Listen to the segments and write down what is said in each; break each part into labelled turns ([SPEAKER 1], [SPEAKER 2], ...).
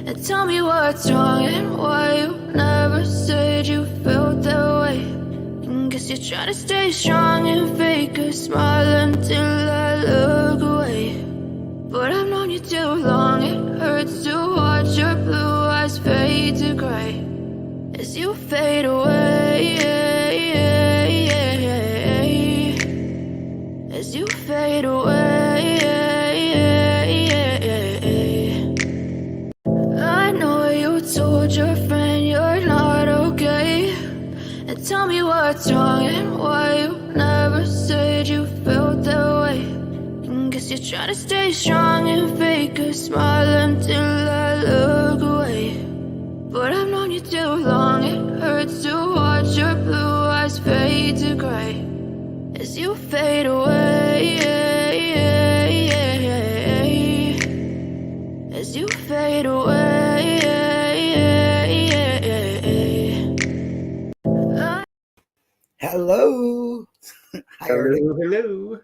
[SPEAKER 1] And tell me what's wrong and why you never said you felt that way. And guess you're trying to stay strong and fake a smile until I look away. But I've known you too long, it hurts to watch your blue eyes fade to gray as you fade away, as you fade away. I know you told your friend you're not okay, and tell me what's wrong and why you never said you felt that way. And guess you're trying to stay strong and fake a smile until I look away. But I've known you too long, it hurts to watch your blue eyes fade to gray as you fade away, as you fade away.
[SPEAKER 2] Hello. Hi, Arctic.
[SPEAKER 3] Hello.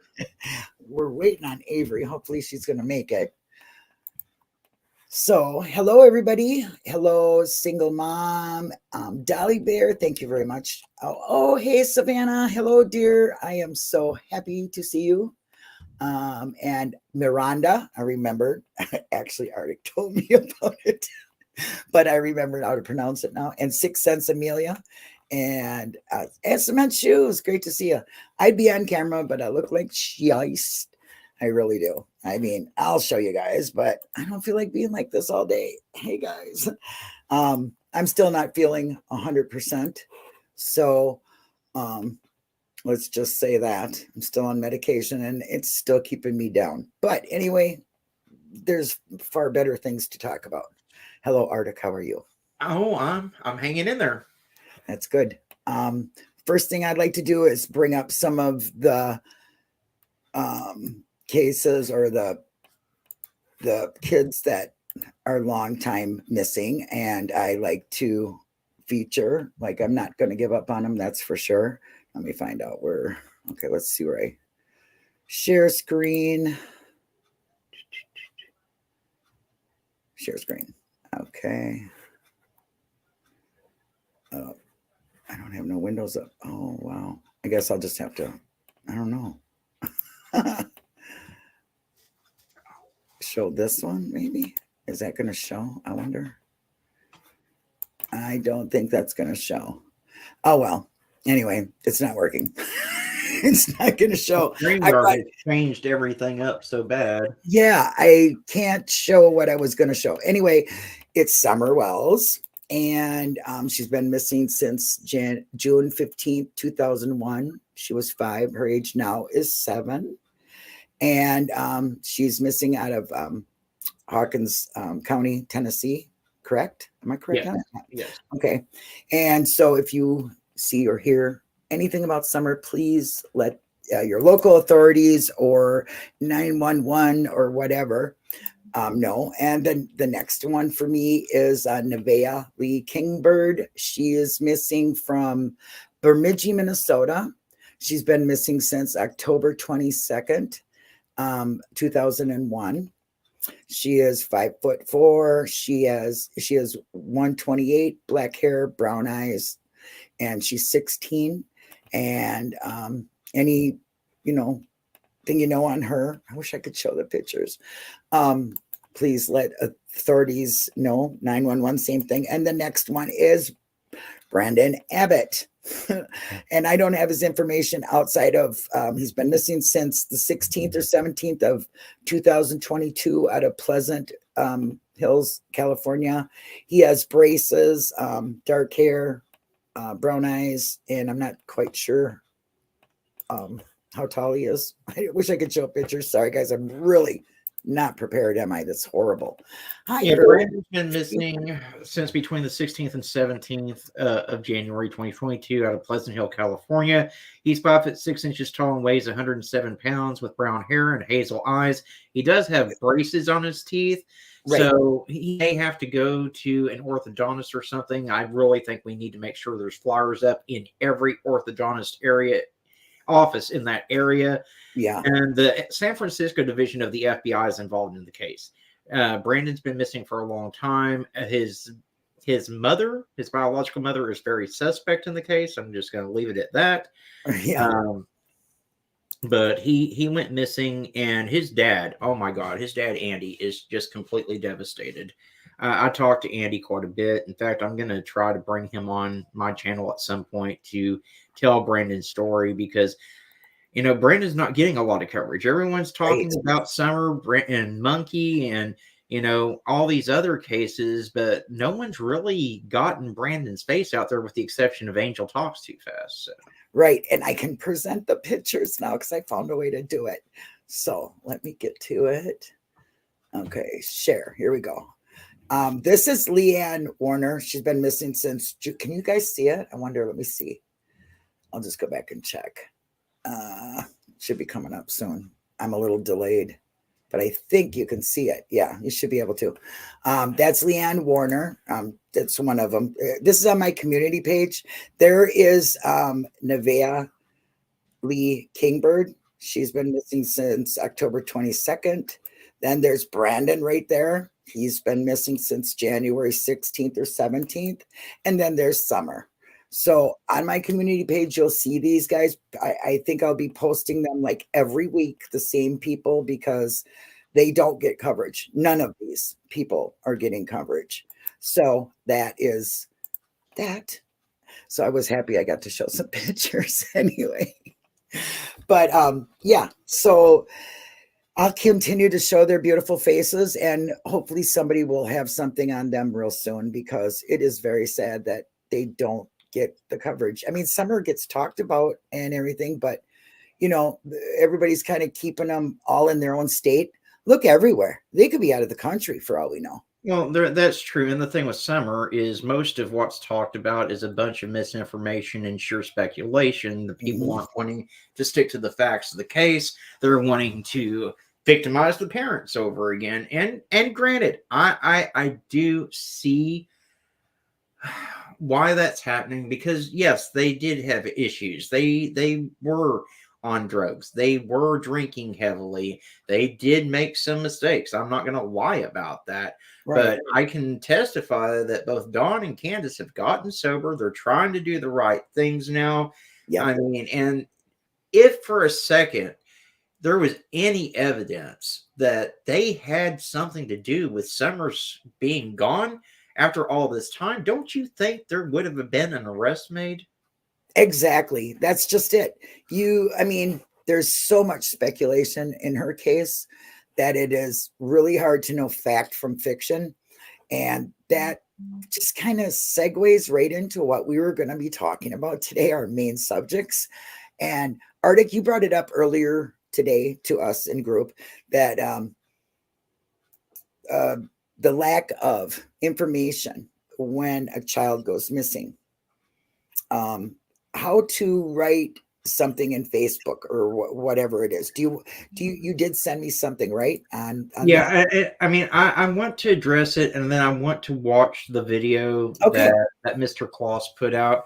[SPEAKER 2] We're waiting on Avery. Hopefully she's going to make it. So, hello, everybody. Hello, single mom. Dolly Bear, thank you very much. Oh, hey, Savannah. Hello, dear. I am so happy to see you. And Miranda, I remembered. Actually, Arctic told me about it, but I remembered how to pronounce it now. And 6 Cents Amelia. And Cement Shoes, great to see you. I'd be on camera, but I look like shiest. I really do. I mean, I'll show you guys, but I don't feel like being like this all day. Hey, guys. I'm still not feeling 100%. So let's just say that. I'm still on medication, and it's still keeping me down. But anyway, there's far better things to talk about. Hello, Arctic. How are you?
[SPEAKER 3] Oh, I'm hanging in there.
[SPEAKER 2] That's good. First thing I'd like to do is bring up some of the cases or the kids that are long time missing, and I like to feature. Like, I'm not going to give up on them, that's for sure. Let me find out where. Okay, let's see where I share screen. Share screen. Okay. I don't have no windows up. Oh, wow. I guess I'll just have to, I don't know. Show this one, maybe. Is that going to show? I wonder. I don't think that's going to show. Oh, well. Anyway, it's not working. It's not going to show.
[SPEAKER 3] StreamYard changed everything up so bad.
[SPEAKER 2] Yeah, I can't show what I was going to show. Anyway, it's Summer Wells. And she's been missing since June 15th, 2001. She was 5. Her age now is 7. And she's missing out of Hawkins County, Tennessee. Correct? Am I correct?
[SPEAKER 3] Yes.
[SPEAKER 2] On that?
[SPEAKER 3] Yes.
[SPEAKER 2] Okay. And so if you see or hear anything about Summer, please let your local authorities or 911 or whatever no. And then the next one for me is Nevaeh Lee Kingbird. She is missing from Bemidji, Minnesota. She's been missing since October 22nd, 2001. She is 5'4". She has 128, black hair, brown eyes, and she's 16. And any, thing on her, I wish I could show the pictures. Please let authorities know. 911, same thing. And the next one is Brandon Abbott. And I don't have his information outside of, he's been missing since the 16th or 17th of 2022 out of Pleasant Hills, California. He has braces, dark hair, brown eyes, and I'm not quite sure how tall he is. I wish I could show pictures. Sorry, guys. I'm really not prepared, am I? That's horrible. Hi,
[SPEAKER 3] yeah, Brandon's been missing since between the 16th and 17th of January 2022 out of Pleasant Hill, California. He's 5'6" tall and weighs 107 pounds with brown hair and hazel eyes. He does have braces on his teeth. Right. So he may have to go to an orthodontist or something. I really think we need to make sure there's flyers up in every orthodontist office in that area.
[SPEAKER 2] Yeah.
[SPEAKER 3] And the San Francisco division of the FBI is involved in the case. Brandon's been missing for a long time. His mother, his biological mother, is very suspect in the case. I'm just going to leave it at that.
[SPEAKER 2] Yeah.
[SPEAKER 3] But he went missing, and his dad, oh my God, his dad, Andy, is just completely devastated. I talked to Andy quite a bit. In fact, I'm going to try to bring him on my channel at some point to tell Brandon's story, because, Brandon's not getting a lot of coverage. Everyone's talking about Summer and Monkey and, all these other cases, but no one's really gotten Brandon's face out there with the exception of Angel Talks Too Fast. So.
[SPEAKER 2] Right. And I can present the pictures now because I found a way to do it. So let me get to it. Okay, share. Here we go. This is Leanne Warner. She's been missing since June. Can you guys see it? I wonder. Let me see. I'll just go back and check. Should be coming up soon. I'm a little delayed, but I think you can see it. Yeah, you should be able to. That's Leanne Warner. That's one of them. This is on my community page. There is Nevaeh Lee Kingbird. She's been missing since October 22nd. Then there's Brandon right there. He's been missing since January 16th or 17th. And then there's Summer. So on my community page, you'll see these guys. I think I'll be posting them like every week, the same people, because they don't get coverage. None of these people are getting coverage. So that is that. So I was happy I got to show some pictures anyway. But yeah, so I'll continue to show their beautiful faces, and hopefully somebody will have something on them real soon, because it is very sad that they don't get the coverage. I mean, Summer gets talked about and everything, but everybody's kind of keeping them all in their own state. Look everywhere. They could be out of the country for all we know.
[SPEAKER 3] Well, that's true. And the thing with Summer is most of what's talked about is a bunch of misinformation and sheer speculation. The people aren't wanting to stick to the facts of the case. They're wanting to victimize the parents over again. And granted, I do see why that's happening, because yes, they did have issues. They were on drugs. They were drinking heavily. They did make some mistakes. I'm not going to lie about that. Right. But I can testify that both Dawn and Candace have gotten sober. They're trying to do the right things now. Yeah. I mean, and if for a second there was any evidence that they had something to do with Summers being gone after all this time, don't you think there would have been an arrest made?
[SPEAKER 2] Exactly. That's just it. I mean, there's so much speculation in her case that it is really hard to know fact from fiction. And that just kind of segues right into what we were going to be talking about today, our main subjects. And Arctic, you brought it up earlier today to us in group that the lack of information when a child goes missing. How to write something in Facebook or whatever it is. You did send me something, right? On
[SPEAKER 3] yeah, I mean, I want to address it, and then I want to watch the video that Mr. Kloss put out,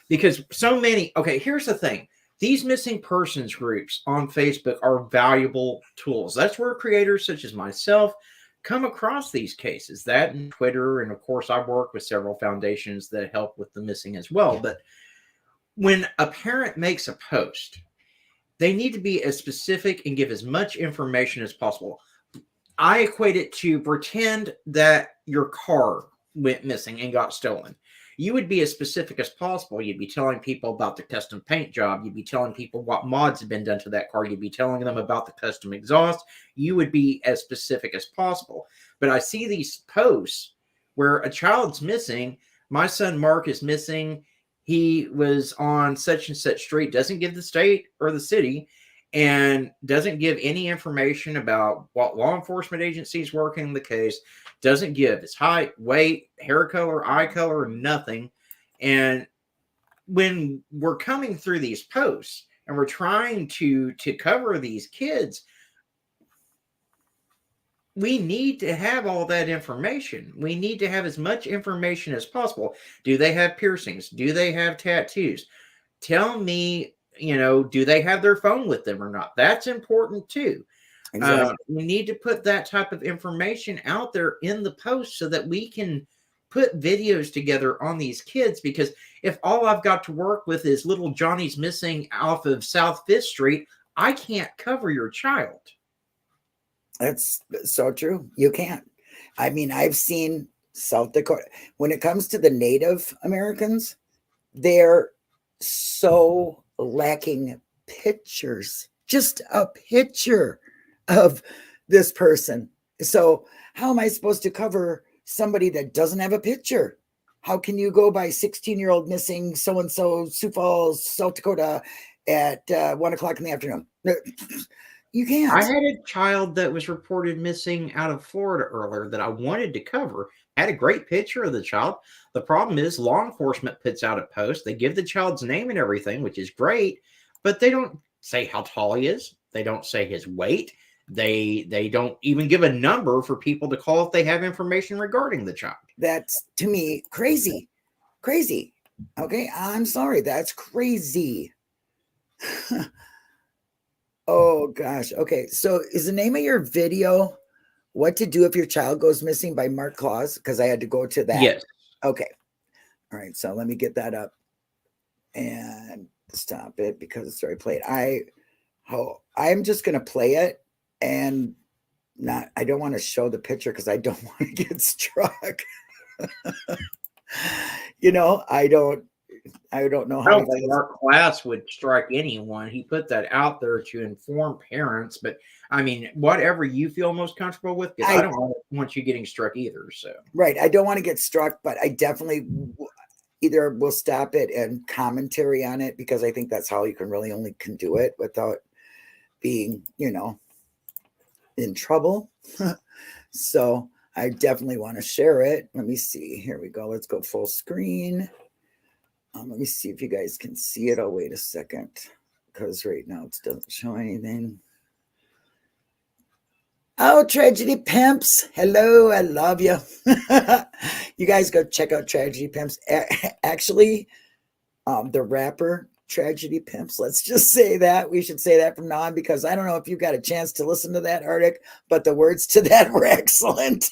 [SPEAKER 3] because so many. Okay, here's the thing: these missing persons groups on Facebook are valuable tools. That's where creators such as myself come across these cases. That and Twitter, and of course, I work with several foundations that help with the missing as well. But when a parent makes a post, they need to be as specific and give as much information as possible. I equate it to pretend that your car went missing and got stolen. You would be as specific as possible. You'd be telling people about the custom paint job. You'd be telling people what mods have been done to that car. You'd be telling them about the custom exhaust. You would be as specific as possible. But I see these posts where a child's missing. My son Mark is missing. He was on such and such street, doesn't give the state or the city, and doesn't give any information about what law enforcement agencies working the case, doesn't give his height, weight, hair color, eye color, nothing. And when we're coming through these posts and we're trying to cover these kids, we need to have all that information. We need to have as much information as possible. Do they have piercings? Do they have tattoos? Tell me, do they have their phone with them or not? That's important too.
[SPEAKER 2] Exactly.
[SPEAKER 3] We need to put that type of information out there in the post so that we can put videos together on these kids. Because if all I've got to work with is little Johnny's missing off of South Fifth Street, I can't cover your child.
[SPEAKER 2] That's so true. You can't. I mean, I've seen South Dakota. When it comes to the Native Americans, they're so lacking pictures. Just a picture of this person. So how am I supposed to cover somebody that doesn't have a picture? How can you go by 16-year-old missing so-and-so, Sioux Falls, South Dakota at 1 o'clock in the afternoon? You can't.
[SPEAKER 3] I had a child that was reported missing out of Florida earlier that I wanted to cover. I had a great picture of the child. The problem is law enforcement puts out a post. They give the child's name and everything, which is great, but they don't say how tall he is. They don't say his weight. They don't even give a number for people to call if they have information regarding the child.
[SPEAKER 2] That's, to me, crazy. Crazy. Okay, I'm sorry. That's crazy. Oh, gosh. Okay, so is the name of your video What to Do If Your Child Goes Missing by Mark Claus? Because I had to go to that.
[SPEAKER 3] Yes.
[SPEAKER 2] Okay. All right, so let me get that up and stop it because it's already played. I'm just going to play it and I don't want to show the picture because I don't want to get struck. You know, I don't know how.
[SPEAKER 3] I don't think our class would strike anyone. He put that out there to inform parents, but I mean, whatever you feel most comfortable with, because I don't want you getting struck either. So
[SPEAKER 2] right, I don't want to get struck, but I definitely either will stop it and commentary on it because I think that's how you can really only can do it without being, you know, in trouble. So I definitely want to share it. Let me see. Here we go. Let's go full screen. Let me see if you guys can see it. I'll wait a second because right now it doesn't show anything. Oh, Tragedy Pimps. Hello. I love you. You guys go check out Tragedy Pimps. Actually, the rapper Tragedy Pimps. Let's just say that. We should say that from now on because I don't know if you got a chance to listen to that, Arctic, but the words to that were excellent.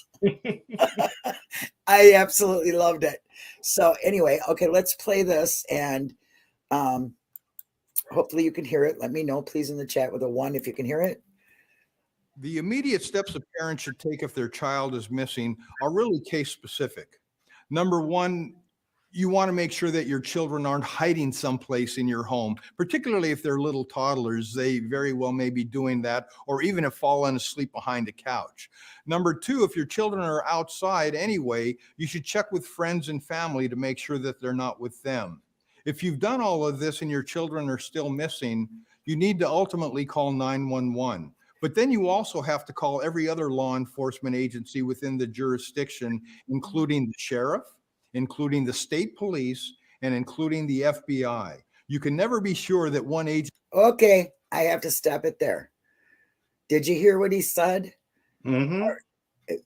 [SPEAKER 2] I absolutely loved it. So anyway, okay, let's play this and hopefully you can hear it. Let me know, please, in the chat with a 1 if you can hear it.
[SPEAKER 4] The immediate steps a parent should take if their child is missing are really case specific. Number 1, you want to make sure that your children aren't hiding someplace in your home, particularly if they're little toddlers. They very well may be doing that, or even have fallen asleep behind a couch. Number 2, if your children are outside anyway, you should check with friends and family to make sure that they're not with them. If you've done all of this and your children are still missing, you need to ultimately call 911. But then you also have to call every other law enforcement agency within the jurisdiction, including the sheriff, including the state police, and including the FBI. You can never be sure that one agency.
[SPEAKER 2] Okay, I have to stop it there. Did you hear what he said?
[SPEAKER 3] mm-hmm.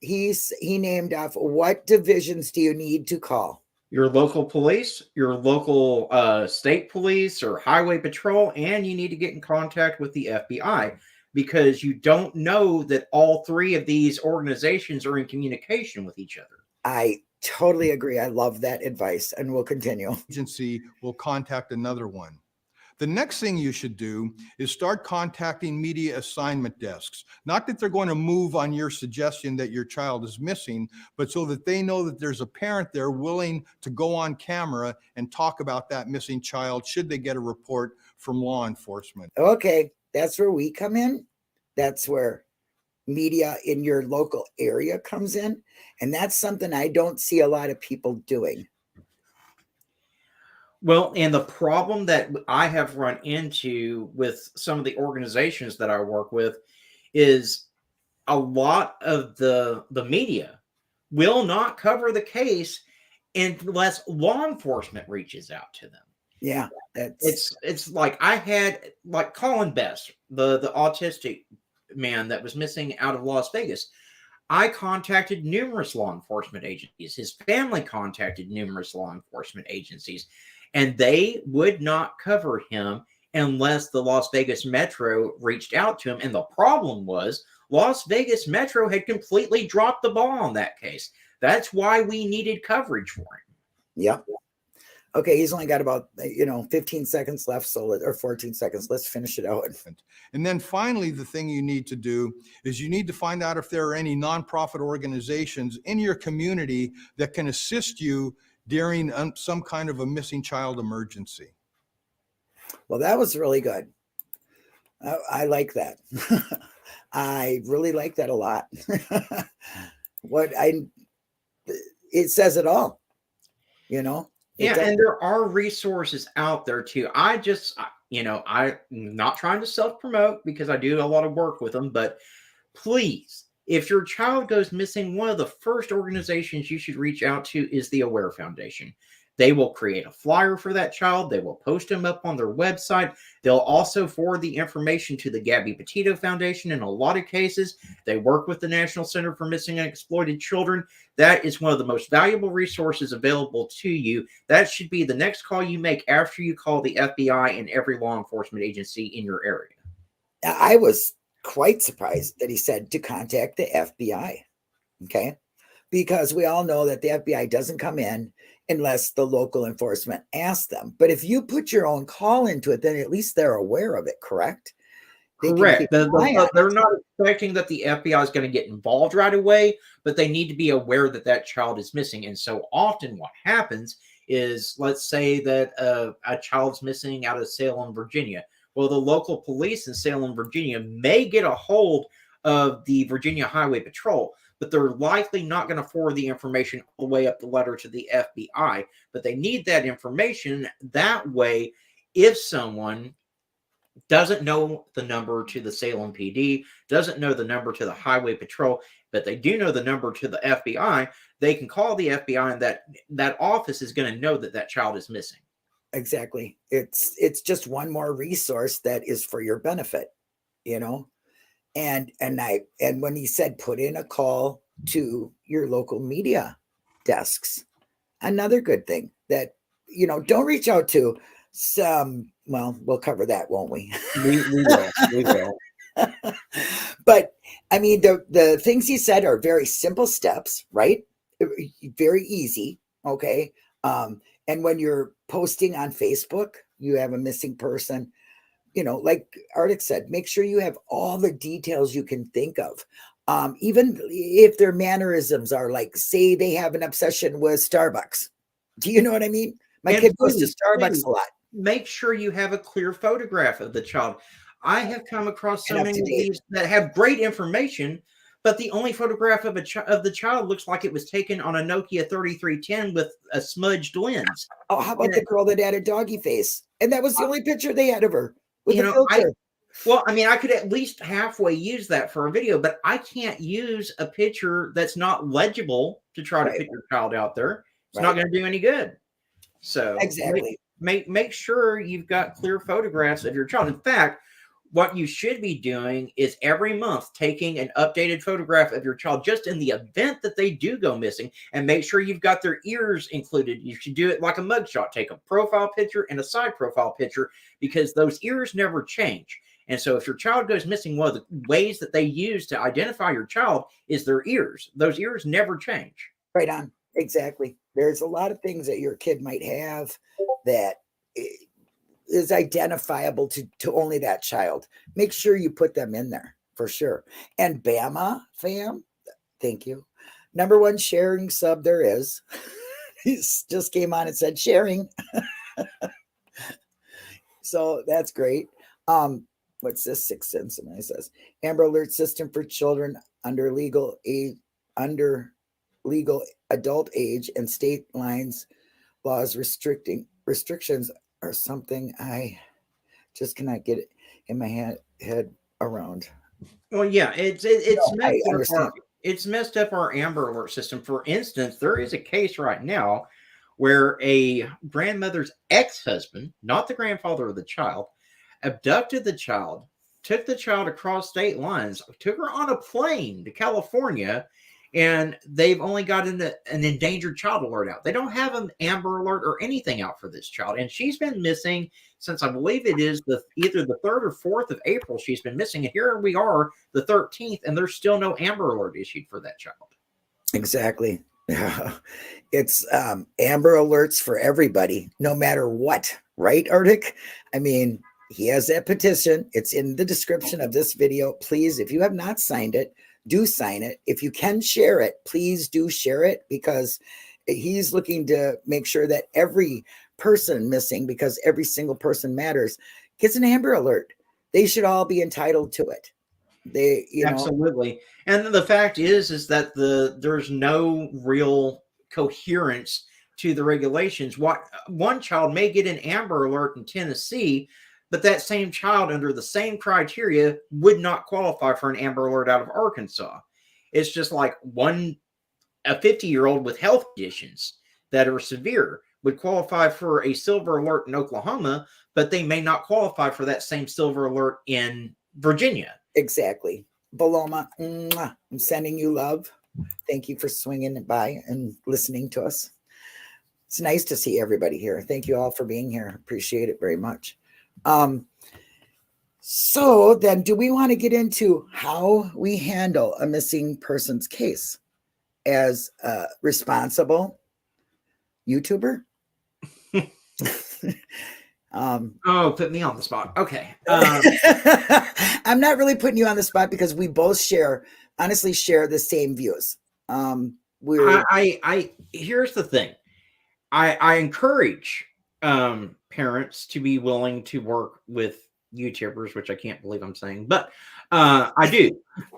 [SPEAKER 2] He named off what divisions do you need to call?
[SPEAKER 3] Your local police, your local state police or highway patrol, and you need to get in contact with the FBI because you don't know that all 3 of these organizations are in communication with each other.
[SPEAKER 2] I totally agree. I love that advice, and we'll continue.
[SPEAKER 4] Agency will contact another one. The next thing you should do is start contacting media assignment desks. Not that they're going to move on your suggestion that your child is missing, but so that they know that there's a parent there willing to go on camera and talk about that missing child should they get a report from law enforcement.
[SPEAKER 2] Okay, that's where we come in. That's where media in your local area comes in. And that's something I don't see a lot of people doing.
[SPEAKER 3] Well, and the problem that I have run into with some of the organizations that I work with is a lot of the media will not cover the case unless law enforcement reaches out to them.
[SPEAKER 2] Yeah,
[SPEAKER 3] it's like I had like Colin Best, the autistic man that was missing out of Las Vegas. I contacted numerous law enforcement agencies. His family contacted numerous law enforcement agencies, and they would not cover him unless the Las Vegas Metro reached out to him. And the problem was Las Vegas Metro had completely dropped the ball on that case. That's why we needed coverage for him.
[SPEAKER 2] Yep. Okay, he's only got about 15 seconds left, or 14 seconds. Let's finish it out.
[SPEAKER 4] And then finally, the thing you need to do is you need to find out if there are any nonprofit organizations in your community that can assist you during some kind of a missing child emergency.
[SPEAKER 2] Well, that was really good. I like that. I really like that a lot. It says it all,
[SPEAKER 3] Yeah, and there are resources out there too. I'm not trying to self-promote because I do a lot of work with them, but please, if your child goes missing, one of the first organizations you should reach out to is the Aware Foundation. They will create a flyer for that child. They will post them up on their website. They'll also forward the information to the Gabby Petito Foundation. In a lot of cases, they work with the National Center for Missing and Exploited Children. That is one of the most valuable resources available to you. That should be the next call you make after you call the FBI and every law enforcement agency in your area.
[SPEAKER 2] I was quite surprised that he said to contact the FBI. Okay. Because we all know that the FBI doesn't come in unless the local enforcement asks them. But if you put your own call into it, then at least they're aware of it, correct?
[SPEAKER 3] Correct. They're not expecting that the FBI is going to get involved right away, but they need to be aware that that child is missing. And so often what happens is, let's say that a child's missing out of Salem, Virginia. Well, the local police in Salem, Virginia may get a hold of the Virginia Highway Patrol, but they're likely not going to forward the information all the way up the letter to the FBI. But they need that information. That way, if someone doesn't know the number to the Salem PD, doesn't know the number to the Highway Patrol, but they do know the number to the FBI, they can call the FBI, and that office is going to know that that child is missing.
[SPEAKER 2] Exactly. It's just one more resource that is for your benefit, And when he said put in a call to your local media desks, another good thing that don't reach out to some. Well, we'll cover that, won't we?
[SPEAKER 3] We will.
[SPEAKER 2] But I mean, the things he said are very simple steps, right? Very easy. Okay. And when you're posting on Facebook, you have a missing person. Like Arctic said, make sure you have all the details you can think of. Even if their mannerisms are like, say they have an obsession with Starbucks. Do you know what I mean? My kid goes to Starbucks a lot.
[SPEAKER 3] Make sure you have a clear photograph of the child. I have come across so many of these that have great information, but the only photograph of the child looks like it was taken on a Nokia 3310 with a smudged lens.
[SPEAKER 2] Oh, how about the girl that had a doggy face? And that was the only picture they had of her. I
[SPEAKER 3] could at least halfway use that for a video, but I can't use a picture that's not legible to try to put your child out there. It's not going to do any good. So
[SPEAKER 2] exactly.
[SPEAKER 3] Make sure you've got clear photographs of your child. In fact, what you should be doing is every month taking an updated photograph of your child just in the event that they do go missing, and make sure you've got their ears included. You should do it like a mugshot. Take a profile picture and a side profile picture, because those ears never change. And so if your child goes missing, one of the ways that they use to identify your child is their ears. Those ears never change.
[SPEAKER 2] Right on. Exactly. There's a lot of things that your kid might have that is identifiable to only that child. Make sure you put them in there for sure. And Bama fam, thank you. Number one sharing sub there is. He just came on and said sharing. So that's great. What's this? 6 cents? And it says Amber Alert system for children under legal adult age and state lines laws restrictions are something I just cannot get it in my head around.
[SPEAKER 3] Well, yeah, it's messed up our Amber Alert system. For instance, there is a case right now where a grandmother's ex-husband, not the grandfather of the child, abducted the child, took the child across state lines, took her on a plane to California, and they've only got an endangered child alert out. They don't have an Amber Alert or anything out for this child, and she's been missing since I believe it is either the 3rd or 4th of April. She's been missing, and here we are, the 13th, and there's still no Amber Alert issued for that child.
[SPEAKER 2] Exactly. It's Amber Alerts for everybody, no matter what, right, Arctic? I mean, he has that petition. It's in the description of this video. Please, if you have not signed it, do sign it. If you can share it, please do share it, because he's looking to make sure that every person missing, because every single person matters, gets an Amber Alert. They should all be entitled to it. They, you know,
[SPEAKER 3] absolutely. And the fact is that there's no real coherence to the regulations. One child may get an Amber Alert in Tennessee, but that same child under the same criteria would not qualify for an Amber Alert out of Arkansas. It's just like a 50-year-old with health conditions that are severe would qualify for a Silver Alert in Oklahoma, but they may not qualify for that same Silver Alert in Virginia.
[SPEAKER 2] Exactly. Paloma, I'm sending you love. Thank you for swinging by and listening to us. It's nice to see everybody here. Thank you all for being here. Appreciate it very much. So then, do we want to get into how we handle a missing persons case as a responsible YouTuber?
[SPEAKER 3] Put me on the spot. Okay.
[SPEAKER 2] I'm not really putting you on the spot, because we both honestly share the same views.
[SPEAKER 3] Here's the thing. I encourage parents to be willing to work with YouTubers, which I can't believe I'm saying, but I do.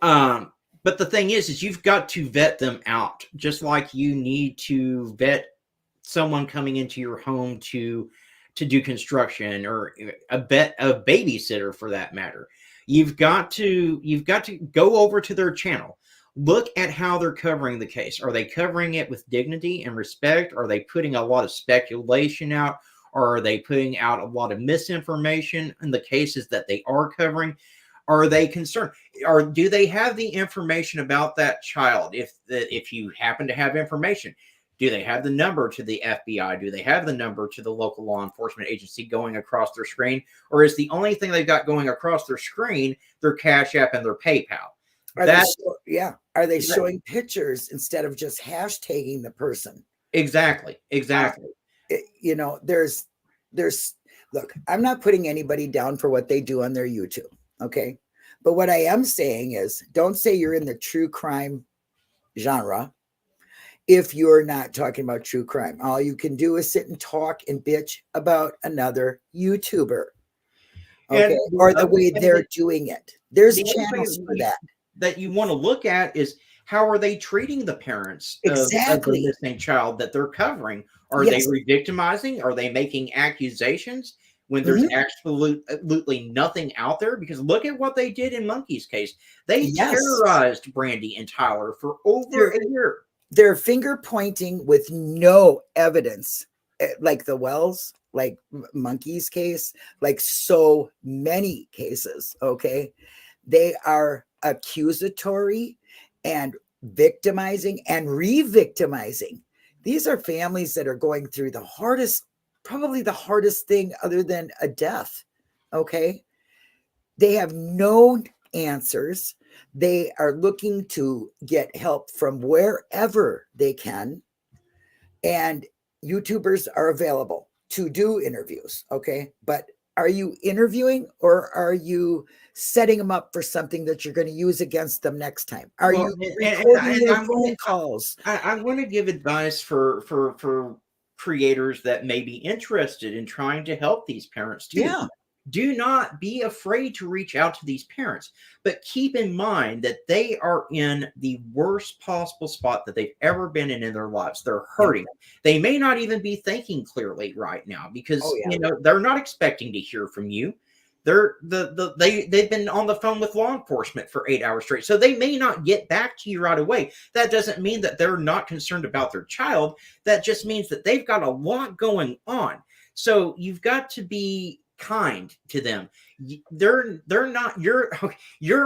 [SPEAKER 3] But the thing is you've got to vet them out, just like you need to vet someone coming into your home to do construction, or a babysitter for that matter. You've got to go over to their channel. Look at how they're covering the case. Are they covering it with dignity and respect? Are they putting a lot of speculation out? Or are they putting out a lot of misinformation in the cases that they are covering? Are they concerned? Or do they have the information about that child? If you happen to have information, do they have the number to the FBI? Do they have the number to the local law enforcement agency going across their screen? Or is the only thing they've got going across their screen their Cash App and their PayPal?
[SPEAKER 2] Are they showing pictures instead of just hashtagging the person?
[SPEAKER 3] Exactly.
[SPEAKER 2] You know, there's look, I'm not putting anybody down for what they do on their YouTube. Okay. But what I am saying is, don't say you're in the true crime genre if you're not talking about true crime. All you can do is sit and talk and bitch about another YouTuber. Okay. Or the way they're doing it. There's channels for that
[SPEAKER 3] you want to look at is, how are they treating the parents of the missing child that they're covering? Are they re-victimizing? Are they making accusations when there's absolutely nothing out there? Because look at what they did in Monkey's case. They terrorized Brandy and Tyler for over a year.
[SPEAKER 2] They're finger pointing with no evidence, like the Wells, like Monkey's case, like so many cases. Okay. They are accusatory and victimizing and re-victimizing. These are families that are going through probably the hardest thing other than a death. Okay. They have no answers. They are looking to get help from wherever they can. And YouTubers are available to do interviews. Okay. But are you interviewing, or are you setting them up for something that you're going to use against them next time? Are you recording their phone calls?
[SPEAKER 3] I want to give advice for creators that may be interested in trying to help these parents too.
[SPEAKER 2] Yeah.
[SPEAKER 3] Do not be afraid to reach out to these parents, but keep in mind that they are in the worst possible spot that they've ever been in their lives. They're hurting. They may not even be thinking clearly right now, because you know, they're not expecting to hear from you. They've been on the phone with law enforcement for 8 hours straight, so they may not get back to you right away. That doesn't mean that they're not concerned about their child. That just means that they've got a lot going on. So you've got to be kind to them. You're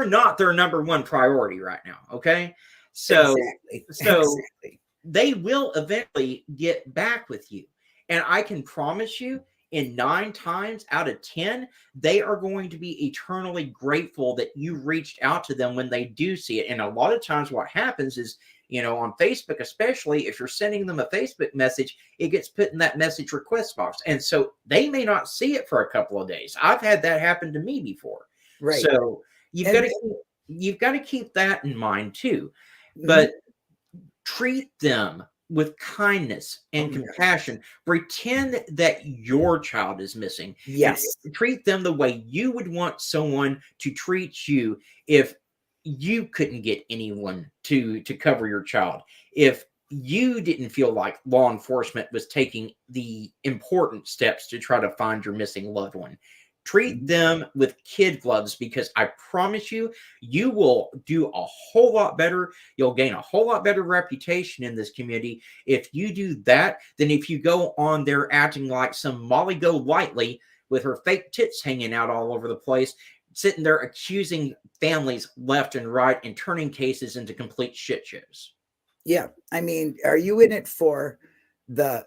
[SPEAKER 3] not their number one priority right now. Okay. So,
[SPEAKER 2] Exactly.
[SPEAKER 3] so
[SPEAKER 2] Exactly.
[SPEAKER 3] they will eventually get back with you. And I can promise you, in 9 times out of 10, they are going to be eternally grateful that you reached out to them when they do see it. And a lot of times what happens is, on Facebook, especially if you're sending them a Facebook message, it gets put in that message request box. And so they may not see it for a couple of days. I've had that happen to me before.
[SPEAKER 2] Right.
[SPEAKER 3] So you've got
[SPEAKER 2] And
[SPEAKER 3] to keep that in mind too.
[SPEAKER 2] mhm.
[SPEAKER 3] But treat them with kindness
[SPEAKER 2] Oh
[SPEAKER 3] and
[SPEAKER 2] my gosh.
[SPEAKER 3] compassion. Pretend that your child is missing. And
[SPEAKER 2] Yes.
[SPEAKER 3] treat them the way you would want someone to treat you if you couldn't get anyone to cover your child. If you didn't feel like law enforcement was taking the important steps to try to find your missing loved one. Treat them with kid gloves, because I promise you, you will do a whole lot better. You'll gain a whole lot better reputation in this community if you do that than if you go on there acting like some Molly Go Lightly with her fake tits hanging out all over the place, sitting there accusing families left and right and turning cases into complete shit shows.
[SPEAKER 2] Yeah. I mean, are you in it for the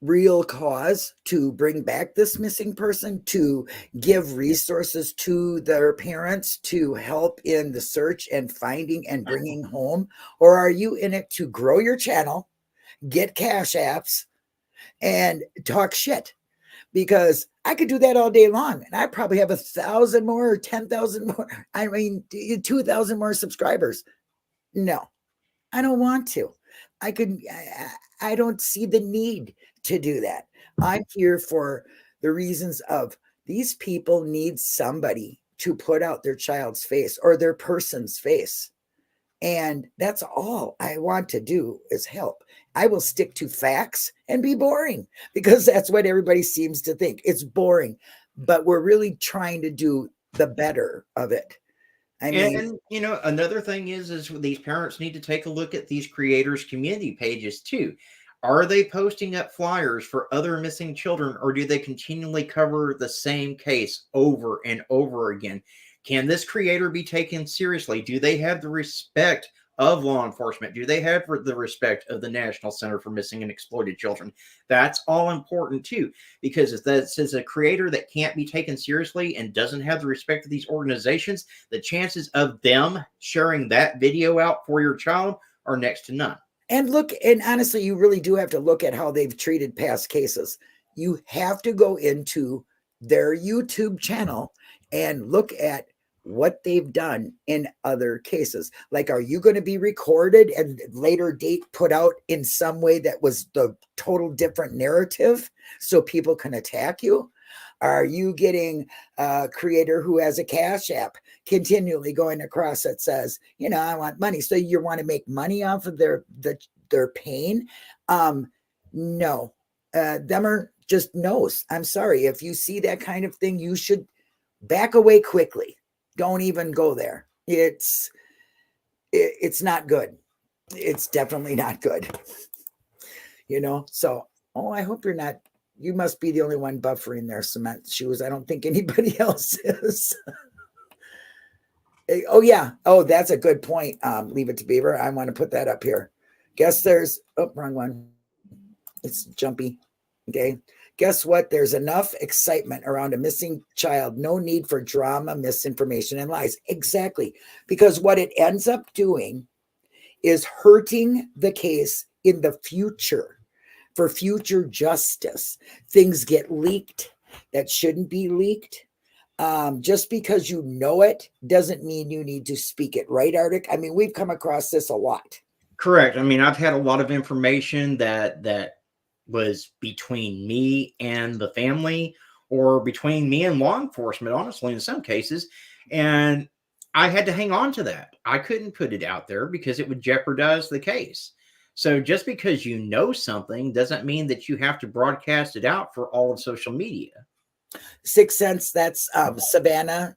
[SPEAKER 2] real cause to bring back this missing person, to give resources to their parents to help in the search and finding and bringing home? Or are you in it to grow your channel, get cash apps, and talk shit? Because I could do that all day long, and I probably have 1,000 more or 10,000 more. I mean, 2,000 more subscribers. No, I don't want to. I don't see the need to do that. I'm here for the reasons of these people need somebody to put out their child's face or their person's face. And that's all I want to do is help. I will stick to facts and be boring, because that's what everybody seems to think. It's boring, but we're really trying to do the better of it. I mean,
[SPEAKER 3] And another thing is these parents need to take a look at these creators' community pages too. Are they posting up flyers for other missing children, or do they continually cover the same case over and over again? Can this creator be taken seriously? Do they have the respect of law enforcement? Do they have the respect of the National Center for Missing and Exploited Children? That's all important too, because if that says a creator that can't be taken seriously and doesn't have the respect of these organizations, the chances of them sharing that video out for your child are next to none.
[SPEAKER 2] and look, and honestly, you really do have to look at how they've treated past cases. You have to go into their YouTube channel and look at what they've done in other cases. Like, are you going to be recorded and later date put out in some way that was the total different narrative so people can attack you? Are you getting a creator who has a cash app continually going across that says, I want money? So you want to make money off of their pain? No, them are just no's. I'm sorry. If you see that kind of thing, you should back away quickly. Don't even go there. It's not good. It's definitely not good. So, I hope you're not. You must be the only one buffering their cement shoes. I don't think anybody else is. Oh, yeah. Oh, that's a good point. Leave it to Beaver. I want to put that up here. Guess there's, wrong one. It's jumpy. Okay. Guess what? There's enough excitement around a missing child. No need for drama, misinformation, and lies. Exactly. Because what it ends up doing is hurting the case in the future. For future justice, things get leaked that shouldn't be leaked. Just because you know it doesn't mean you need to speak it, right, Arctic? I mean, we've come across this a lot.
[SPEAKER 3] Correct. I mean, I've had a lot of information that was between me and the family, or between me and law enforcement, honestly, in some cases. And I had to hang on to that. I couldn't put it out there because it would jeopardize the case. So just because you know something doesn't mean that you have to broadcast it out for all of social media.
[SPEAKER 2] 6 cents. That's Savannah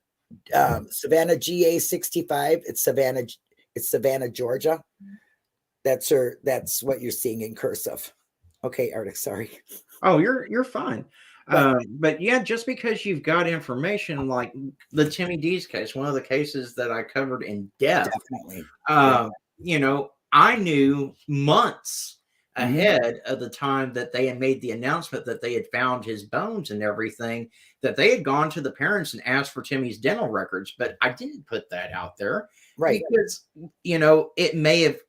[SPEAKER 2] GA65. It's Savannah, Georgia. That's her. That's what you're seeing in cursive. Okay, Arctic. Sorry.
[SPEAKER 3] Oh, you're fine.
[SPEAKER 2] Right.
[SPEAKER 3] But yeah, just because you've got information like the Timmy D's case, one of the cases that I covered in depth,
[SPEAKER 2] Definitely. Yeah.
[SPEAKER 3] you know, I knew months
[SPEAKER 2] Mhm.
[SPEAKER 3] ahead of the time that they had made the announcement that they had found his bones and everything, that they had gone to the parents and asked for Timmy's dental records. But I didn't put that out there
[SPEAKER 2] Right.
[SPEAKER 3] because, you know, it may have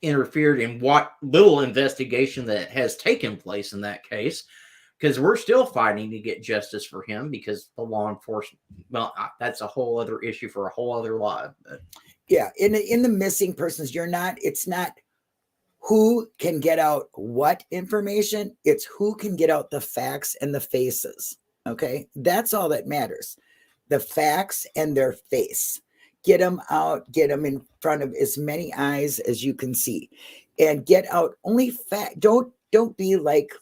[SPEAKER 3] interfered in what little investigation that has taken place in that case, because we're still fighting to get justice for him because the law enforcement, well, that's a whole other issue for a whole other live. But
[SPEAKER 2] Yeah. In the missing persons, it's not who can get out what information, it's who can get out the facts and the faces. Okay. That's all that matters. The facts and their face. Get them out, get them in front of as many eyes as you can see, and get out only fact. Don't be like,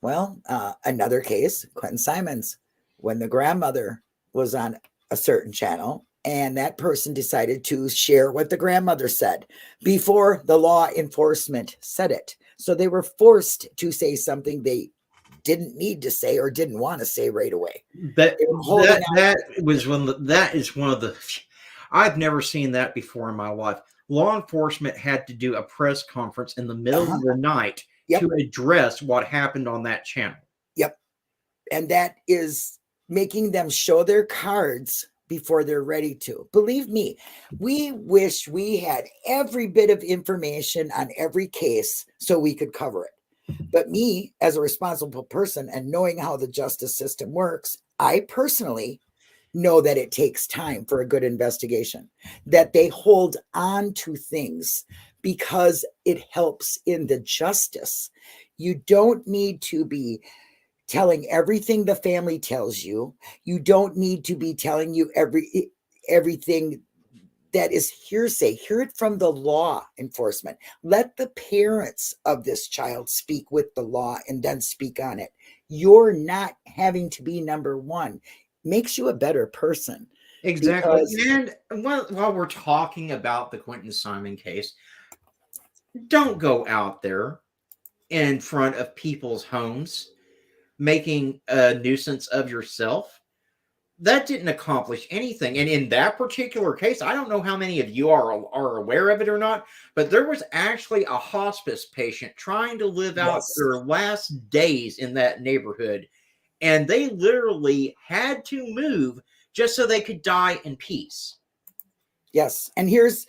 [SPEAKER 2] well, another case, Quentin Simons, when the grandmother was on a certain channel, and that person decided to share what the grandmother said before the law enforcement said it. So they were forced to say something they didn't need to say or didn't want to say right away.
[SPEAKER 3] that
[SPEAKER 2] They were holding
[SPEAKER 3] that was that is one of the I've never seen that before in my life. Law enforcement had to do a press conference in the middle
[SPEAKER 2] Uh-huh.
[SPEAKER 3] of the night
[SPEAKER 2] Yep.
[SPEAKER 3] to address what happened on that channel.
[SPEAKER 2] Yep. And that is making them show their cards before they're ready to. Believe me, we wish we had every bit of information on every case so we could cover it. But me, as a responsible person and knowing how the justice system works, I personally know that it takes time for a good investigation, that they hold on to things because it helps in the justice. You don't need to be telling everything the family tells you. You don't need to be telling you everything that is hearsay. Hear it from the law enforcement. Let the parents of this child speak with the law and then speak on it. You're not having to be number one. Makes you a better person.
[SPEAKER 3] Exactly.
[SPEAKER 2] Because
[SPEAKER 3] And while we're talking about the Quentin Simon case, don't go out there in front of people's homes making a nuisance of yourself. That didn't accomplish anything. And in that particular case, I don't know how many of you are aware of it or not, but there was actually a hospice patient trying to live out
[SPEAKER 2] yes,
[SPEAKER 3] their last days in that neighborhood. And they literally had to move just so they could die in peace.
[SPEAKER 2] yes. And here's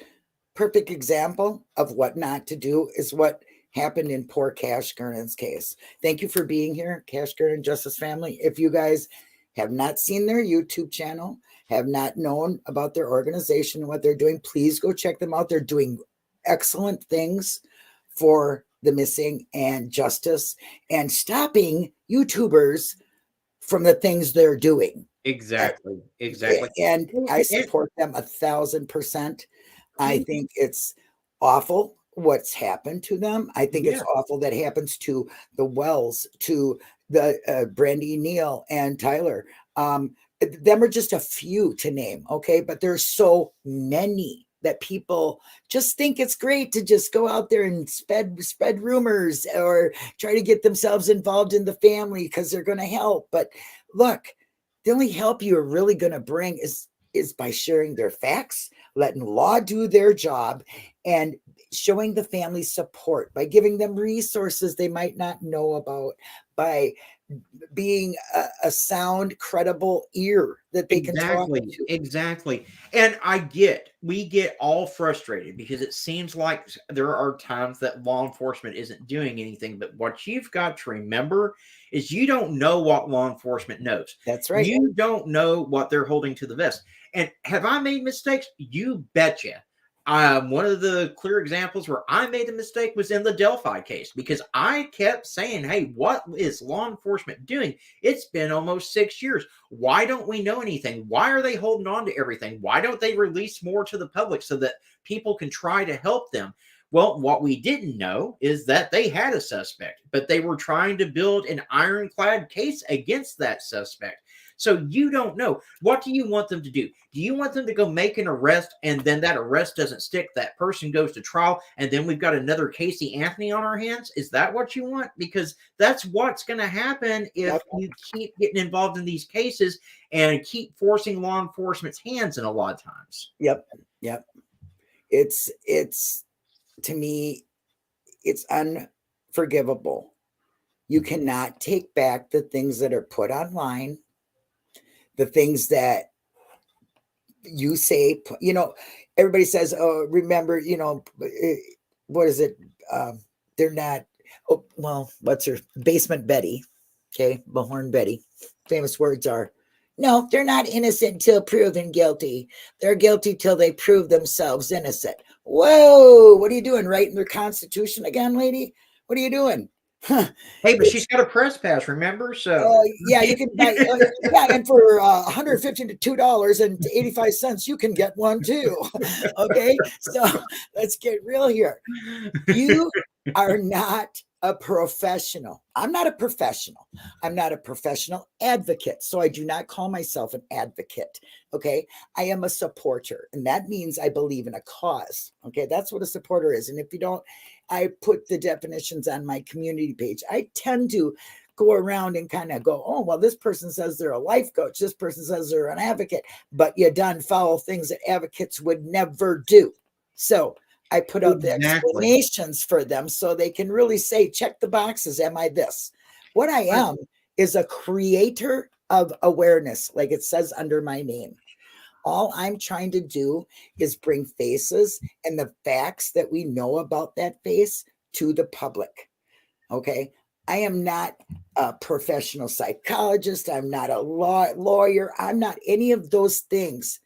[SPEAKER 2] perfect example of what not to do is what happened in poor Cash Gernon's case. Thank you for being here, Cash Gernon Justice Family. If you guys have not seen their YouTube channel, have not known about their organization and what they're doing, please go check them out. They're doing excellent things for the missing and justice and stopping YouTubers from the things they're doing.
[SPEAKER 3] Exactly. Exactly.
[SPEAKER 2] And I support them 1,000%. I think it's awful what's happened to them. I think it's awful that happens to the Wells, to the Brandy Neal and Tyler. Them are just a few to name, okay? But there's so many that people just think it's great to just go out there and spread rumors or try to get themselves involved in the family because they're going to help. But look, the only help you're really going to bring is by sharing their facts, letting law do their job, and showing the family support by giving them resources they might not know about, by being a sound, credible ear that they can talk to.
[SPEAKER 3] Exactly. And we get all frustrated because it seems like there are times that law enforcement isn't doing anything. But what you've got to remember is you don't know what law enforcement knows.
[SPEAKER 2] That's right.
[SPEAKER 3] You don't know what they're holding to the vest. And have I made mistakes? You betcha. One of the clear examples where I made a mistake was in the Delphi case because I kept saying, hey, what is law enforcement doing? It's been almost 6 years. Why don't we know anything? Why are they holding on to everything? Why don't they release more to the public so that people can try to help them? Well, what we didn't know is that they had a suspect, but they were trying to build an ironclad case against that suspect. So you don't know. What do you want them to do? Do you want them to go make an arrest and then that arrest doesn't stick? That person goes to trial and then we've got another Casey Anthony on our hands? Is that what you want? Because that's what's going to happen if you keep getting involved in these cases and keep forcing law enforcement's hands in a lot of times.
[SPEAKER 2] Yep. It's to me, it's unforgivable. You cannot take back the things that are put online, the things that you say, you know, everybody says, oh, remember, you know, what is it? They're not, oh, well, what's her basement Betty? Okay. Bahorn Betty. Famous words are, no, they're not innocent till proven guilty. They're guilty till they prove themselves innocent. Whoa, what are you doing? Writing their Constitution again, lady? What are you doing?
[SPEAKER 3] Hey, but she's got a press pass, remember? So
[SPEAKER 2] yeah, you can buy yeah, and for $152.85, you can get one too. Okay, so let's get real here. You are not a professional. I'm not a professional. I'm not a professional advocate. So I do not call myself an advocate. Okay. I am a supporter. And that means I believe in a cause. Okay. That's what a supporter is. And if you don't, I put the definitions on my community page. I tend to go around and kind of go, oh, well, this person says they're a life coach. This person says they're an advocate, but you done foul things that advocates would never do. So I put out the explanations for them so they can really say, check the boxes. Am I this? What I am is a creator of awareness, like it says under my name. All I'm trying to do is bring faces and the facts that we know about that face to the public. Okay. I am not a professional psychologist. I'm not a lawyer. I'm not any of those things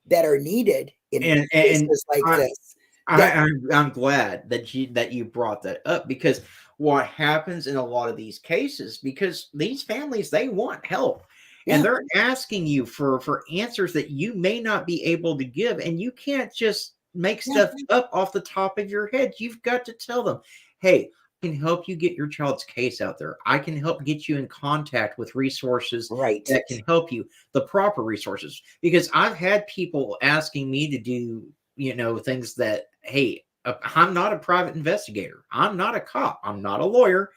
[SPEAKER 2] that are needed in cases like this.
[SPEAKER 3] I'm glad that you brought that up, because what happens in a lot of these cases, because these families, they want help and they're asking you for answers that you may not be able to give, and you can't just make stuff up off the top of your head. You've got to tell them, hey, I can help you get your child's case out there. I can help get you in contact with resources that can help you, the proper resources. Because I've had people asking me to do, you know, things that, hey, I'm not a private investigator. I'm not a cop. I'm not a lawyer.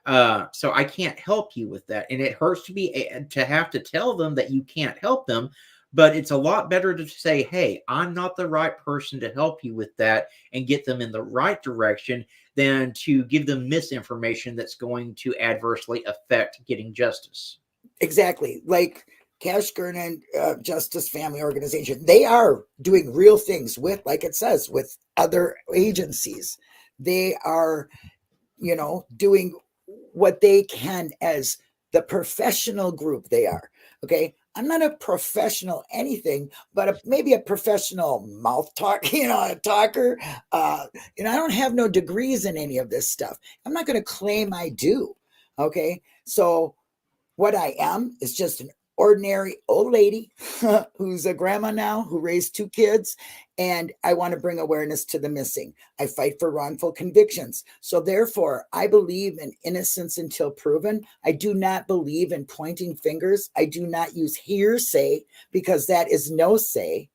[SPEAKER 3] So I can't help you with that. And it hurts to have to tell them that you can't help them. But it's a lot better to say, hey, I'm not the right person to help you with that and get them in the right direction than to give them misinformation that's going to adversely affect getting justice.
[SPEAKER 2] Exactly. Like Cash Gurnan Justice Family Organization, they are doing real things with, like it says, with other agencies. They are, you know, doing what they can as the professional group they are. Okay. I'm not a professional anything, but maybe a professional mouth talk, you know, a talker. I don't have no degrees in any of this stuff. I'm not going to claim I do. Okay. So what I am is just an ordinary old lady who's a grandma now, who raised 2 kids, and I want to bring awareness to the missing. I fight for wrongful convictions. So therefore, I believe in innocence until proven. I do not believe in pointing fingers. I do not use hearsay, because that is no say.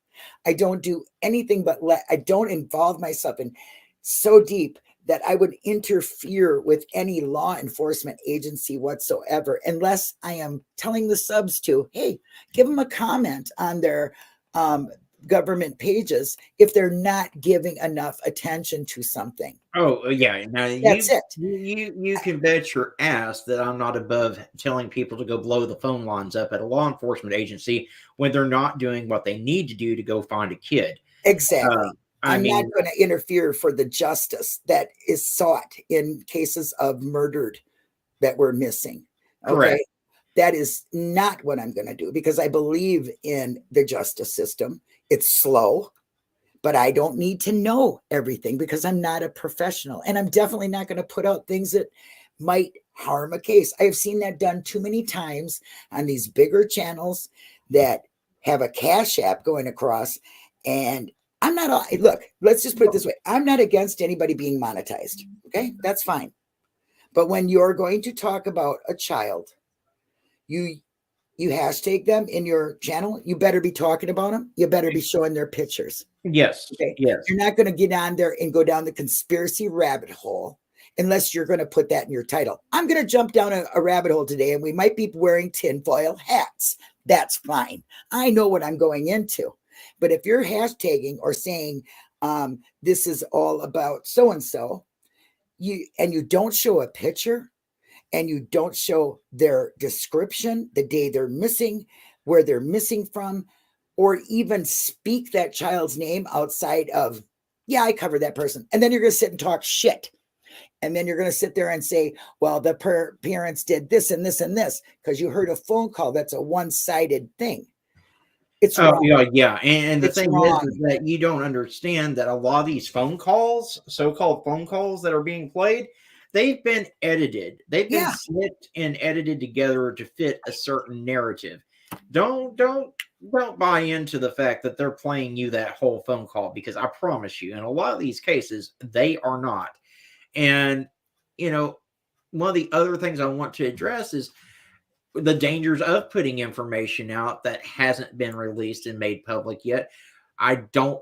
[SPEAKER 2] I don't do anything but I don't involve myself in so deep that I would interfere with any law enforcement agency whatsoever, unless I am telling the subs to, hey, give them a comment on their government pages if they're not giving enough attention to something.
[SPEAKER 3] Oh, yeah. Now,
[SPEAKER 2] that's it.
[SPEAKER 3] You can bet your ass that I'm not above telling people to go blow the phone lines up at a law enforcement agency when they're not doing what they need to do to go find a kid.
[SPEAKER 2] Exactly. I'm not going to interfere for the justice that is sought in cases of murdered that were missing. Okay.
[SPEAKER 3] Correct.
[SPEAKER 2] That is not what I'm going to do, because I believe in the justice system. It's slow, but I don't need to know everything, because I'm not a professional, and I'm definitely not going to put out things that might harm a case. I have seen that done too many times on these bigger channels that have a cash app going across, and I'm not, look, let's just put it this way. I'm not against anybody being monetized. Okay. That's fine. But when you're going to talk about a child, you you hashtag them in your channel, you better be talking about them. You better be showing their pictures.
[SPEAKER 3] Yes.
[SPEAKER 2] Okay.
[SPEAKER 3] Yes.
[SPEAKER 2] You're not going to get on there and go down the conspiracy rabbit hole unless you're going to put that in your title. I'm going to jump down a rabbit hole today, and we might be wearing tinfoil hats. That's fine. I know what I'm going into. But if you're hashtagging or saying this is all about so-and-so, you don't show a picture, and you don't show their description, the day they're missing, where they're missing from, or even speak that child's name outside of, yeah, I covered that person. And then you're going to sit and talk shit. And then you're going to sit there and say, well, the parents did this and this and this, because you heard a phone call. That's a one-sided thing. It's wrong.
[SPEAKER 3] Yeah. And the
[SPEAKER 2] It's
[SPEAKER 3] thing
[SPEAKER 2] wrong.
[SPEAKER 3] is that you don't understand that a lot of these phone calls, so-called phone calls that are being played, they've been edited. They've been snipped and edited together to fit a certain narrative. Don't buy into the fact that they're playing you that whole phone call, because I promise you, in a lot of these cases, they are not. And, one of the other things I want to address is the dangers of putting information out that hasn't been released and made public yet. I don't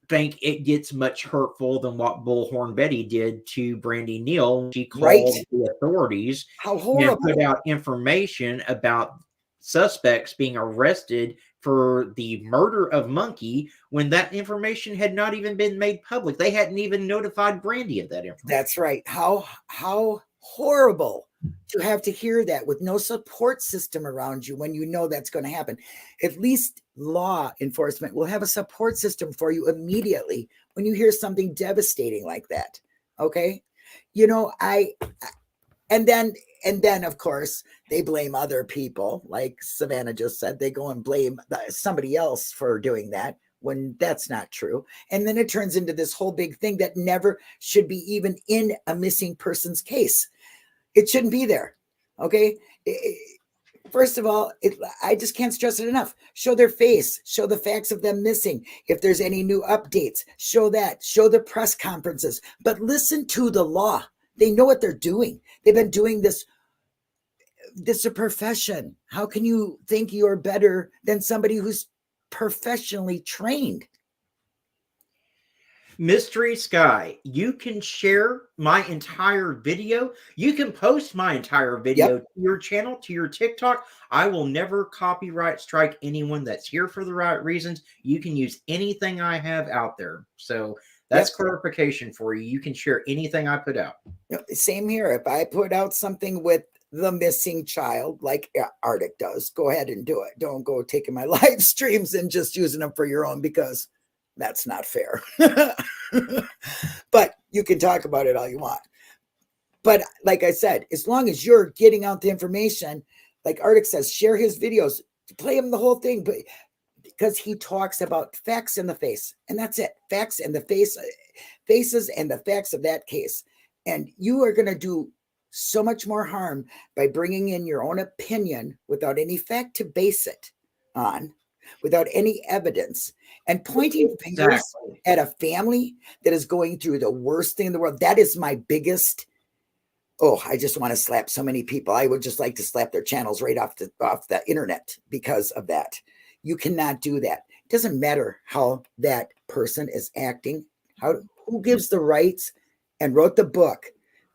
[SPEAKER 3] think it gets much hurtful than what Bullhorn Betty did to Brandy Neal. She called the authorities and put out information about suspects being arrested for the murder of Monkey when that information had not even been made public. They hadn't even notified Brandy of that information.
[SPEAKER 2] That's right. How horrible to have to hear that with no support system around you when you know that's going to happen. At least law enforcement will have a support system for you immediately when you hear something devastating like that. Okay. And then of course they blame other people. Like Savannah just said, they go and blame somebody else for doing that when that's not true. And then it turns into this whole big thing that never should be even in a missing person's case. It shouldn't be there. Okay. First of all, I just can't stress it enough. Show their face, show the facts of them missing. If there's any new updates, show that, show the press conferences, but listen to the law. They know what they're doing. They've been doing this. This is a profession. How can you think you're better than somebody who's professionally trained?
[SPEAKER 3] Mystery Sky, you can share my entire video. You can post my entire video to your channel, to your TikTok. I will never copyright strike anyone that's here for the right reasons. You can use anything I have out there. So that's clarification for you. You can share anything I put out.
[SPEAKER 2] Same here. If I put out something with the missing child, like Arctic does, go ahead and do it. Don't go taking my live streams and just using them for your own, because that's not fair. But you can talk about it all you want. But like I said, as long as you're getting out the information, like Arctic says, share his videos, play him the whole thing, but because he talks about facts in the face, and that's it. Facts in the faces and the facts of that case. And you are going to do so much more harm by bringing in your own opinion without any fact to base it on, without any evidence, and pointing fingers at a family that is going through the worst thing in the world. That is my biggest. Oh, I just want to slap so many people. I would just like to slap their channels right off the internet because of that. You cannot do that. It doesn't matter how that person is acting, who gives the rights and wrote the book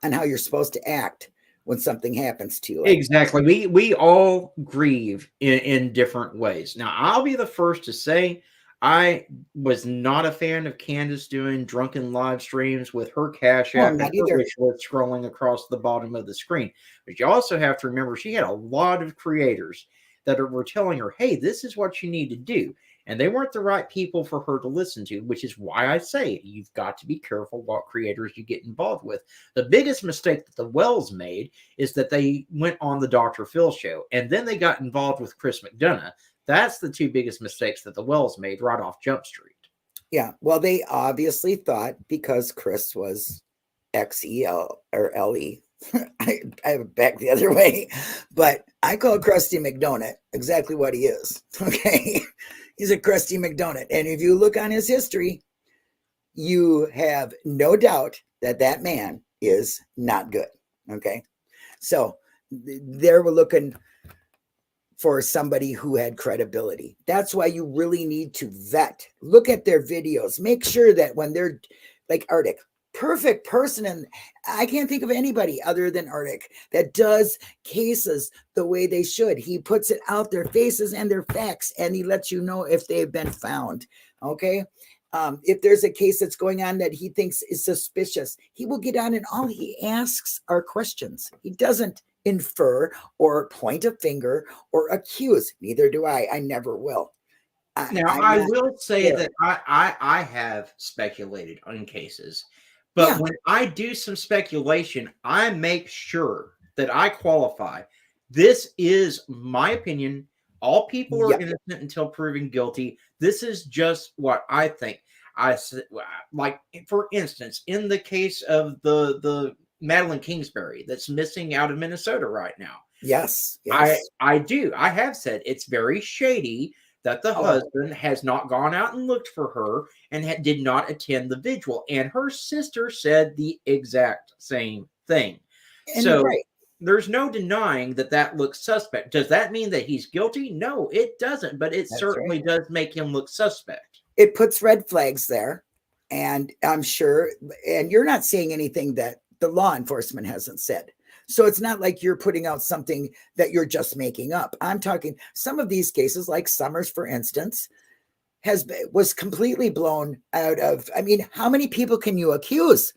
[SPEAKER 2] on how you're supposed to act when something happens to you.
[SPEAKER 3] Exactly. We all grieve in different ways. Now, I'll be the first to say I was not a fan of Candace doing drunken live streams with her Cash App and her wish list scrolling across the bottom of the screen. But you also have to remember she had a lot of creators that were telling her, hey, this is what you need to do. And they weren't the right people for her to listen to, which is why I say you've got to be careful what creators you get involved with. The biggest mistake that the Wells made is that they went on the Dr. Phil show, and then they got involved with Chris McDonough. That's the two biggest mistakes that the Wells made right off Jump Street.
[SPEAKER 2] Yeah, well, they obviously thought because Chris was XEL or LE. I have it back the other way, but I call Krusty McDonut exactly what he is. Okay. He's a Krusty McDonut. And if you look on his history, you have no doubt that that man is not good. Okay. So they were looking for somebody who had credibility. That's why you really need to vet, look at their videos, make sure that when they're like Arctic, perfect person. And I can't think of anybody other than Arctic that does cases the way they should. He puts it out, their faces and their facts, and he lets you know if they've been found. Okay. If there's a case that's going on that he thinks is suspicious, he will get on, and all he asks are questions. He doesn't infer or point a finger or accuse. Neither do I. I never will.
[SPEAKER 3] Now, I will say that I have speculated on cases, but when I do some speculation, I make sure that I qualify. This is my opinion. All people are innocent until proven guilty. This is just what I think. Like, for instance, in the case of the Madeline Kingsbury that's missing out of Minnesota right now.
[SPEAKER 2] Yes.
[SPEAKER 3] I do. I have said it's very shady that the husband has not gone out and looked for her and did not attend the vigil. And her sister said the exact same thing. And so there's no denying that that looks suspect. Does that mean that he's guilty? No, it doesn't. But it certainly does make him look suspect.
[SPEAKER 2] It puts red flags there. And I'm sure, and you're not saying anything that the law enforcement hasn't said. So it's not like you're putting out something that you're just making up. I'm talking some of these cases, like Summers, for instance, was completely blown out of. I mean, how many people can you accuse?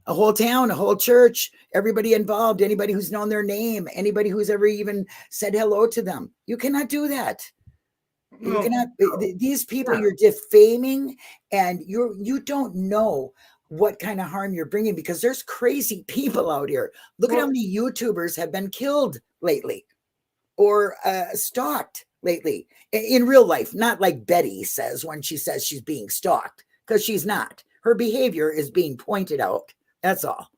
[SPEAKER 2] A whole town, a whole church, everybody involved, anybody who's known their name, anybody who's ever even said hello to them. You cannot do that. You cannot. These people you're defaming, and you don't know what kind of harm you're bringing, because there's crazy people out here. Look at how many YouTubers have been killed lately or stalked lately in real life. Not like Betty says when she says she's being stalked, because she's not. Her behavior is being pointed out. That's all.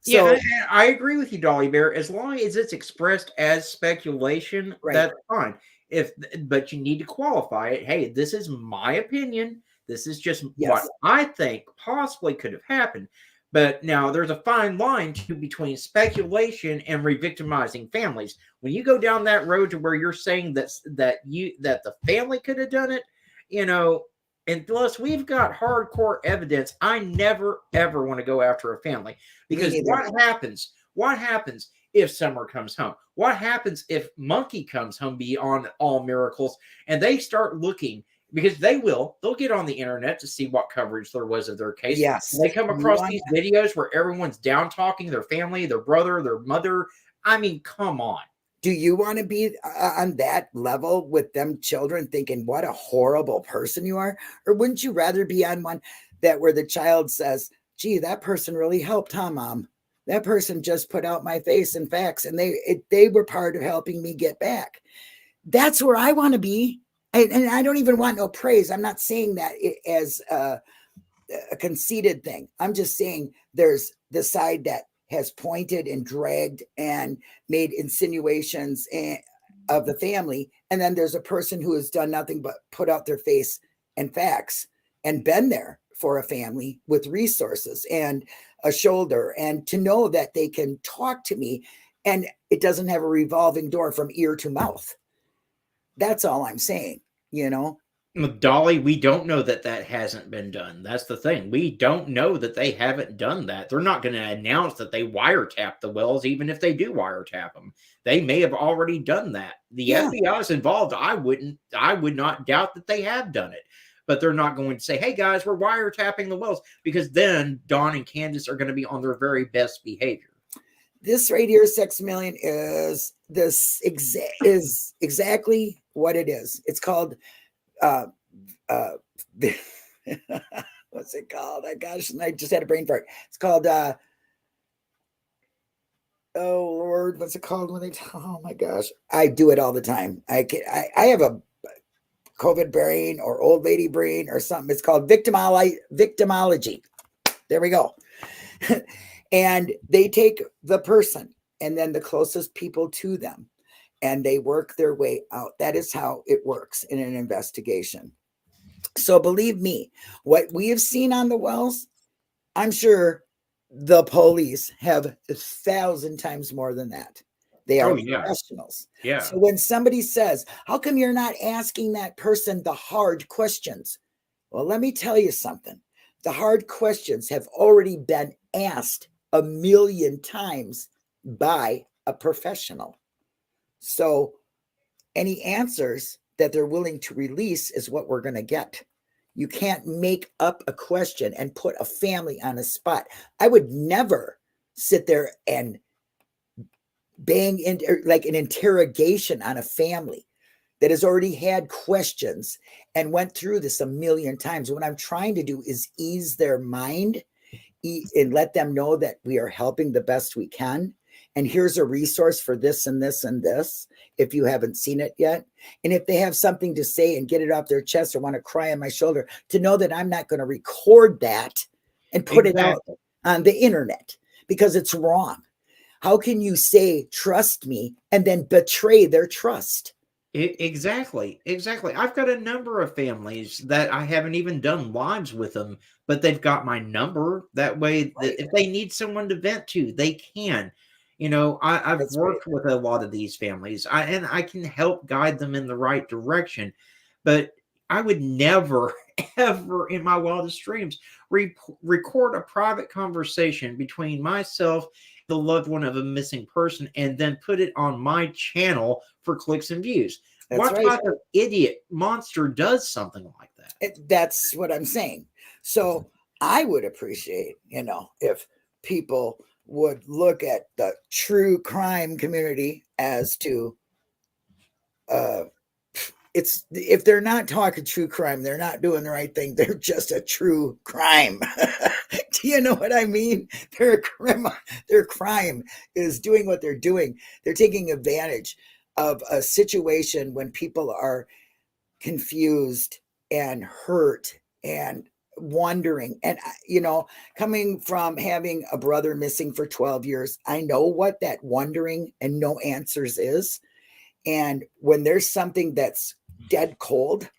[SPEAKER 3] So, yeah, I agree with you, Dolly Bear. As long as it's expressed as speculation, that's fine. But you need to qualify it. Hey, this is my opinion. This is just what I think possibly could have happened. But now there's a fine line between speculation and re-victimizing families. When you go down that road to where you're saying that the family could have done it, unless we've got hardcore evidence, I never ever want to go after a family, because what happens if Summer comes home? What happens if Monkey comes home beyond all miracles and they start looking? Because they'll get on the internet to see what coverage there was of their case.
[SPEAKER 2] Yes.
[SPEAKER 3] They come across these videos where everyone's down talking their family, their brother, their mother. I mean, come on.
[SPEAKER 2] Do you want to be on that level with them children thinking what a horrible person you are? Or wouldn't you rather be on one where the child says, gee, that person really helped, huh, Mom? That person just put out my face and facts, and they were part of helping me get back. That's where I want to be. And I don't even want no praise. I'm not saying that as a conceited thing. I'm just saying there's the side that has pointed and dragged and made insinuations of the family. And then there's a person who has done nothing but put out their face and facts and been there for a family with resources and a shoulder, and to know that they can talk to me and it doesn't have a revolving door from ear to mouth. That's all I'm saying.
[SPEAKER 3] Dolly, we don't know that hasn't been done. That's the thing. We don't know that they haven't done that. They're not going to announce that they wiretap the wells, even if they do wiretap them. They may have already done that. The FBI is involved. I would not doubt that they have done it. But they're not going to say, hey, guys, we're wiretapping the wells, because then Dawn and Candace are going to be on their very best behavior.
[SPEAKER 2] This right here, 6 million, is exactly what it is. It's called, what's it called? Gosh, I just had a brain fart. It's called, oh Lord, what's it called when oh my gosh, I do it all the time. I have a COVID brain or old lady brain or something. It's called victimology. There we go. And they take the person and then the closest people to them, and they work their way out. That is how it works in an investigation. So believe me, what we have seen on the wells, I'm sure the police have 1,000 times more than that. They are
[SPEAKER 3] Oh, yeah.
[SPEAKER 2] professionals.
[SPEAKER 3] Yeah.
[SPEAKER 2] So when somebody says, how come you're not asking that person the hard questions? Well, let me tell you something. The hard questions have already been asked a million times by a professional. So any answers that they're willing to release is what we're going to get. You can't make up a question and put a family on a spot. I would never sit there and bang in like an interrogation on a family that has already had questions and went through this a million times. What I'm trying to do is ease their mind and let them know that we are helping the best we can. And here's a resource for this and this and this, if you haven't seen it yet. And if they have something to say and get it off their chest or want to cry on my shoulder, to know that I'm not going to record that and put it out on the internet because it's wrong. How can you say, trust me, and then betray their trust?
[SPEAKER 3] Exactly. I've got a number of families that I haven't even done lives with them, but they've got my number. That way,
[SPEAKER 2] Right.
[SPEAKER 3] if they need someone to vent to, they can. You know, I've
[SPEAKER 2] That's
[SPEAKER 3] worked with a lot of these families, and I can help guide them in the right direction. But I would never, ever in my wildest dreams record a private conversation between myself, the loved one of a missing person, and then put it on my channel for clicks and views.
[SPEAKER 2] That's
[SPEAKER 3] What
[SPEAKER 2] right.
[SPEAKER 3] type of idiot monster does something like that?
[SPEAKER 2] That's what I'm saying. So I would appreciate, if people would look at the true crime community as to it's if they're not talking true crime, they're not doing the right thing. They're just a true crime. Do you know what I mean? Their crime is doing what they're doing. They're taking advantage of a situation when people are confused and hurt and wondering. And coming from having a brother missing for 12 years, I know what that wondering and no answers is. And when there's something that's dead cold,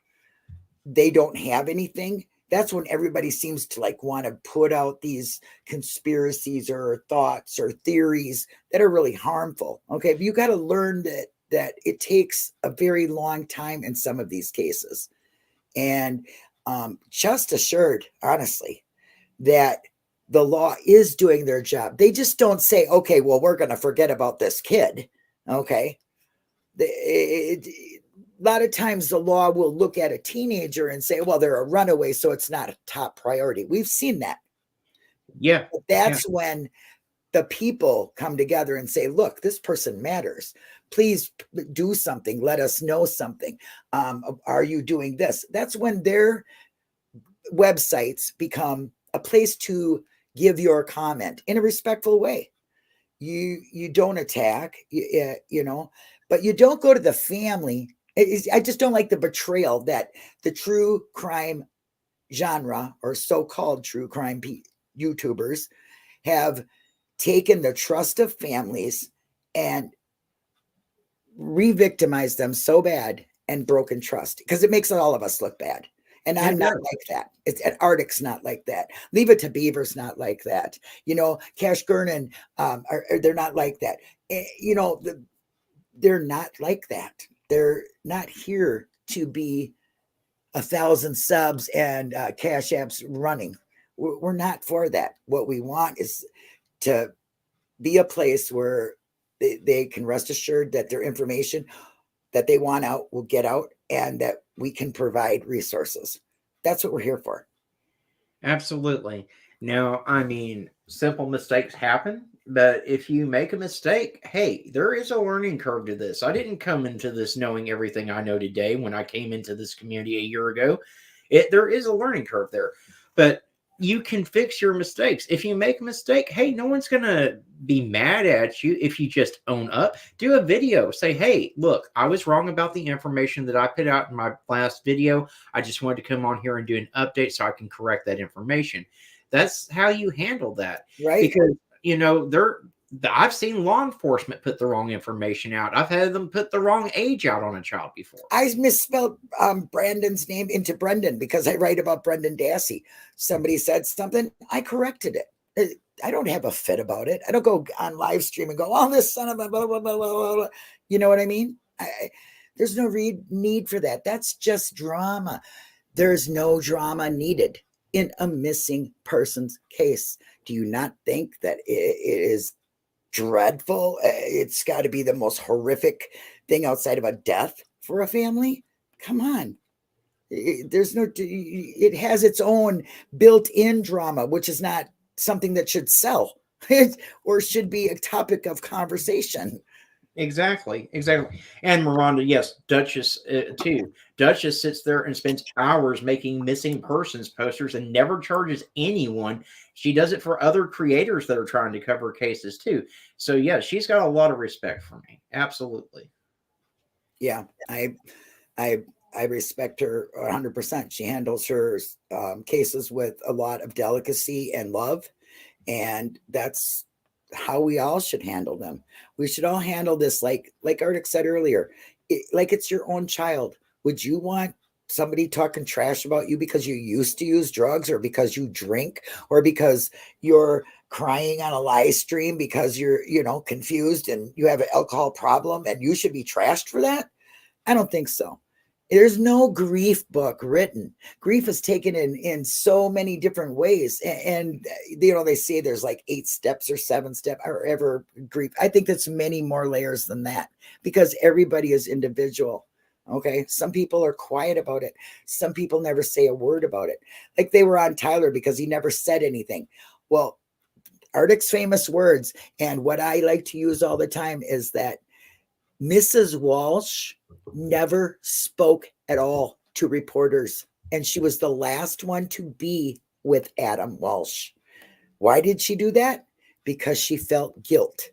[SPEAKER 2] they don't have anything. That's when everybody seems to want to put out these conspiracies or thoughts or theories that are really harmful. Okay, but you got to learn that it takes a very long time in some of these cases. And just assured, honestly, that the law is doing their job. They just don't say, okay, well, we're going to forget about this kid. Okay. A lot of times the law will look at a teenager and say, well, they're a runaway, so it's not a top priority. We've seen that.
[SPEAKER 3] Yeah.
[SPEAKER 2] But that's when the people come together and say, look, this person matters. Please do something. Let us know something. Are you doing this? That's when their websites become a place to give your comment in a respectful way. You don't attack, but you don't go to the family. I just don't like the betrayal that the true crime genre or so-called true crime YouTubers have taken the trust of families and re-victimized them so bad and broken trust, because it makes all of us look bad. And I'm not like that. Arctic's not like that. Leave It to Beaver's not like that. Cash Gurnan, they're not like that. They're not like that. They're not here to be 1,000 subs and cash apps running. We're not for that. What we want is to be a place where they can rest assured that their information that they want out will get out, and that we can provide resources. That's what we're here for.
[SPEAKER 3] Absolutely. Now, simple mistakes happen, but if you make a mistake, hey, there is a learning curve to this. I didn't come into this knowing everything I know today when I came into this community a year ago. There is a learning curve there, but you can fix your mistakes. If you make a mistake, hey, no one's going to be mad at you if you just own up. Do a video. Say, hey, look, I was wrong about the information that I put out in my last video. I just wanted to come on here and do an update so I can correct that information. That's how you handle that.
[SPEAKER 2] Right.
[SPEAKER 3] Because, I've seen law enforcement put the wrong information out. I've had them put the wrong age out on a child before.
[SPEAKER 2] I misspelled Brandon's name into Brendan because I write about Brendan Dassey. Somebody said something, I corrected it. don't have a fit about it. I don't go on live stream and go, oh, this son of a blah, blah, blah, blah, blah, blah. You know what I mean? There's no need for that. That's just drama. There's no drama needed in a missing person's case. Do you not think that it is dreadful? It's got to be the most horrific thing outside of a death for a family. Come on. It has its own built-in drama, which is not something that should sell or should be a topic of conversation.
[SPEAKER 3] Exactly. And Miranda, yes, Duchess too. Duchess sits there and spends hours making missing persons posters and never charges anyone. She does it for other creators that are trying to cover cases too. So yeah, she's got a lot of respect for me. Absolutely.
[SPEAKER 2] Yeah, I respect her 100%. She handles her cases with a lot of delicacy and love, and that's how we all should handle them. We should all handle this like Arctic said earlier, like it's your own child. Would you want somebody talking trash about you because you used to use drugs, or because you drink, or because you're crying on a live stream because you're, confused and you have an alcohol problem and you should be trashed for that? I don't think so. There's no grief book written. Grief is taken in so many different ways. And they say there's like 8 steps or 7 steps or ever grief. I think that's many more layers than that, because everybody is individual. Okay. Some people are quiet about it. Some people never say a word about it. Like they were on Tyler because he never said anything. Well, Arctic's famous words, and what I like to use all the time, is that Mrs. Walsh never spoke at all to reporters, and she was the last one to be with Adam Walsh. Why did she do that? Because she felt guilt.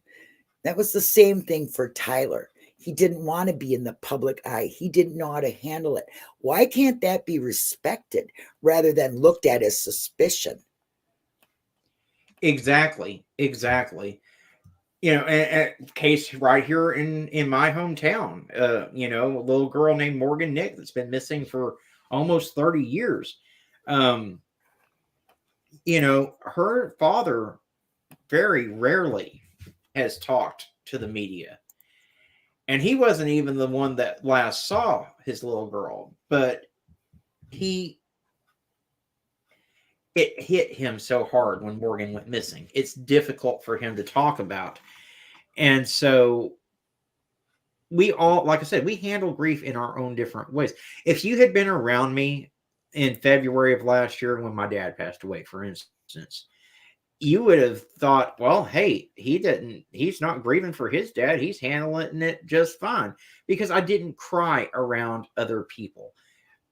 [SPEAKER 2] That was the same thing for Tyler. He didn't want to be in the public eye. He didn't know how to handle it. Why can't that be respected rather than looked at as suspicion?
[SPEAKER 3] Exactly. A case right here in my hometown, a little girl named Morgan Nick that's been missing for almost 30 years. Her father very rarely has talked to the media. And he wasn't even the one that last saw his little girl, but it hit him so hard when Morgan went missing. It's difficult for him to talk about. And so we all, like I said, we handle grief in our own different ways. If you had been around me in February of last year when my dad passed away, for instance, you would have thought, well, hey, he's not grieving for his dad. He's handling it just fine, because I didn't cry around other people.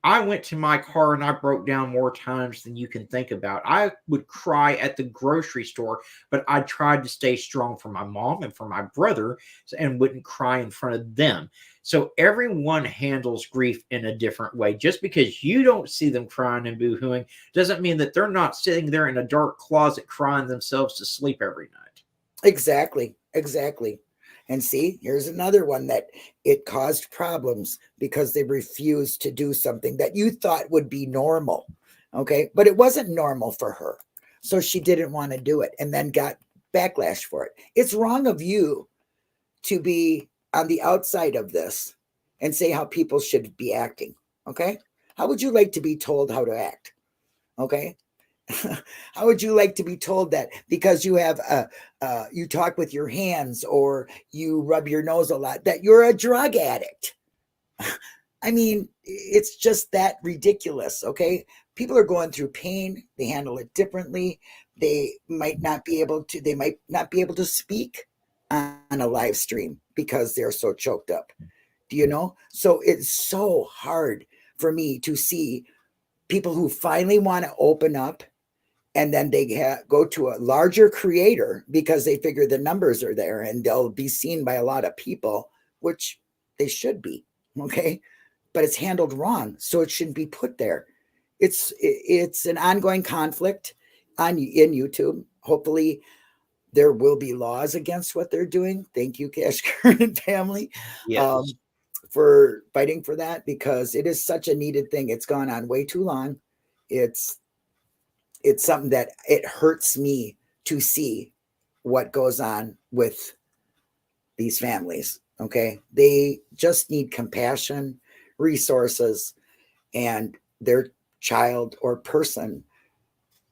[SPEAKER 3] I went to my car and I broke down more times than you can think about. I would cry at the grocery store, but I tried to stay strong for my mom and for my brother and wouldn't cry in front of them. So everyone handles grief in a different way. Just because you don't see them crying and boo-hooing doesn't mean that they're not sitting there in a dark closet crying themselves to sleep every night.
[SPEAKER 2] Exactly. And see, here's another one that it caused problems because they refused to do something that you thought would be normal. Okay. But it wasn't normal for her. So she didn't want to do it and then got backlash for it. It's wrong of you to be on the outside of this and say how people should be acting. Okay. How would you like to be told how to act? Okay. How would you like to be told that because you have you talk with your hands or you rub your nose a lot that you're a drug addict? I mean, it's just that ridiculous. Okay. People are going through pain. They handle it differently. They might not be able to speak on a live stream because they're so choked up. Do you know? So it's so hard for me to see people who finally want to open up, and then they go to a larger creator because they figure the numbers are there and they'll be seen by a lot of people, which they should be. Okay. But it's handled wrong. So it shouldn't be put there. It's an ongoing conflict in YouTube. Hopefully there will be laws against what they're doing. Thank you, Cash Kern and family,
[SPEAKER 3] Yes.
[SPEAKER 2] for fighting for that, because it is such a needed thing. It's gone on way too long. It's something that it hurts me to see what goes on with these families. Okay. They just need compassion, resources, and their child or person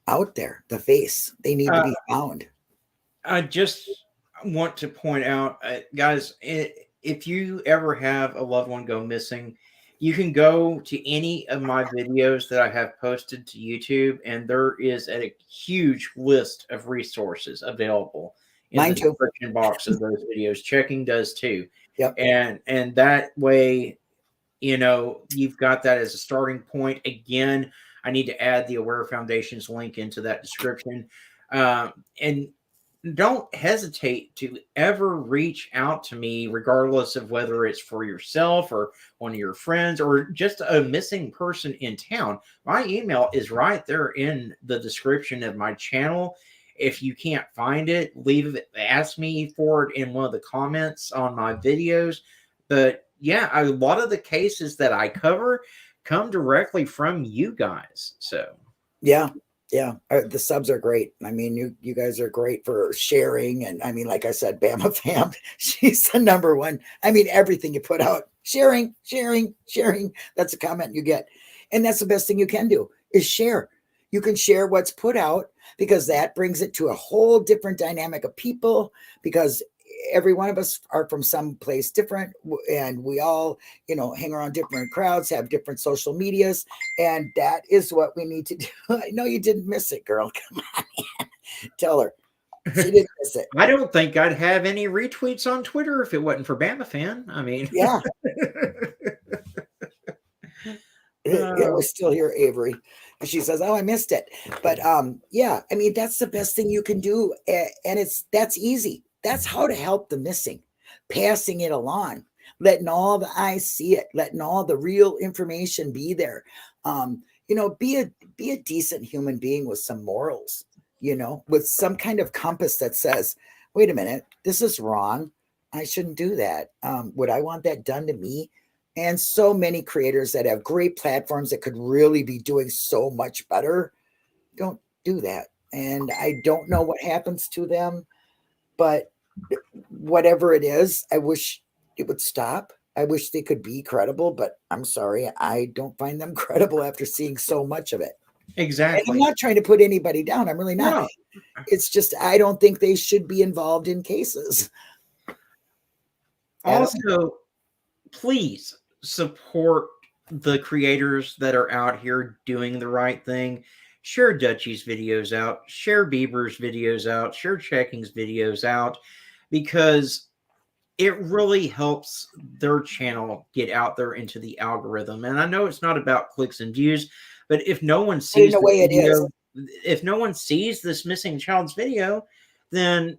[SPEAKER 2] out there, the face. They need to be found.
[SPEAKER 3] I just want to point out, guys, if you ever have a loved one go missing, you can go to any of my videos that I have posted to YouTube, and there is a huge list of resources available in
[SPEAKER 2] Mine
[SPEAKER 3] the
[SPEAKER 2] too.
[SPEAKER 3] description box of those videos. Checking does too.
[SPEAKER 2] Yep.
[SPEAKER 3] And that way, you know, you've got that as a starting point. Again, I need to add the Aware Foundation's link into that description. And don't hesitate to ever reach out to me, regardless of whether it's for yourself or one of your friends or just a missing person in town. My email is right there in the description of my channel. If you can't find it, ask me for it in one of the comments on my videos. But yeah, a lot of the cases that I cover come directly from you guys. So
[SPEAKER 2] yeah. The subs are great. I mean, you guys are great for sharing. And I mean, like I said, Bama Fam, she's the number one. I mean, everything you put out, sharing. That's a comment you get. And that's the best thing you can do is share. You can share what's put out because that brings it to a whole different dynamic of people, because every one of us are from some place different, and we all, you know, hang around different crowds, have different social medias, and that is what we need to do. I know you didn't miss it, girl. Come on, man. Tell her she didn't miss it.
[SPEAKER 3] I don't think I'd have any retweets on Twitter if it wasn't for Bama Fan. I mean,
[SPEAKER 2] Yeah. We're still here, Avery. And she says, "Oh, I missed it." But yeah, I mean, that's the best thing you can do, and that's easy. That's how to help the missing, passing it along, letting all the eyes see it, letting all the real information be there. You know, be a decent human being with some morals, you know, with some kind of compass that says, wait a minute, this is wrong. I shouldn't do that. Would I want that done to me? And so many creators that have great platforms that could really be doing so much better don't do that. And I don't know what happens to them, but whatever it is, I wish it would stop. I wish they could be credible, but I'm sorry, I don't find them credible after seeing so much of it.
[SPEAKER 3] exactly.
[SPEAKER 2] And I'm not trying to put anybody down. I'm really not.
[SPEAKER 3] No.
[SPEAKER 2] It's just I don't think they should be involved in cases.
[SPEAKER 3] Also, please support the creators that are out here doing the right thing. Share Dutchie's videos out, share Bieber's videos out, share Checking's videos out, because it really helps their channel get out there into the algorithm. And I know it's not about clicks and views, but if no one sees the video, if no one sees this missing child's video, then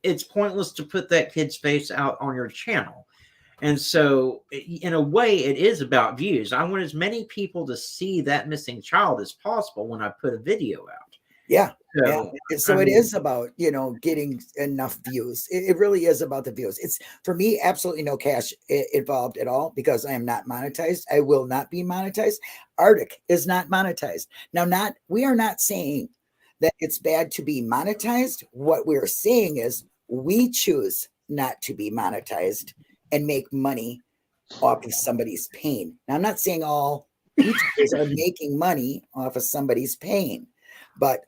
[SPEAKER 3] it's pointless to put that kid's face out on your channel. And so in a way, it is about views. I want as many people to see that missing child as possible when I put a video out.
[SPEAKER 2] Yeah.
[SPEAKER 3] So,
[SPEAKER 2] So it is about, you know, getting enough views. It really is about the views. It's, for me, absolutely no cash involved at all, because I am not monetized. I will not be monetized. Arctic is not monetized. Now, we are not saying that it's bad to be monetized. What we're saying is we choose not to be monetized and make money off of somebody's pain. Now, I'm not saying all YouTubers are making money off of somebody's pain, but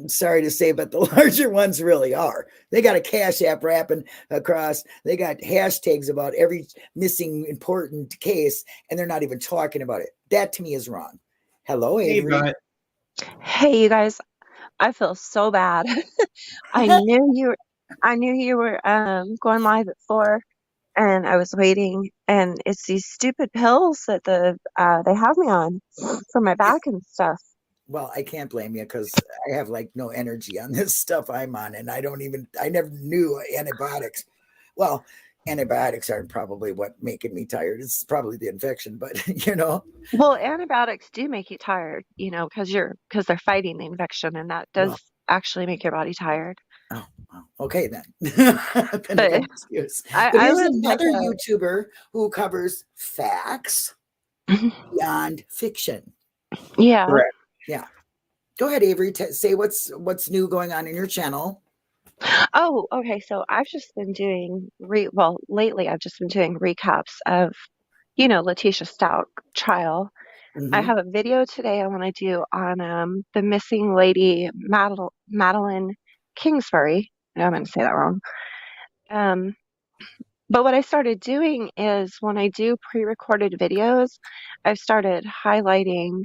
[SPEAKER 2] sorry to say, but the larger ones really are. They got a Cash App wrapping across. They got hashtags about every missing important case, and they're not even talking about it. That to me is wrong. Hello, Avery.
[SPEAKER 5] Hey, you guys. I feel so bad. I knew you were going live at 4, and I was waiting, and it's these stupid pills that they have me on for my back and stuff.
[SPEAKER 2] Well, I can't blame you, because I have like no energy on this stuff I'm on, and I never knew antibiotics. Well, antibiotics are probably what making me tired. It's probably the infection, but you know.
[SPEAKER 5] Well, antibiotics do make you tired, you know, because they're fighting the infection, and that does actually make your body tired.
[SPEAKER 2] Oh, okay then.
[SPEAKER 5] But
[SPEAKER 2] excuse.
[SPEAKER 5] I
[SPEAKER 2] There's
[SPEAKER 5] was
[SPEAKER 2] another
[SPEAKER 5] like
[SPEAKER 2] YouTuber who covers facts beyond fiction.
[SPEAKER 5] yeah.
[SPEAKER 3] Correct.
[SPEAKER 2] Yeah. Go ahead, Avery. Say what's new going on in your channel.
[SPEAKER 5] Oh, okay. So I've just been doing well, lately I've just been doing recaps of, Letitia Stout trial. I
[SPEAKER 2] Mhm.
[SPEAKER 5] have a video today I want to do on the missing lady, Madeline Kingsbury. No, I'm going to say that wrong. Um, but what I started doing is when I do pre-recorded videos, I've started highlighting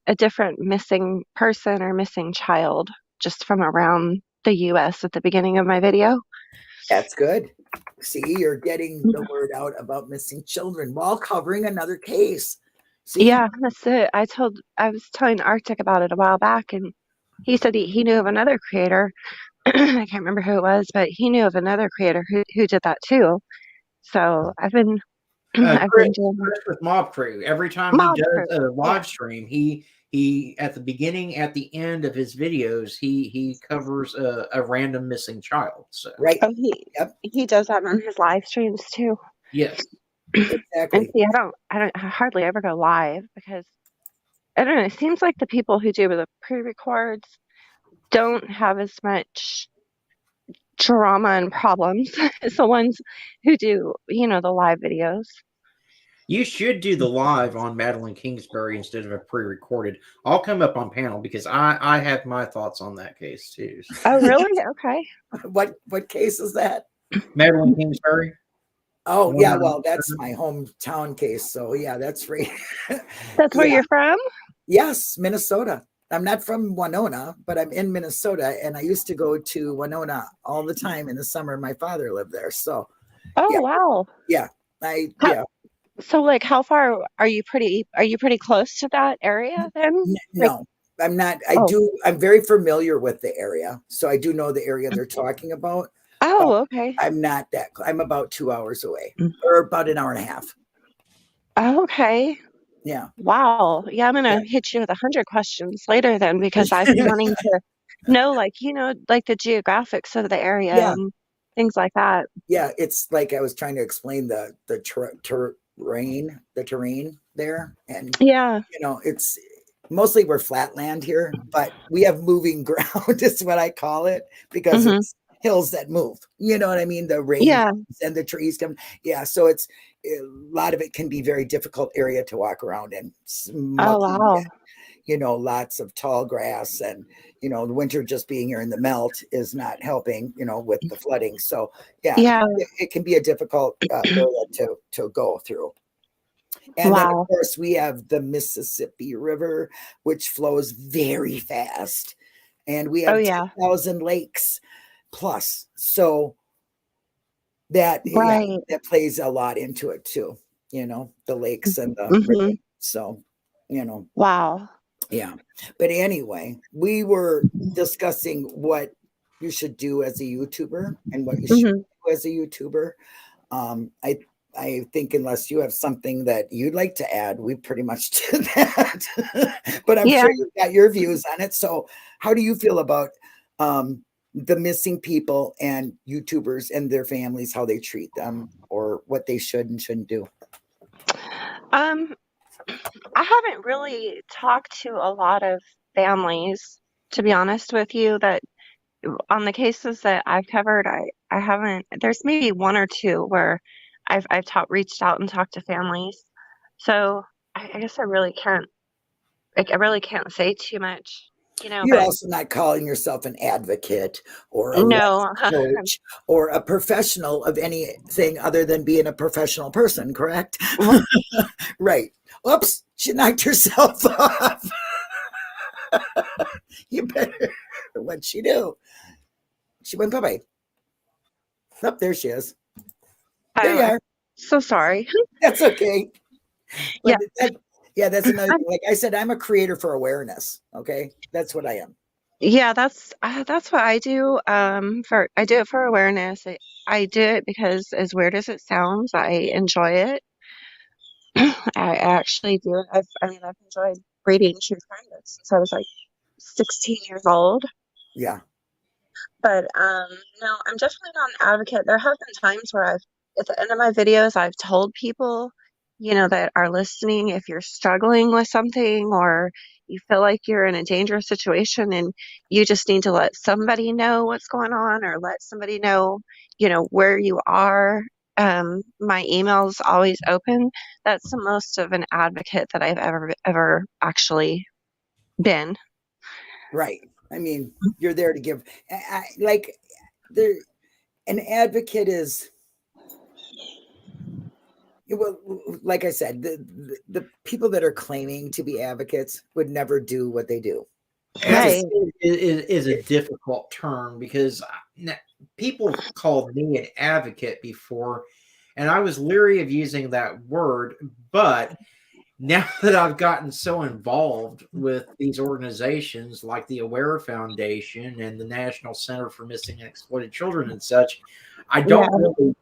[SPEAKER 5] a different missing person or missing child just from around the US at the beginning of my video.
[SPEAKER 2] That's good. See, you're getting the word out about missing children while covering another case. See?
[SPEAKER 5] Yeah, that's it. I was telling Arctic about it a while back, and he said he knew of another creator. I can't remember who it was, but he knew of another creator who did that too. So I've been I've
[SPEAKER 3] Chris,
[SPEAKER 5] been doing
[SPEAKER 3] Chris with Mob Crew. Every time he
[SPEAKER 5] mob
[SPEAKER 3] does
[SPEAKER 5] crew.
[SPEAKER 3] a
[SPEAKER 5] Yeah.
[SPEAKER 3] live stream, he at the beginning, at the end of his videos, he covers a random missing child. So
[SPEAKER 2] Right.
[SPEAKER 5] Oh,
[SPEAKER 2] Yep.
[SPEAKER 5] he does that on his live streams too.
[SPEAKER 3] yes,
[SPEAKER 5] And
[SPEAKER 2] Exactly.
[SPEAKER 5] see, I hardly ever go live because I don't know. It seems like the people who do the pre-records don't have as much drama and problems as the ones who do, the live videos.
[SPEAKER 3] you should do the live on Madeline Kingsbury instead of a pre-recorded. I'll come up on panel because I have my thoughts on that case too. So.
[SPEAKER 5] Oh, really? Okay.
[SPEAKER 2] What case is that?
[SPEAKER 3] Madeline Kingsbury.
[SPEAKER 2] Oh,
[SPEAKER 3] One
[SPEAKER 2] yeah,
[SPEAKER 3] of
[SPEAKER 2] well, that's my hometown case. So yeah, that's right.
[SPEAKER 5] That's where
[SPEAKER 2] Yeah.
[SPEAKER 5] you're from?
[SPEAKER 2] Yes, Minnesota. I'm not from Winona, but I'm in Minnesota, and I used to go to Winona all the time in the summer. My father lived there, so
[SPEAKER 5] Oh,
[SPEAKER 2] yeah,
[SPEAKER 5] wow. How,
[SPEAKER 2] yeah.
[SPEAKER 5] so like how far are you pretty close to that area then? Like,
[SPEAKER 2] No, I'm not.
[SPEAKER 5] oh.
[SPEAKER 2] I'm very familiar with the area, so I do know the area they're talking about. But
[SPEAKER 5] Oh, okay.
[SPEAKER 2] I'm not that. I'm about 2 hours away, or about an hour and a half.
[SPEAKER 5] Okay.
[SPEAKER 2] Yeah.
[SPEAKER 5] Wow. Yeah, I'm gonna hit you with 100 questions later then because I've been wanting to know, like, like the geographics of the area
[SPEAKER 2] Yeah.
[SPEAKER 5] and things like that.
[SPEAKER 2] Yeah, it's like I was trying to explain the terrain there, and
[SPEAKER 5] Yeah.
[SPEAKER 2] it's mostly we're flat land here, but we have moving ground is what I call it, because
[SPEAKER 5] Hmm.
[SPEAKER 2] it's hills that move. You know what I mean? The rain
[SPEAKER 5] Yeah.
[SPEAKER 2] comes and the trees come. Yeah, so it's a lot of it can be very difficult area to walk around in. It's
[SPEAKER 5] Oh,
[SPEAKER 2] mucky,
[SPEAKER 5] wow.
[SPEAKER 2] lots of tall grass, and the winter just being here in the melt is not helping, with the flooding. So yeah,
[SPEAKER 5] Yeah.
[SPEAKER 2] it can be a difficult area to go through. And then, of
[SPEAKER 5] Wow.
[SPEAKER 2] course, we have the Mississippi River, which flows very fast. And we
[SPEAKER 5] Oh,
[SPEAKER 2] have
[SPEAKER 5] yeah.
[SPEAKER 2] 10,000 lakes plus. So that
[SPEAKER 5] Right.
[SPEAKER 2] plays a lot into it too, the lakes and the river.
[SPEAKER 5] Hmm.
[SPEAKER 2] So,
[SPEAKER 5] Wow.
[SPEAKER 2] yeah. But anyway, we were discussing what you should do as a YouTuber and what you should
[SPEAKER 5] Hmm.
[SPEAKER 2] do as a YouTuber. I think unless you have something that you'd like to add, we pretty much did that. But I'm
[SPEAKER 5] Yeah.
[SPEAKER 2] sure you've got your views on it. So how do you feel about the missing people and YouTubers and their families, how they treat them, or what they should and shouldn't do?
[SPEAKER 5] Um, I haven't really talked to a lot of families, to be honest with you, that on the cases that I've covered, I haven't. There's maybe one or two where I've reached out and talked to families. So I guess I really can't. Like, I really can't say too much,
[SPEAKER 2] You're
[SPEAKER 5] But
[SPEAKER 2] also not calling yourself an advocate or a life
[SPEAKER 5] no,
[SPEAKER 2] coach or a professional of anything other than being a professional person, correct?
[SPEAKER 5] well,
[SPEAKER 2] Right. Oops, she knocked herself off. You better. What'd she do? She went bye-bye. Oh, there she is. There you
[SPEAKER 5] I'm
[SPEAKER 2] are.
[SPEAKER 5] so sorry.
[SPEAKER 2] That's okay.
[SPEAKER 5] Yeah.
[SPEAKER 2] But that's another thing. Like I said, I'm a creator for awareness. Okay. That's what I am.
[SPEAKER 5] Yeah, that's what I do. I do it for awareness. I do it because, as weird as it sounds, I enjoy it. I actually do it. I've enjoyed reading true crime books since I was like 16 years old.
[SPEAKER 2] Yeah.
[SPEAKER 5] But no, I'm definitely not an advocate. There have been times where at the end of my videos, I've told people that are listening, if you're struggling with something or you feel like you're in a dangerous situation and you just need to let somebody know what's going on or let somebody know, where you are. My email's always open. That's the most of an advocate that I've ever actually been.
[SPEAKER 2] Right. I mean, you're there to give. An advocate is. Well, like I said, the people that are claiming to be advocates would never do what they do.
[SPEAKER 5] Right.
[SPEAKER 3] Is a difficult term because people called me an advocate before, and I was leery of using that word. But now that I've gotten so involved with these organizations like the Aware Foundation and the National Center for Missing and Exploited Children and such, I don't really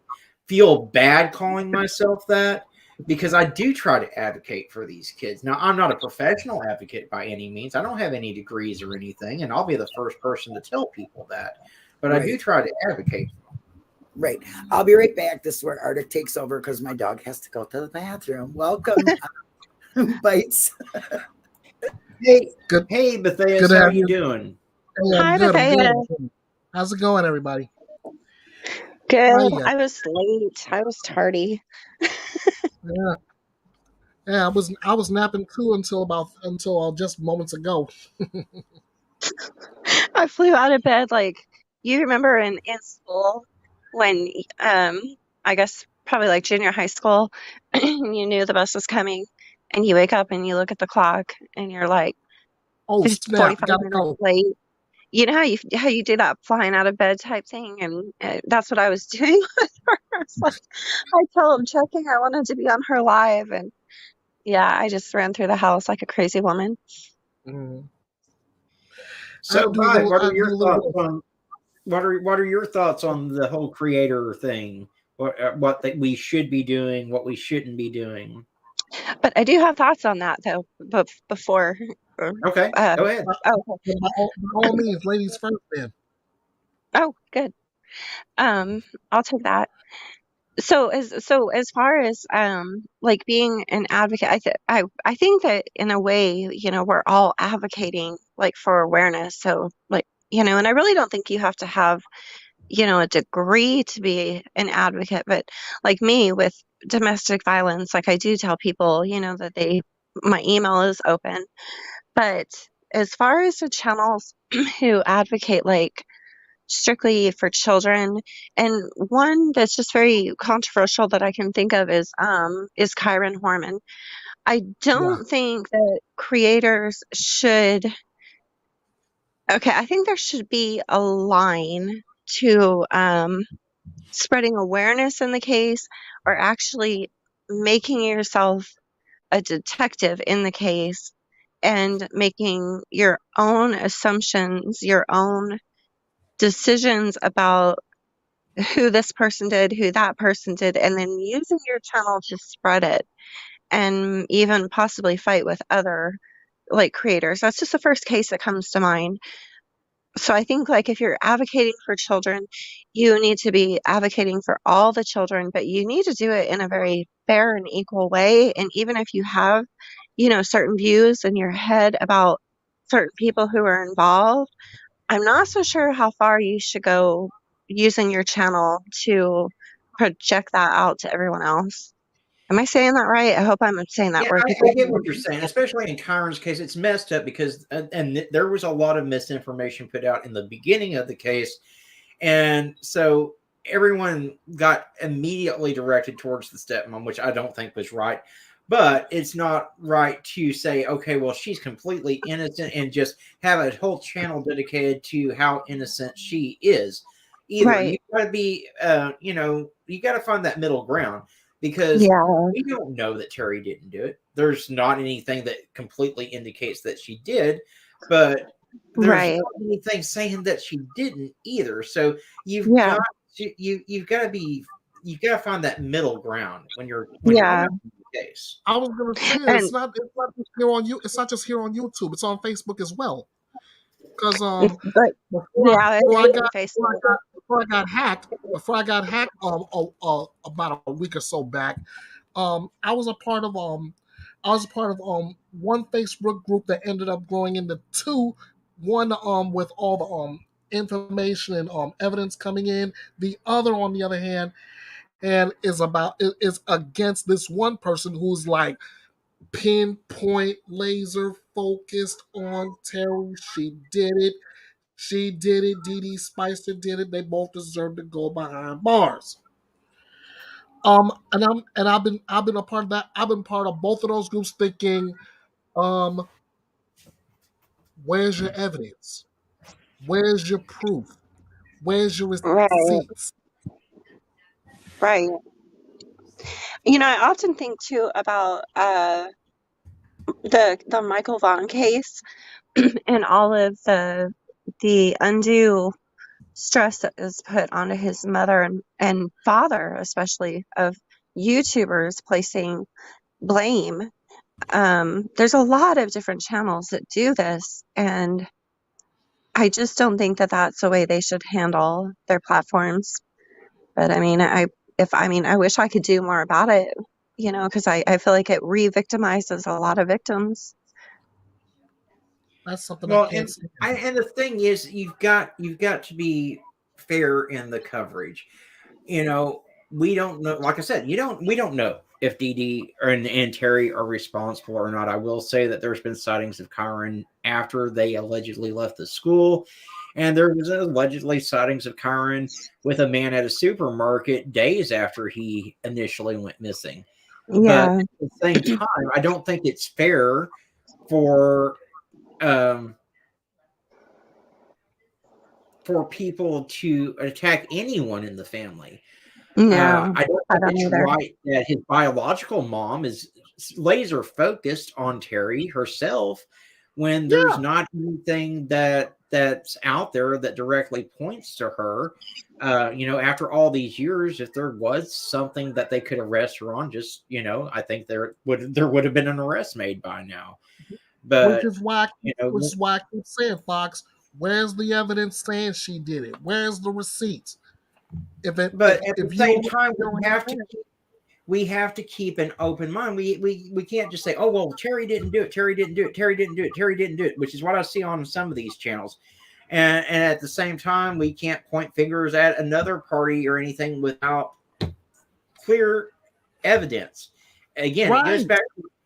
[SPEAKER 3] feel bad calling myself that, because I do try to advocate for these kids. Now, I'm not a professional advocate by any means. I don't have any degrees or anything, and I'll be the first person to tell people that. But I do try to advocate.
[SPEAKER 2] Right. I'll be right back. This is where Arctic takes over because my dog has to go to the bathroom. Welcome, Bites.
[SPEAKER 3] Hey,
[SPEAKER 6] Good.
[SPEAKER 3] Hey, Matthias, how you doing?
[SPEAKER 6] Hey,
[SPEAKER 5] Hi,
[SPEAKER 6] good.
[SPEAKER 5] Matthias.
[SPEAKER 6] Good. How's it going, everybody?
[SPEAKER 5] Good. I was late. I was tardy.
[SPEAKER 6] Yeah. I was napping too until just moments ago.
[SPEAKER 5] I flew out of bed you remember in school when I guess probably like junior high school and you knew the bus was coming and you wake up and you look at the clock and you're like
[SPEAKER 6] Oh snap!
[SPEAKER 5] 45
[SPEAKER 6] Gotta
[SPEAKER 5] minutes
[SPEAKER 6] go.
[SPEAKER 5] late. You know how you do that flying out of bed type thing, and that's what I was doing with her. I told checking I wanted to be on her live, and yeah, I just ran through the house like a crazy woman.
[SPEAKER 6] Mm.
[SPEAKER 3] So, Bud, what are your thoughts on what are your thoughts on the whole creator thing? What that we should be doing, what we shouldn't be doing?
[SPEAKER 5] But I do have thoughts on that though. But before,
[SPEAKER 3] Okay, go ahead.
[SPEAKER 5] Oh,
[SPEAKER 6] By all means, ladies first, then.
[SPEAKER 5] oh, good. I'll take that. So as far as like being an advocate, I think that in a way, we're all advocating like for awareness. So and I really don't think you have to have a degree to be an advocate, but like me with domestic violence, like I do tell people, that my email is open. But as far as the channels who advocate like strictly for children, and one that's just very controversial that I can think of is Kyron Horman. I don't think that creators should. Okay, I think there should be a line to spreading awareness in the case or actually making yourself a detective in the case and making your own assumptions, your own decisions about who this person did, who that person did, and then using your channel to spread it and even possibly fight with other like creators. That's just the first case that comes to mind. So I think like if you're advocating for children, you need to be advocating for all the children, but you need to do it in a very fair and equal way. And even if you have, certain views in your head about certain people who are involved, I'm not so sure how far you should go using your channel to project that out to everyone else. Am I saying that right? I hope I'm saying that
[SPEAKER 3] Yeah,
[SPEAKER 5] word.
[SPEAKER 3] I get what you're saying, especially in Kyron's case. It's messed up because, there was a lot of misinformation put out in the beginning of the case. And so everyone got immediately directed towards the stepmom, which I don't think was right. But it's not right to say, okay, well, she's completely innocent and just have a whole channel dedicated to how innocent she is. Either
[SPEAKER 5] Right.
[SPEAKER 3] you got to be, you got to find that middle ground, because
[SPEAKER 5] Yeah.
[SPEAKER 3] we don't know that Terry didn't do it. There's not anything that completely indicates that she did, but there's
[SPEAKER 5] Right.
[SPEAKER 3] not anything saying that she didn't either. So you've
[SPEAKER 5] Yeah.
[SPEAKER 3] got to find that middle ground when you're
[SPEAKER 5] Yeah.
[SPEAKER 3] going through the case.
[SPEAKER 6] I was gonna say
[SPEAKER 5] And
[SPEAKER 6] it's not just here on you. It's not just here on YouTube. It's on Facebook as well. Because
[SPEAKER 5] but yeah,
[SPEAKER 6] before I got
[SPEAKER 5] Facebook.
[SPEAKER 6] before I got hacked about a week or so back, I was a part of one Facebook group that ended up growing into two. One with all the information and evidence coming in. The other, on the other hand, and is against this one person who's like pinpoint laser focused on Terry. She did it. She did it. Dee Dee Spicer did it. They both deserve to go behind bars. I've been a part of that. I've been part of both of those groups thinking, um, where's your evidence? Where's your proof? Where's your
[SPEAKER 5] Right,
[SPEAKER 6] receipts?
[SPEAKER 5] right. You know, I often think too about the Michael Vaughn case and all of the undue stress that is put onto his mother and father, especially of YouTubers placing blame. There's a lot of different channels that do this, and I just don't think that that's the way they should handle their platforms. But I mean, I wish I could do more about it, you know, because I feel like it re-victimizes a lot of victims.
[SPEAKER 6] That's something I
[SPEAKER 3] Well,
[SPEAKER 6] can't say.
[SPEAKER 3] and the thing is, you've got to be fair in the coverage. You know, we don't know. Like I said, we don't know if Dee Dee and Terry are responsible or not. I will say that there's been sightings of Kyron after they allegedly left the school, and there was allegedly sightings of Kyron with a man at a supermarket days after he initially went missing. But
[SPEAKER 5] Yeah.
[SPEAKER 3] at the same time, I don't think it's fair for people to attack anyone in the family.
[SPEAKER 5] No,
[SPEAKER 3] I don't
[SPEAKER 5] I
[SPEAKER 3] think
[SPEAKER 5] don't
[SPEAKER 3] it's
[SPEAKER 5] either.
[SPEAKER 3] right that his biological mom is laser focused on Terry herself when there's
[SPEAKER 6] Yeah,
[SPEAKER 3] not anything that's out there that directly points to her. You know, after all these years, if there was something that they could arrest her on, just, you know, I think there would have been an arrest made by now.
[SPEAKER 6] which
[SPEAKER 3] But
[SPEAKER 6] is why
[SPEAKER 3] you know,
[SPEAKER 6] I keep saying, Fox, where's the evidence saying she did it? Where's the receipts?
[SPEAKER 3] but at the
[SPEAKER 6] If
[SPEAKER 3] same
[SPEAKER 6] you
[SPEAKER 3] time,
[SPEAKER 6] don't have it,
[SPEAKER 3] we have to keep an open mind. We can't just say, oh, well, Terry didn't do it. Terry didn't do it. Terry didn't do it. Terry didn't do it, which is what I see on some of these channels. And at the same time, we can't point fingers at another party or anything without clear evidence. Again, it goes
[SPEAKER 6] right?
[SPEAKER 3] back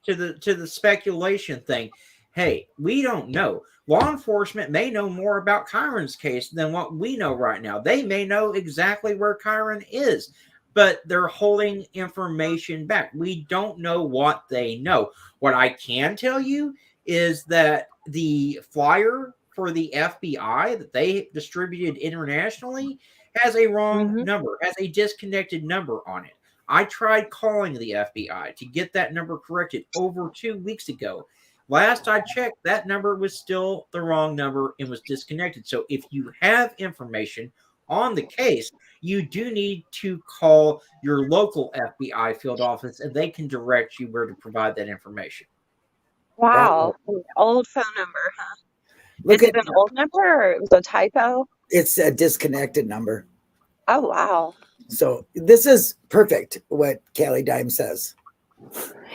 [SPEAKER 3] to the speculation thing. Hey, we don't know. Law enforcement may know more about Kyron's case than what we know right now. They may know exactly where Kyron is, but they're holding information back. We don't know what they know. What I can tell you is that the flyer for the FBI that they distributed internationally has a wrong
[SPEAKER 5] Hmm.
[SPEAKER 3] number, has a disconnected number on it. I tried calling the FBI to get that number corrected over 2 weeks ago. Last I checked, that number was still the wrong number and was disconnected. So if you have information on the case, you do need to call your local FBI field office and they can direct you where to provide that information.
[SPEAKER 2] That
[SPEAKER 5] Wow. An old phone number, huh?
[SPEAKER 2] look
[SPEAKER 5] Is
[SPEAKER 2] at
[SPEAKER 5] it an old number or it was a typo?
[SPEAKER 2] it's a disconnected number.
[SPEAKER 5] Oh, wow.
[SPEAKER 2] So this is perfect what Callie Dime says.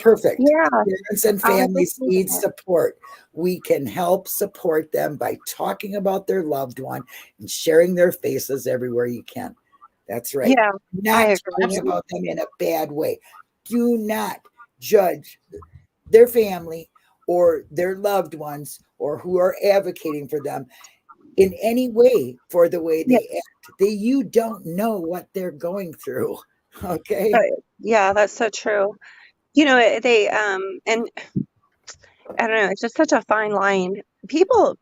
[SPEAKER 2] Perfect.
[SPEAKER 5] Yeah,
[SPEAKER 2] Parents and
[SPEAKER 5] I was
[SPEAKER 2] families
[SPEAKER 5] just
[SPEAKER 2] need
[SPEAKER 5] thinking it.
[SPEAKER 2] support. We can help support them by talking about their loved one and sharing their faces everywhere you can. That's right.
[SPEAKER 5] Yeah, I
[SPEAKER 2] Not talking
[SPEAKER 5] agree.
[SPEAKER 2] about them in a bad way. Do not judge their family or their loved ones or who are advocating for them in any way for the way
[SPEAKER 5] Yeah,
[SPEAKER 2] they act. You don't know what they're going through. Okay.
[SPEAKER 5] yeah, that's so true. You know, they and I don't know, it's just such a fine line. People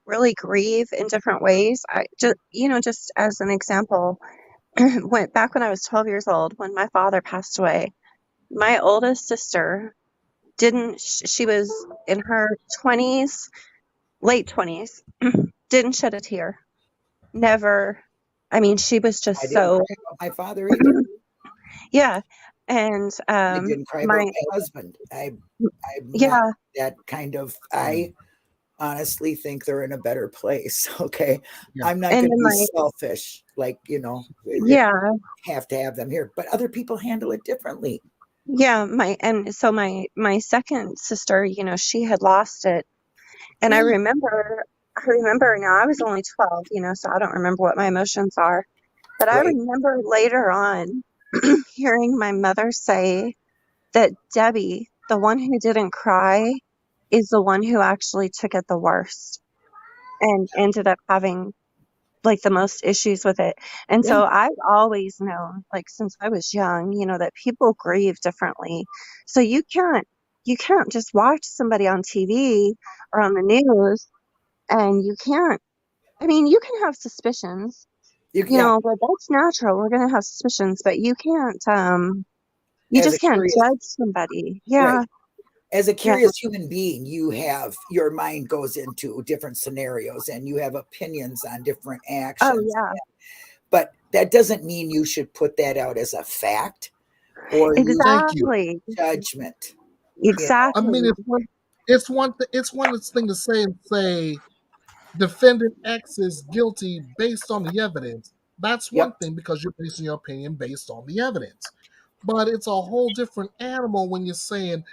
[SPEAKER 5] really grieve in different ways. I just, you know, just as an example, when I was 12 years old, when my father passed away, my oldest sister didn't she was in her 20s, late 20s, didn't shed a tear. Never. I mean, she was
[SPEAKER 2] I
[SPEAKER 5] just
[SPEAKER 2] didn't
[SPEAKER 5] so
[SPEAKER 2] cry about my father either.
[SPEAKER 5] yeah. And
[SPEAKER 2] I didn't cry about
[SPEAKER 5] my
[SPEAKER 2] my husband. I'm not
[SPEAKER 5] yeah,
[SPEAKER 2] that kind of. I honestly think they're in a better place. Okay,
[SPEAKER 6] Yeah.
[SPEAKER 2] I'm not
[SPEAKER 5] and
[SPEAKER 2] going to
[SPEAKER 5] then
[SPEAKER 2] be selfish. Like,
[SPEAKER 5] yeah,
[SPEAKER 2] have to have them here, but other people handle it differently.
[SPEAKER 5] Yeah, my second sister, you know, she had lost it. And I remember now I was only 12, you know, so I don't remember what my emotions are. But I
[SPEAKER 2] Right.
[SPEAKER 5] remember later on hearing my mother say that Debbie, the one who didn't cry, is the one who actually took it the worst and ended up having like the most issues with it. And
[SPEAKER 2] Yeah.
[SPEAKER 5] so I've always known, like since I was young, you know, that people grieve differently. So you can't just watch somebody on TV or on the news and you can't, I mean, you can have suspicions, you
[SPEAKER 2] Yeah.
[SPEAKER 5] know, but that's natural. We're gonna have suspicions, but you
[SPEAKER 2] As a
[SPEAKER 5] just can't
[SPEAKER 2] curious,
[SPEAKER 5] judge somebody.
[SPEAKER 2] right.
[SPEAKER 5] Yeah,
[SPEAKER 2] As a
[SPEAKER 5] yeah.
[SPEAKER 2] curious human being, your mind goes into different scenarios and you have opinions on different
[SPEAKER 5] Oh
[SPEAKER 2] actions.
[SPEAKER 5] yeah.
[SPEAKER 2] But that doesn't mean you should put that out as a fact or use
[SPEAKER 4] Thank you.
[SPEAKER 5] Exactly.
[SPEAKER 2] judgment. You know,
[SPEAKER 6] I mean,
[SPEAKER 5] Exactly.
[SPEAKER 6] it's one thing to say defendant X is guilty based on the evidence. That's one
[SPEAKER 2] yep,
[SPEAKER 6] thing because you're basing your opinion based on the evidence. But it's a whole different animal when you're saying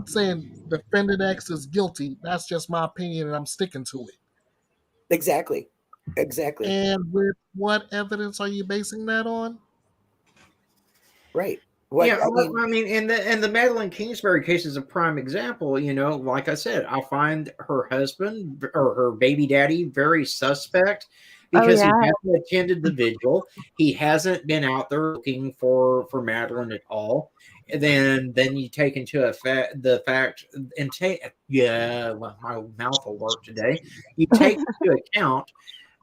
[SPEAKER 6] defendant X is guilty. That's just my opinion and I'm sticking to it.
[SPEAKER 2] exactly. Exactly.
[SPEAKER 6] And with what evidence are you basing that on?
[SPEAKER 2] Right. What
[SPEAKER 3] Yeah,
[SPEAKER 2] I
[SPEAKER 3] well,
[SPEAKER 2] mean,
[SPEAKER 3] I mean, and the Madeline Kingsbury case is a prime example. You know, like I said, I find her husband or her baby daddy very suspect
[SPEAKER 5] Oh
[SPEAKER 3] because he
[SPEAKER 5] yeah.
[SPEAKER 3] hasn't attended the vigil. He hasn't been out there looking for Madeline at all. And then you take into the fact and take well, my mouth will work today. You take into account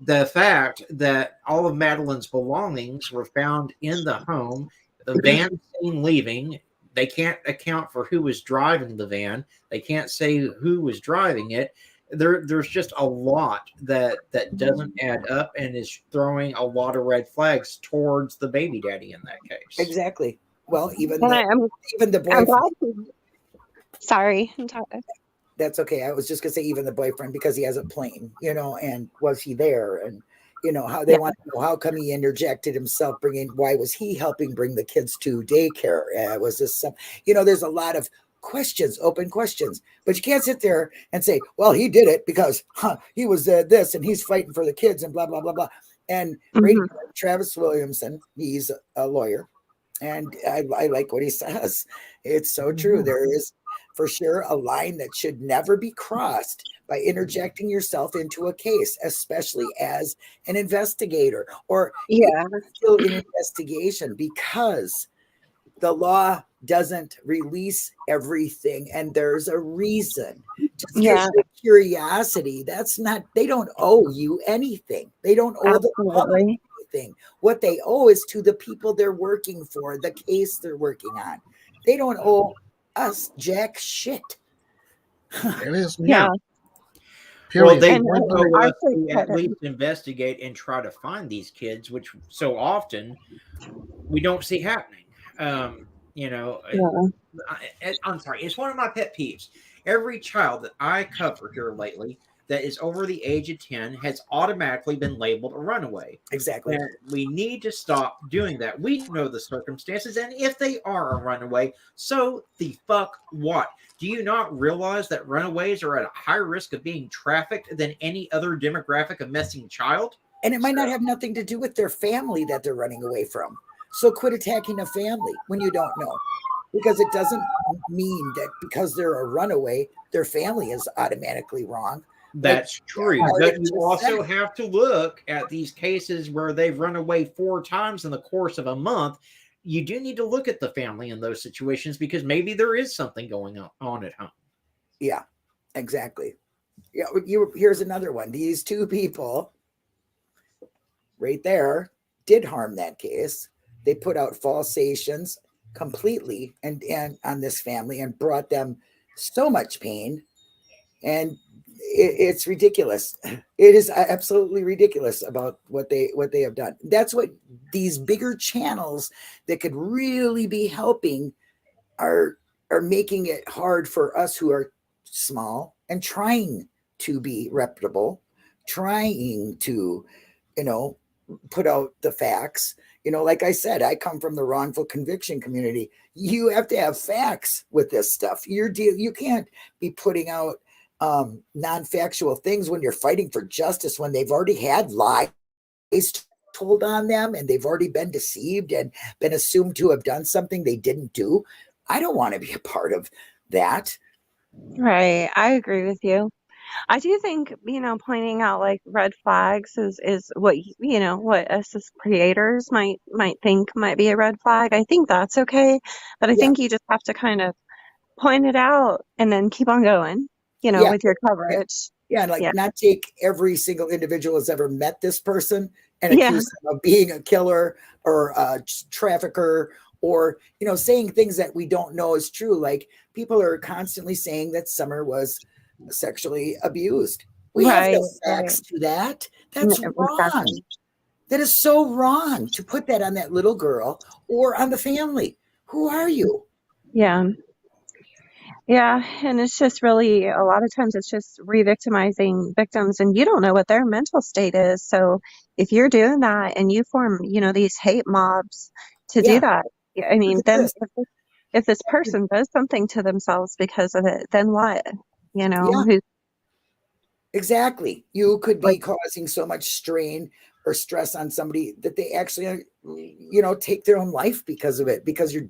[SPEAKER 3] the fact that all of Madeline's belongings were found in the home, the van seen leaving. They can't account for who was driving the van. They can't say who was driving it. There's just a lot that doesn't add up and is throwing a lot of red flags towards the baby daddy in that case.
[SPEAKER 2] exactly. Well,
[SPEAKER 5] And
[SPEAKER 2] even the
[SPEAKER 5] I'm
[SPEAKER 2] boyfriend.
[SPEAKER 5] glad sorry. I'm tired.
[SPEAKER 2] That's okay. I was just gonna say even the boyfriend because he has a plane, and was he there? And how they
[SPEAKER 5] Yeah.
[SPEAKER 2] want to know how come he interjected himself, why was he helping bring the kids to daycare? Was this some? There's a lot of questions, open questions, but you can't sit there and say, well, he did it because he was this and he's fighting for the kids and blah blah blah blah. And
[SPEAKER 5] Hmm.
[SPEAKER 2] Travis Williamson, he's a lawyer, and I like what he says. It's so true. There is for sure a line that should never be crossed by interjecting yourself into a case, especially as an investigator or
[SPEAKER 5] Yeah.
[SPEAKER 2] still in investigation, because the law doesn't release everything and there's a reason. Just because
[SPEAKER 5] Yeah.
[SPEAKER 2] your curiosity, they don't owe you anything. They don't owe the public
[SPEAKER 5] Absolutely.
[SPEAKER 2] anything. What they owe is to the people they're working for, the case they're working on. They don't owe us jack shit.
[SPEAKER 6] It is.
[SPEAKER 5] Yeah.
[SPEAKER 3] Yeah. Well,
[SPEAKER 6] Period.
[SPEAKER 3] they
[SPEAKER 5] And
[SPEAKER 3] do
[SPEAKER 6] Point blank.
[SPEAKER 3] owe
[SPEAKER 5] our
[SPEAKER 3] us
[SPEAKER 5] police
[SPEAKER 3] to at least investigate and try to find these kids, which so often we don't see happening. You know,
[SPEAKER 5] yeah.
[SPEAKER 3] I'm sorry, it's one of my pet peeves. Every child that I cover here lately that is over the age of 10 has automatically been labeled a runaway.
[SPEAKER 2] Exactly.
[SPEAKER 3] And we need to stop doing that. We don't know the circumstances, and if they are a runaway, so the fuck what? Do you not realize that runaways are at a higher risk of being trafficked than any other demographic of missing child?
[SPEAKER 2] And it might not have nothing to do with their family that they're running away from. So quit attacking a family when you don't know, because it doesn't mean that because they're a runaway, their family is automatically wrong.
[SPEAKER 3] That's true.
[SPEAKER 2] Like,
[SPEAKER 3] But you also have to look at these cases where they've run away 4 times in the course of a month. You do need to look at the family in those situations because maybe there is something going on at home.
[SPEAKER 2] Yeah, exactly. Yeah, here's another one. These two people right there did harm that case. They put out falsations completely and on this family and brought them so much pain, and it's ridiculous. It is absolutely ridiculous about what they have done. That's what these bigger channels that could really be helping are making it hard for us who are small and trying to be reputable, trying to put out the facts, You know, like I said, I come from the wrongful conviction community. You have to have facts with this stuff. You can't be putting out non-factual things when you're fighting for justice, when they've already had lies told on them and they've already been deceived and been assumed to have done something they didn't do. I don't want to be a part of that.
[SPEAKER 5] Right. I agree with you. I do think, pointing out like red flags is what, what us as creators might think might be a red flag. I think that's okay. But I
[SPEAKER 2] Yeah.
[SPEAKER 5] think you just have to kind of point it out and then keep on going,
[SPEAKER 2] Yeah.
[SPEAKER 5] with your coverage.
[SPEAKER 2] Yeah, and like
[SPEAKER 5] Yeah.
[SPEAKER 2] not take every single individual has ever met this person and
[SPEAKER 5] Yeah.
[SPEAKER 2] accuse them of being a killer or a trafficker, or saying things that we don't know is true. Like people are constantly saying that Summer was sexually abused. We have
[SPEAKER 5] Right.
[SPEAKER 2] no facts to that. That's wrong.
[SPEAKER 5] Exactly.
[SPEAKER 2] That is so wrong to put that on that little girl or on the family. Who are you?
[SPEAKER 5] Yeah. Yeah, and it's just really a lot of times it's just re-victimizing victims, and you don't know what their mental state is. So if you're doing that and you form, these hate mobs to do
[SPEAKER 2] Yeah.
[SPEAKER 5] that, I
[SPEAKER 2] Look
[SPEAKER 5] mean,
[SPEAKER 2] at
[SPEAKER 5] then
[SPEAKER 2] this.
[SPEAKER 5] if this person does something to themselves because of it, then what?
[SPEAKER 2] Yeah.
[SPEAKER 5] Who's
[SPEAKER 2] Exactly. You could be
[SPEAKER 5] like,
[SPEAKER 2] causing so much strain or stress on somebody that they actually, take their own life because of it, because you're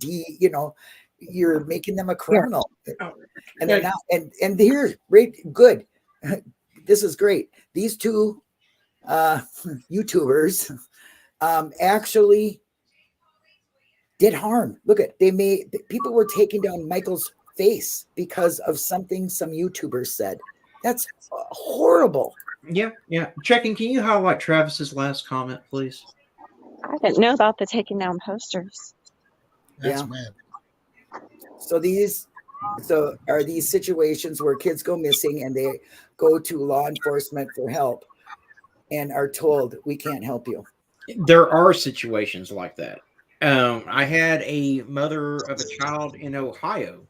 [SPEAKER 2] making them a criminal. And they're not. And here, right, good. This is great. These two YouTubers actually did harm. Look at, people were taking down Michael's face because of something some YouTubers said. That's horrible.
[SPEAKER 3] Yeah. Checking, can you highlight Travis's last comment, please?
[SPEAKER 5] I didn't know about the taking down posters.
[SPEAKER 6] That's
[SPEAKER 2] Yeah.
[SPEAKER 6] mad.
[SPEAKER 2] So are these situations where kids go missing and they go to law enforcement for help and are told, we can't help you?
[SPEAKER 3] There are situations like that. I had a mother of a child in Ohio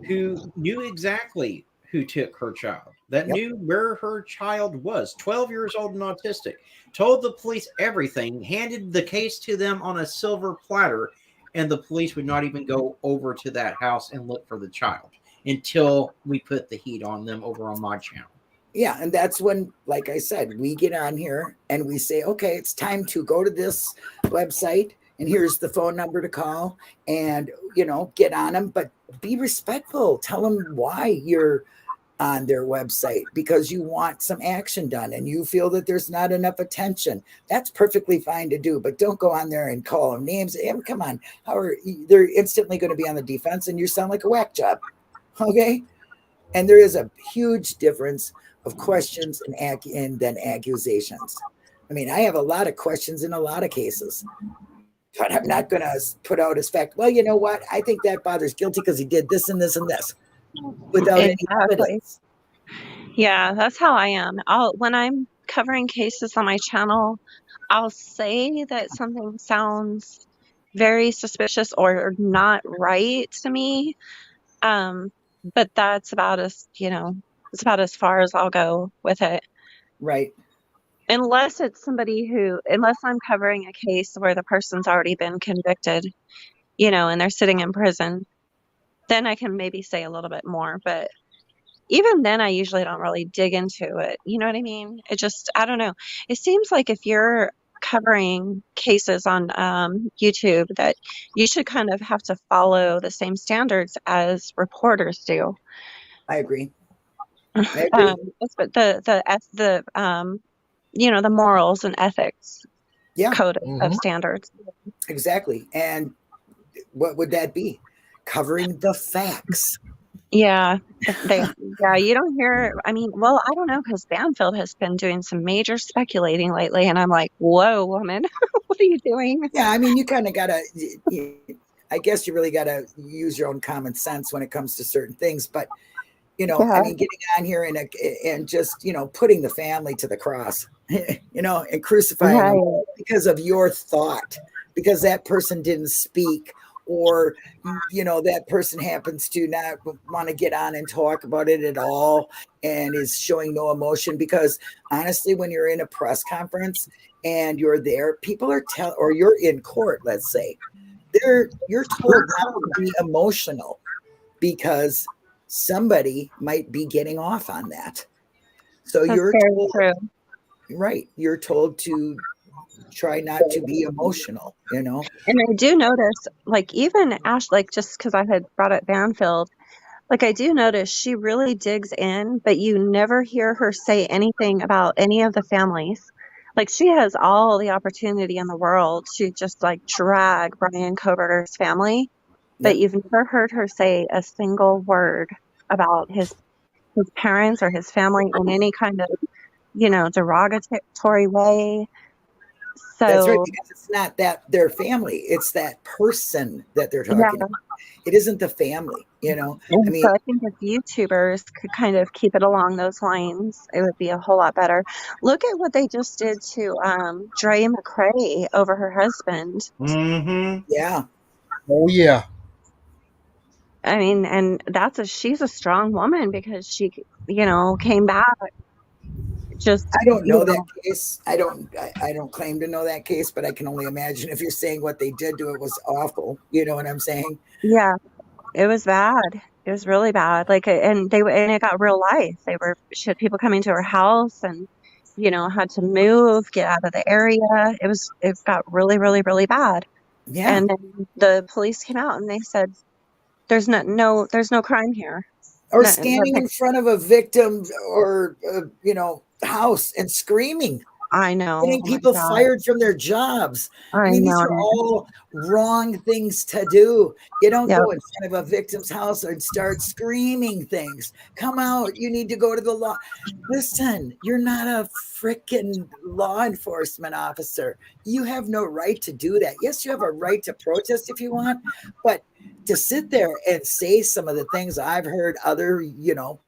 [SPEAKER 3] who knew exactly who took her child, that
[SPEAKER 2] Yep.
[SPEAKER 3] knew where her child was, 12 years old and autistic, told the police everything, handed the case to them on a silver platter, and the police would not even go over to that house and look for the child until we put the heat on them over on my channel.
[SPEAKER 2] Yeah. And that's when, like I said, we get on here and we say, okay, it's time to go to this website and here's the phone number to call and, get on them, but be respectful. Tell them why you're on their website, because you want some action done and you feel that there's not enough attention. That's perfectly fine to do, but don't go on there and call them names. Come on. They're instantly going to be on the defense and you sound like a whack job. Okay. And there is a huge difference of questions and then accusations. I mean, I have a lot of questions in a lot of cases, but I'm not going to put out as fact, well, you know what? I think that father's guilty because he did this and this and this without any evidence.
[SPEAKER 5] Yeah, that's how I am. When I'm covering cases on my channel, I'll say that something sounds very suspicious or not right to me. But that's about it's about as far as I'll go with it.
[SPEAKER 2] Right.
[SPEAKER 5] Unless unless I'm covering a case where the person's already been convicted, and they're sitting in prison, then I can maybe say a little bit more. But even then, I usually don't really dig into it. You know what I mean? I don't know. It seems like if you're covering cases on YouTube, that you should kind of have to follow the same standards as reporters do.
[SPEAKER 2] I agree. I agree.
[SPEAKER 5] The morals and ethics code of standards.
[SPEAKER 2] Exactly. And what would that be? Covering the facts.
[SPEAKER 5] Yeah, you don't hear. I mean, well, I don't know, because Banfield has been doing some major speculating lately, and I'm like, whoa, woman, what are you doing?
[SPEAKER 2] Yeah, I mean, you kind of gotta. I guess you really gotta use your own common sense when it comes to certain things. But I mean, getting on here and just putting the family to the cross, and crucifying them because of your thought, because that person didn't speak or that person happens to not want to get on and talk about it at all and is showing no emotion. Because honestly, when you're in a press conference and you're there, people are or you're in court, let's say, you're told not to be emotional because somebody might be getting off on that. So
[SPEAKER 5] That's
[SPEAKER 2] you're
[SPEAKER 5] very
[SPEAKER 2] told,
[SPEAKER 5] true.
[SPEAKER 2] right, you're told to try not to be emotional.
[SPEAKER 5] And I do notice, like, even Ash, like, just because I had brought up Banfield, like, I do notice she really digs in, but you never hear her say anything about any of the families. Like, she has all the opportunity in the world to just, like, drag Brian Koberger's family, but
[SPEAKER 2] Yep.
[SPEAKER 5] you've never heard her say a single word about his parents or his family in any kind of, derogatory way.
[SPEAKER 2] That's right,
[SPEAKER 5] So,
[SPEAKER 2] because it's not that their family, it's that person that they're
[SPEAKER 5] yeah.
[SPEAKER 2] talking about. It isn't the family, I
[SPEAKER 5] And
[SPEAKER 2] mean,
[SPEAKER 5] so I think if YouTubers could kind of keep it along those lines, it would be a whole lot better. Look at what they just did to Dre McCray over her husband.
[SPEAKER 3] Mm-hmm.
[SPEAKER 2] yeah.
[SPEAKER 6] Oh yeah.
[SPEAKER 5] I mean, and she's a strong woman because she, came back just,
[SPEAKER 2] I don't know that case. I don't claim to know that case, but I can only imagine if you're saying what they did to it was awful. You know what I'm saying?
[SPEAKER 5] yeah, it was bad. It was really bad. Like, and it got real life. She had people coming to her house and, had to move, get out of the area. It got really, really, really bad.
[SPEAKER 2] Yeah.
[SPEAKER 5] And then the police came out and they said, there's no crime here.
[SPEAKER 2] Or
[SPEAKER 5] No,
[SPEAKER 2] standing in front of a victim or house and screaming,
[SPEAKER 5] I know.
[SPEAKER 2] getting
[SPEAKER 5] Oh my
[SPEAKER 2] people
[SPEAKER 5] God.
[SPEAKER 2] fired from their jobs. I
[SPEAKER 5] I
[SPEAKER 2] mean, these
[SPEAKER 5] know.
[SPEAKER 2] are all wrong things to do. You don't
[SPEAKER 5] Yeah.
[SPEAKER 2] go in front of a victim's house and start screaming things. Come out. You need to go to the law. Listen, you're not a freaking law enforcement officer. You have no right to do that. Yes, you have a right to protest if you want, but to sit there and say some of the things I've heard other,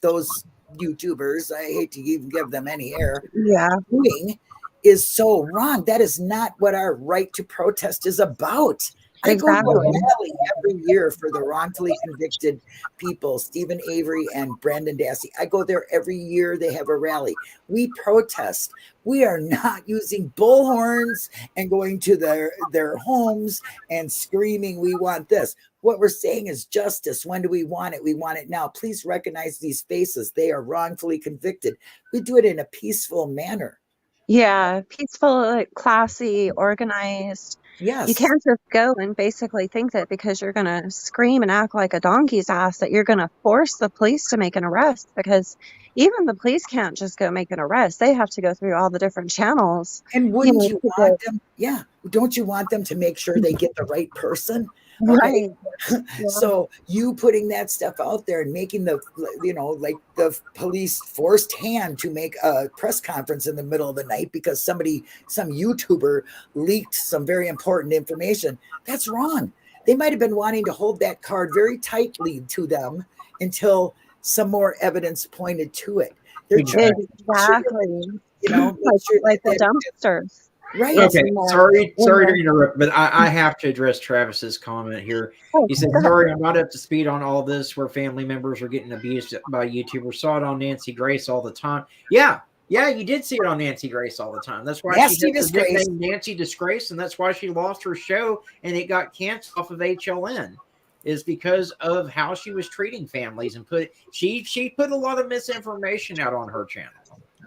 [SPEAKER 2] those YouTubers, I hate to even give them any air,
[SPEAKER 5] Yeah.
[SPEAKER 2] doing is so wrong. That is not what our right to protest is about. I go to a
[SPEAKER 5] Exactly.
[SPEAKER 2] rally every year for the wrongfully convicted people, Stephen Avery and Brandon Dassey. I go there every year. They have a rally. We protest. We are not using bullhorns and going to their homes and screaming, we want this. What we're saying is justice. When do we want it? We want it now. Please recognize these faces. They are wrongfully convicted. We do it in a peaceful manner.
[SPEAKER 5] Yeah. Peaceful, like, classy, organized. You
[SPEAKER 2] Yes.
[SPEAKER 5] can't just go and basically think that because you're going to scream and act like a donkey's ass that you're going to force the police to make an arrest, because even the police can't just go make an arrest. They have to go through all the different channels.
[SPEAKER 2] And wouldn't you
[SPEAKER 5] to
[SPEAKER 2] want them? Yeah. Don't you want them to make sure they get the right person? Okay.
[SPEAKER 5] Right. Yeah.
[SPEAKER 2] So you putting that stuff out there and making like the police forced hand to make a press conference in the middle of the night because some YouTuber leaked some very important information. That's wrong. They might have been wanting to hold that card very tightly to them until some more evidence pointed to it. They're trying to
[SPEAKER 5] Exactly.
[SPEAKER 2] make sure
[SPEAKER 5] like the dumpsters.
[SPEAKER 2] right.
[SPEAKER 3] Okay, sorry
[SPEAKER 5] Yeah.
[SPEAKER 3] to interrupt, but I have to address Travis's comment here.
[SPEAKER 5] Oh,
[SPEAKER 3] He said,
[SPEAKER 5] go ahead.
[SPEAKER 3] sorry, I'm not up to speed on all this where family members are getting abused by YouTubers. Saw it on Nancy Grace all the time. Yeah, you did see it on Nancy Grace all the time. That's why
[SPEAKER 2] Nasty
[SPEAKER 3] she has the
[SPEAKER 2] Disgrace.
[SPEAKER 3] nickname Nancy Disgrace, and that's why she lost her show and it got canceled off of HLN, is because of how she was treating families and she put a lot of misinformation out on her channel.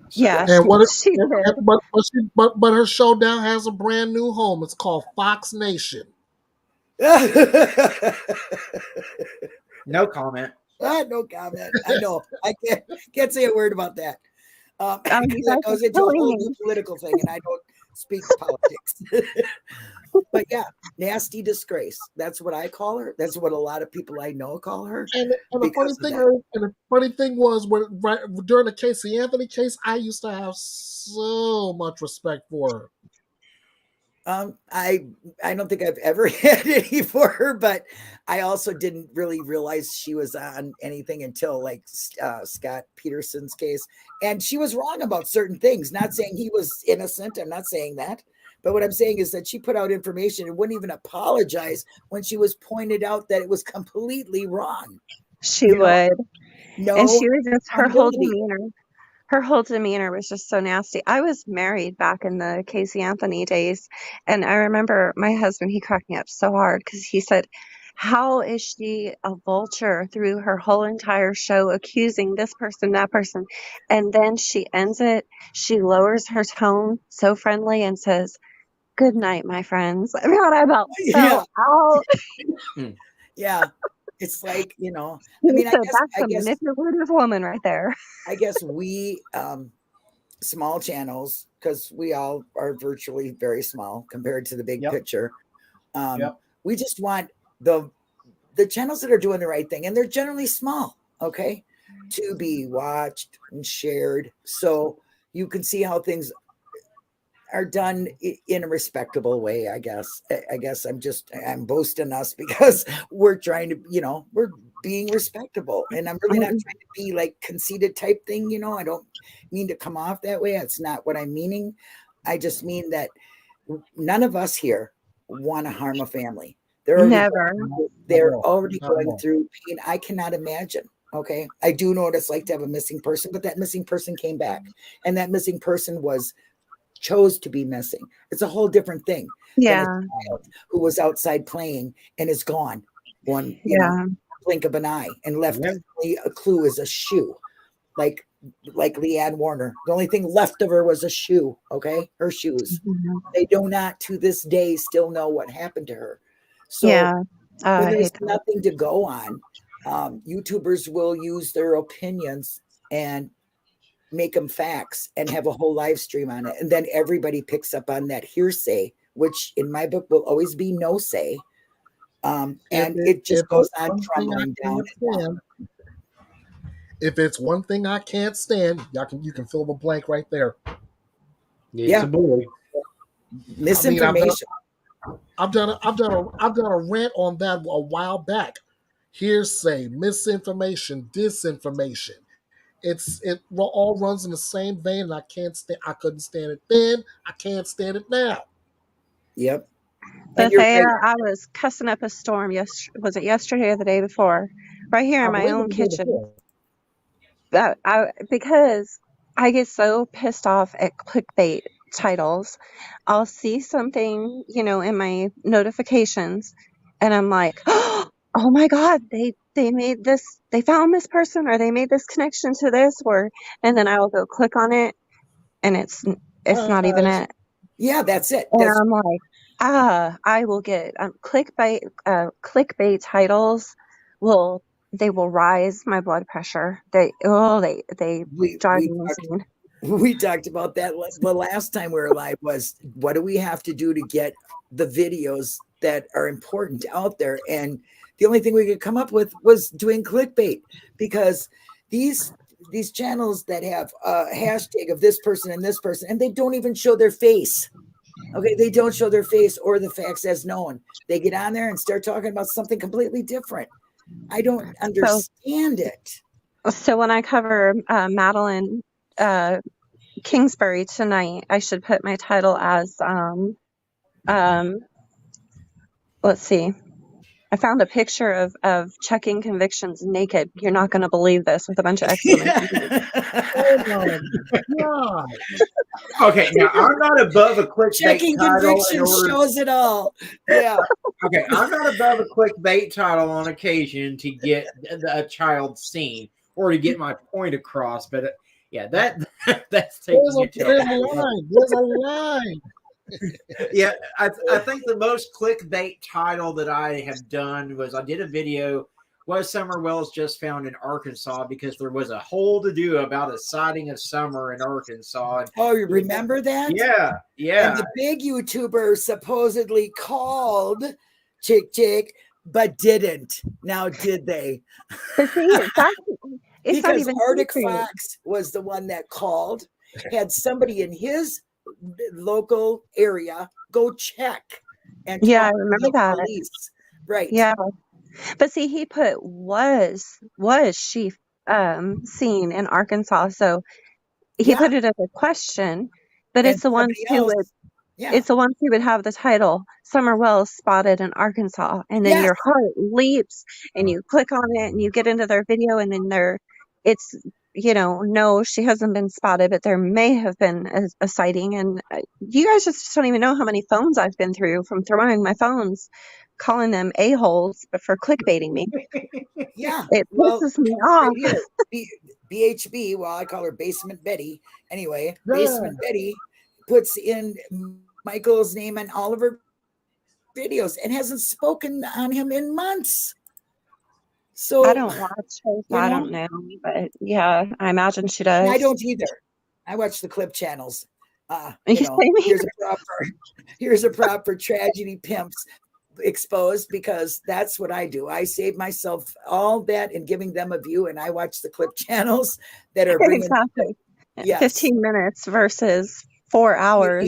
[SPEAKER 3] So,
[SPEAKER 5] Yeah,
[SPEAKER 6] And what?
[SPEAKER 5] she did.
[SPEAKER 6] But her show now has a brand new home. It's called Fox Nation.
[SPEAKER 3] no comment.
[SPEAKER 2] No comment. I know. I can't say a word about that.
[SPEAKER 5] You
[SPEAKER 2] Because that
[SPEAKER 5] guys
[SPEAKER 2] goes
[SPEAKER 5] are
[SPEAKER 2] into a whole
[SPEAKER 5] killing
[SPEAKER 2] new
[SPEAKER 5] me.
[SPEAKER 2] political thing, and I don't speak politics. But yeah, Nasty Disgrace. That's what I call her. That's what a lot of people I know call her.
[SPEAKER 6] And the funny thing was during the Casey Anthony case, I used to have so much respect for her.
[SPEAKER 2] I don't think I've ever had any for her, but I also didn't really realize she was on anything until like Scott Peterson's case, and she was wrong about certain things. Not saying he was innocent. I'm not saying that, But what I'm saying is that she put out information and wouldn't even apologize when she was pointed out that it was completely wrong.
[SPEAKER 5] She
[SPEAKER 2] You know,
[SPEAKER 5] would. And she
[SPEAKER 2] no
[SPEAKER 5] was just,
[SPEAKER 2] accountability.
[SPEAKER 5] her whole demeanor was just so nasty. I was married back in the Casey Anthony days, and I remember my husband, he cracked me up so hard because he said, how is she a vulture through her whole entire show accusing this person, that person? And then she ends it, she lowers her tone so friendly and says, good night, my friends. I mean, I about
[SPEAKER 2] Yeah.
[SPEAKER 5] fell out.
[SPEAKER 2] Yeah. It's like, you know,
[SPEAKER 5] He
[SPEAKER 2] I mean,
[SPEAKER 5] said, that's
[SPEAKER 2] I
[SPEAKER 5] a
[SPEAKER 2] guess
[SPEAKER 5] manipulative woman right there.
[SPEAKER 2] I guess we small channels, because we all are virtually very small compared to the big
[SPEAKER 3] Yep.
[SPEAKER 2] picture.
[SPEAKER 3] Yep.
[SPEAKER 2] We just want the channels that are doing the right thing, and they're generally small, okay, to be watched and shared, so you can see how things are done in a respectable way. I guess I'm boasting us because we're trying to, you know, we're being respectable, and I'm really not trying to be like conceited type thing, you know. I don't mean to come off that way. That's not what I'm meaning. I just mean that none of us here want to harm a family.
[SPEAKER 5] Never.
[SPEAKER 2] They're already going through pain. I cannot imagine. Okay. I do know what it's like to have a missing person, but that missing person came back, and that missing person chose to be missing. It's a whole different thing
[SPEAKER 5] Yeah.
[SPEAKER 2] than a child who was outside playing and is gone one,
[SPEAKER 5] Yeah.
[SPEAKER 2] blink of an eye, and left
[SPEAKER 3] Yeah.
[SPEAKER 2] only a clue is a shoe, like Leanne Warner. The only thing left of her was a shoe. Okay, her shoes. They do not to this day still know what happened to her. So
[SPEAKER 5] Yeah.
[SPEAKER 2] when
[SPEAKER 5] I
[SPEAKER 2] there's
[SPEAKER 5] hate that.
[SPEAKER 2] nothing to go on, YouTubers will use their opinions and make them facts and have a whole live stream on it. And then everybody picks up on that hearsay, which in my book will always be no say. And it just goes on trundling down.
[SPEAKER 6] If it's one thing I can't stand, you can fill the blank right there.
[SPEAKER 2] Yeah. Misinformation.
[SPEAKER 6] I've done a rant on that a while back. Hearsay, misinformation, disinformation. It all runs in the same vein, and I couldn't stand it then. I can't stand it now.
[SPEAKER 2] Yep.
[SPEAKER 5] But I was cussing up a storm. Was it yesterday or the day before? Right here in my own kitchen. Because I get so pissed off at clickbait titles. I'll see something, in my notifications, and I'm like, oh my God, they made this, they found this person, or they made this connection to this, and then I will go click on it, and it's not even it.
[SPEAKER 2] Yeah, that's it.
[SPEAKER 5] And I'm like, I will get clickbait titles will rise my blood pressure. They drive me insane.
[SPEAKER 2] We talked about that the last time we were live. Was what do we have to do to get the videos that are important out there? And the only thing we could come up with was doing clickbait, because these channels that have a hashtag of this person and this person, and they don't even show their face. Okay, they don't show their face or the facts as known. They get on there and start talking about something completely different. I don't understand it.
[SPEAKER 5] So when I cover Madeline Kingsbury tonight, I should put my title as let's see. I found a picture of checking convictions naked. You're not going to believe this, with a bunch of exclamation
[SPEAKER 6] points.
[SPEAKER 3] Okay, now I'm not above a clickbait
[SPEAKER 2] checking convictions shows it all. Yeah.
[SPEAKER 3] Okay, I'm not above a clickbait title on occasion to get a child seen or to get my point across, but yeah, that's taking it to
[SPEAKER 6] there's a line.
[SPEAKER 3] Yeah, I think the most clickbait title that I have done was I did a video. Was Summer Wells just found in Arkansas? Because there was a whole to do about a sighting of Summer in Arkansas.
[SPEAKER 2] Oh, you remember that?
[SPEAKER 3] Yeah, yeah.
[SPEAKER 2] And the big YouTuber supposedly called Chick, but didn't. Now, did they?
[SPEAKER 5] It's not
[SPEAKER 2] because
[SPEAKER 5] even
[SPEAKER 2] ArcticFox was the one that called, had somebody in his local area go check, and
[SPEAKER 5] I remember that.
[SPEAKER 2] Police. Right.
[SPEAKER 5] Yeah, but see, he put was she seen in Arkansas, so he put it as a question, but it's the ones who would
[SPEAKER 2] Yeah.
[SPEAKER 5] It's the ones who would have the title, Summer Wells spotted in Arkansas. And then
[SPEAKER 2] Yes.
[SPEAKER 5] your heart leaps and you click on it and you get into their video and then it's, no, she hasn't been spotted, but there may have been a sighting. And you guys just don't even know how many phones I've been through from throwing my phones, calling them a-holes for clickbaiting me.
[SPEAKER 2] Yeah.
[SPEAKER 5] It
[SPEAKER 2] Well,
[SPEAKER 5] pisses me
[SPEAKER 2] right
[SPEAKER 5] off.
[SPEAKER 2] here, BHB, well, I call her Basement Betty. Anyway, Basement Betty puts in Michael's name on all of her videos and hasn't spoken on him in months. So
[SPEAKER 5] I don't watch her, so I don't know. But yeah, I imagine she does.
[SPEAKER 2] I don't either. I watch the clip channels.
[SPEAKER 5] You say me?
[SPEAKER 2] Here's a prop for Tragedy Pimps Exposed, because that's what I do. I save myself all that and giving them a view, and I watch the clip channels that are bringing
[SPEAKER 5] Exactly.
[SPEAKER 2] Yes.
[SPEAKER 5] 15 minutes versus 4 hours.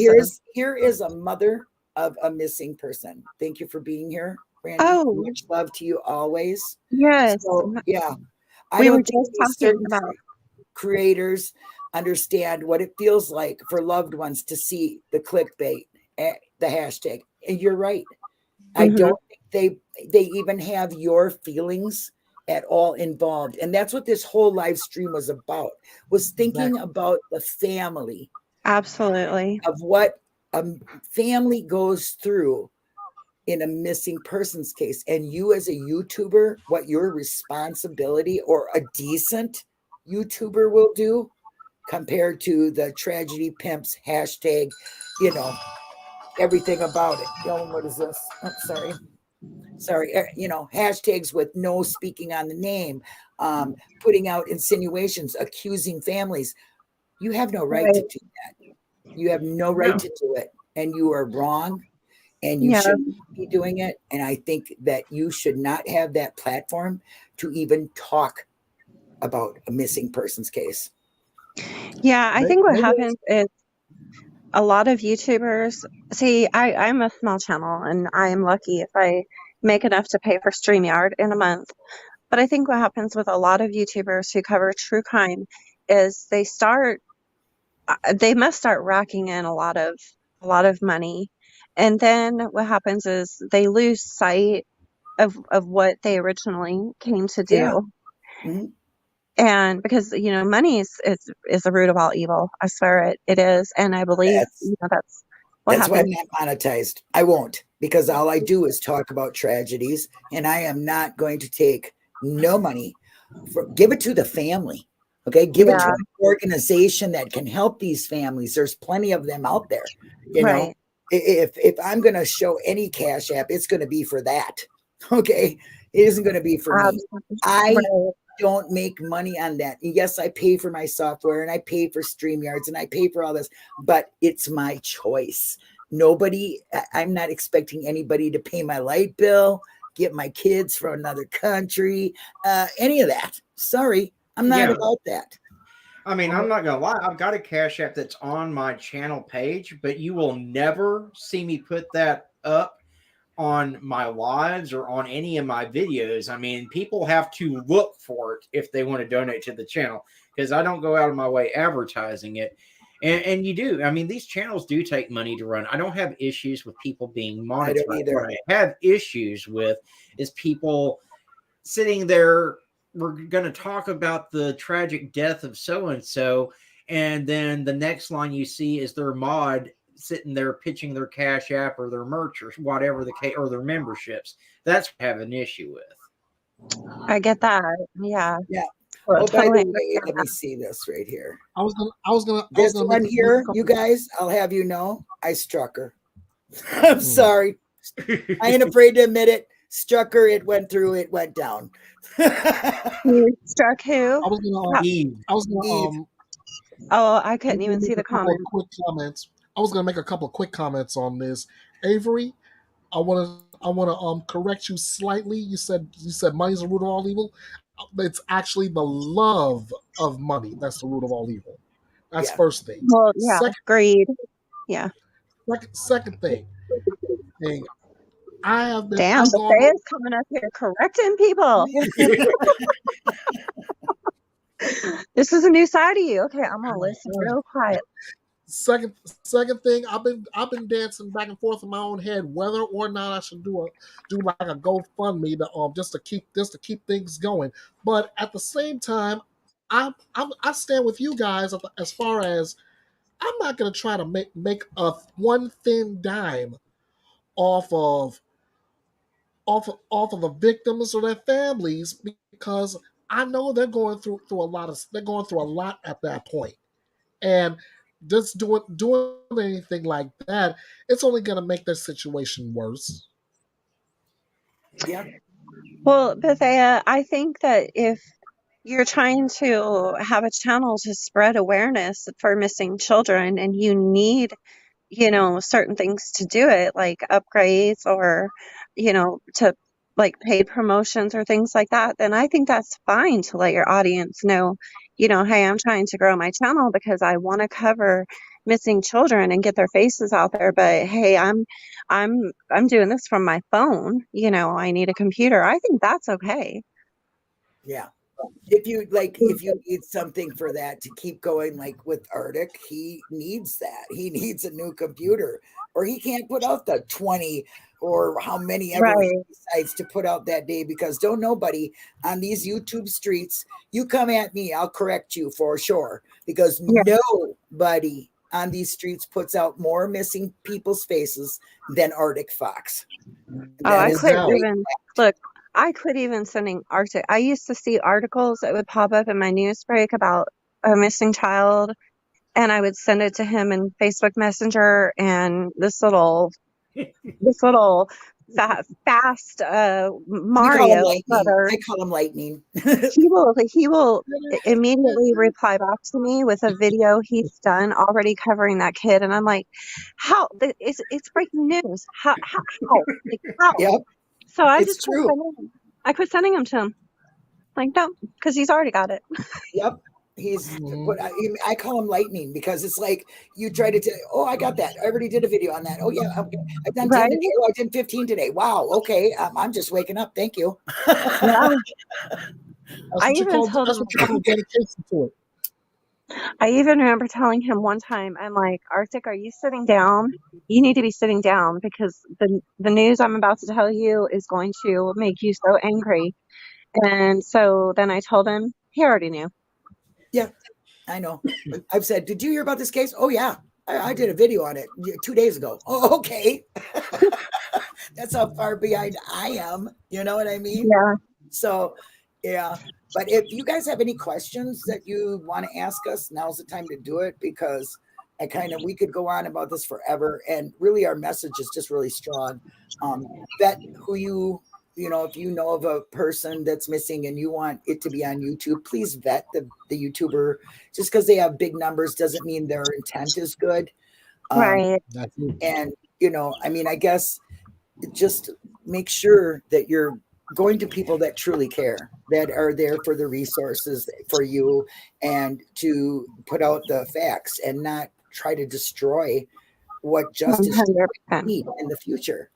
[SPEAKER 2] Here is a mother of a missing person. Thank you for being here, Randy.
[SPEAKER 5] Oh.
[SPEAKER 2] Much love to you always.
[SPEAKER 5] Yes.
[SPEAKER 2] So, yeah.
[SPEAKER 5] We were
[SPEAKER 2] don't think
[SPEAKER 5] just
[SPEAKER 2] these
[SPEAKER 5] talking about
[SPEAKER 2] creators understand what it feels like for loved ones to see the clickbait, the hashtag. And you're right. I don't think they even have your feelings at all involved. And that's what this whole live stream was about, was thinking about the family.
[SPEAKER 5] Absolutely.
[SPEAKER 2] Of what a family goes through in a missing persons case. And you as a YouTuber, what your responsibility or a decent YouTuber will do compared to the Tragedy Pimps hashtag, everything about it. What is this? Oh, sorry. Hashtags with no speaking on the name, putting out insinuations, accusing families. You have no right to do that. You have no right to do it. And you are wrong. And you shouldn't be doing it. And I think that you should not have that platform to even talk about a missing persons case.
[SPEAKER 5] Yeah, I think what happens is a lot of YouTubers, see, I'm a small channel and I am lucky if I make enough to pay for StreamYard in a month. But I think what happens with a lot of YouTubers who cover true crime is they must start racking in a lot of money. And then what happens is they lose sight of what they originally came to do.
[SPEAKER 2] Yeah. Mm-hmm.
[SPEAKER 5] And because, money is the root of all evil. I swear it is. And I believe that's what
[SPEAKER 2] That's
[SPEAKER 5] happens.
[SPEAKER 2] why I'm not monetized. I won't, because all I do is talk about tragedies, and I am not going to take no money. Give it to the family. Okay. Give it to an organization that can help these families. There's plenty of them out there.
[SPEAKER 5] Right.
[SPEAKER 2] If I'm going to show any Cash App, it's going to be for that. Okay. It isn't going to be for me. I don't make money on that. Yes, I pay for my software and I pay for StreamYards and I pay for all this, but it's my choice. I'm not expecting anybody to pay my light bill, get my kids from another country, any of that. Sorry, I'm not about that.
[SPEAKER 3] I mean, I'm not going to lie. I've got a Cash App that's on my channel page, but you will never see me put that up on my lives or on any of my videos. I mean, people have to look for it if they want to donate to the channel, because I don't go out of my way advertising it. And you do. I mean, these channels do take money to run. I don't have issues with people being monetized.
[SPEAKER 2] I don't either.
[SPEAKER 3] What I have issues with is people sitting there. We're going to talk about the tragic death of so-and-so, and then the next line you see is their mod sitting there pitching their Cash App or their merch or whatever the case, or their memberships. That's what I have an issue with.
[SPEAKER 5] I get that. Yeah.
[SPEAKER 2] Yeah.
[SPEAKER 5] Well,
[SPEAKER 2] Oh, by
[SPEAKER 5] totally.
[SPEAKER 2] the way, let me see this right here.
[SPEAKER 6] I was gonna
[SPEAKER 2] This one here, you guys, I'll have you know, I struck her. I'm sorry. I ain't afraid to admit it. Struck her. It went through. It went down.
[SPEAKER 5] You struck who?
[SPEAKER 6] I was gonna
[SPEAKER 5] Oh, I couldn't even see the comment.
[SPEAKER 6] Quick comments. I was gonna make a couple of quick comments on this. Avery, I wanna correct you slightly. You said money's the root of all evil. It's actually the love of money that's the root of all evil. That's first thing.
[SPEAKER 5] Well, yeah, greed. Yeah.
[SPEAKER 6] Second thing. I have been.
[SPEAKER 5] Damn, the Faye is coming up here correcting people. This is a new side of you. Okay, I'm gonna listen real quiet.
[SPEAKER 6] second thing, I've been dancing back and forth in my own head whether or not I should do like a GoFundMe to just to keep things going. But at the same time, I stand with you guys as far as I'm not going to try to make a one thin dime off of off of the victims or their families, because I know they're going through a lot at that point. And just doing anything like that, it's only going to make their situation worse.
[SPEAKER 2] Yeah.
[SPEAKER 5] Well, Bethea, I think that if you're trying to have a channel to spread awareness for missing children and you need, certain things to do it, like upgrades or, to like paid promotions or things like that, then I think that's fine to let your audience know, hey, I'm trying to grow my channel because I want to cover missing children and get their faces out there. But hey, I'm doing this from my phone. I need a computer. I think that's okay.
[SPEAKER 2] Yeah. If you need something for that to keep going, like with Arctic, he needs that. He needs a new computer, or he can't put out the 20 or how many ever
[SPEAKER 5] Right.
[SPEAKER 2] he decides to put out that day, because don't nobody on these YouTube streets, you come at me, I'll correct you for sure, because
[SPEAKER 5] Yeah.
[SPEAKER 2] nobody on these streets puts out more missing people's faces than ArcticFox.
[SPEAKER 5] Oh,
[SPEAKER 2] That
[SPEAKER 5] I
[SPEAKER 2] is
[SPEAKER 5] quit
[SPEAKER 2] right.
[SPEAKER 5] even look, I quit even sending Arctic. I used to see articles that would pop up in my news break about a missing child, and I would send it to him in Facebook Messenger, and this little fast
[SPEAKER 2] We call him
[SPEAKER 5] Mario
[SPEAKER 2] lightning.
[SPEAKER 5] brother,
[SPEAKER 2] I call him lightning.
[SPEAKER 5] he will immediately reply back to me with a video he's done already covering that kid, and I'm like, how? It's breaking news. How? Like, how?
[SPEAKER 2] Yep,
[SPEAKER 5] So I
[SPEAKER 2] it's
[SPEAKER 5] just quit
[SPEAKER 2] true.
[SPEAKER 5] sending him. I quit sending him to him. Like, no, because he's already got it.
[SPEAKER 2] Yep. But I call him lightning, because it's like you try to tell, oh, I got that. I already did a video on that. Oh, yeah. Okay. I've done 10
[SPEAKER 5] Right?
[SPEAKER 2] today. Oh, I did 15 today. Wow. Okay. I'm just waking up. Thank you.
[SPEAKER 5] Yeah. I even told
[SPEAKER 6] That's
[SPEAKER 5] him,
[SPEAKER 6] what you call dedication to it.
[SPEAKER 5] I even remember telling him one time, I'm like, Arctic, are you sitting down? You need to be sitting down because the news I'm about to tell you is going to make you so angry. And so then I told him, he already knew.
[SPEAKER 2] Yeah, I know. I've said, did you hear about this case? Oh, yeah. I did a video on it 2 days ago. Oh, okay. That's how far behind I am. You know what I mean?
[SPEAKER 5] Yeah.
[SPEAKER 2] So, yeah. But if you guys have any questions that you want to ask us, now's the time to do it, because we could go on about this forever. And really, our message is just really strong. Vet who if you know of a person that's missing and you want it to be on YouTube, please vet the YouTuber. Just because they have big numbers doesn't mean their intent is good.
[SPEAKER 5] Right.
[SPEAKER 2] And, I guess just make sure that you're going to people that truly care, that are there for the resources for you, and to put out the facts and not try to destroy what justice
[SPEAKER 5] 100%.
[SPEAKER 2] need in the future.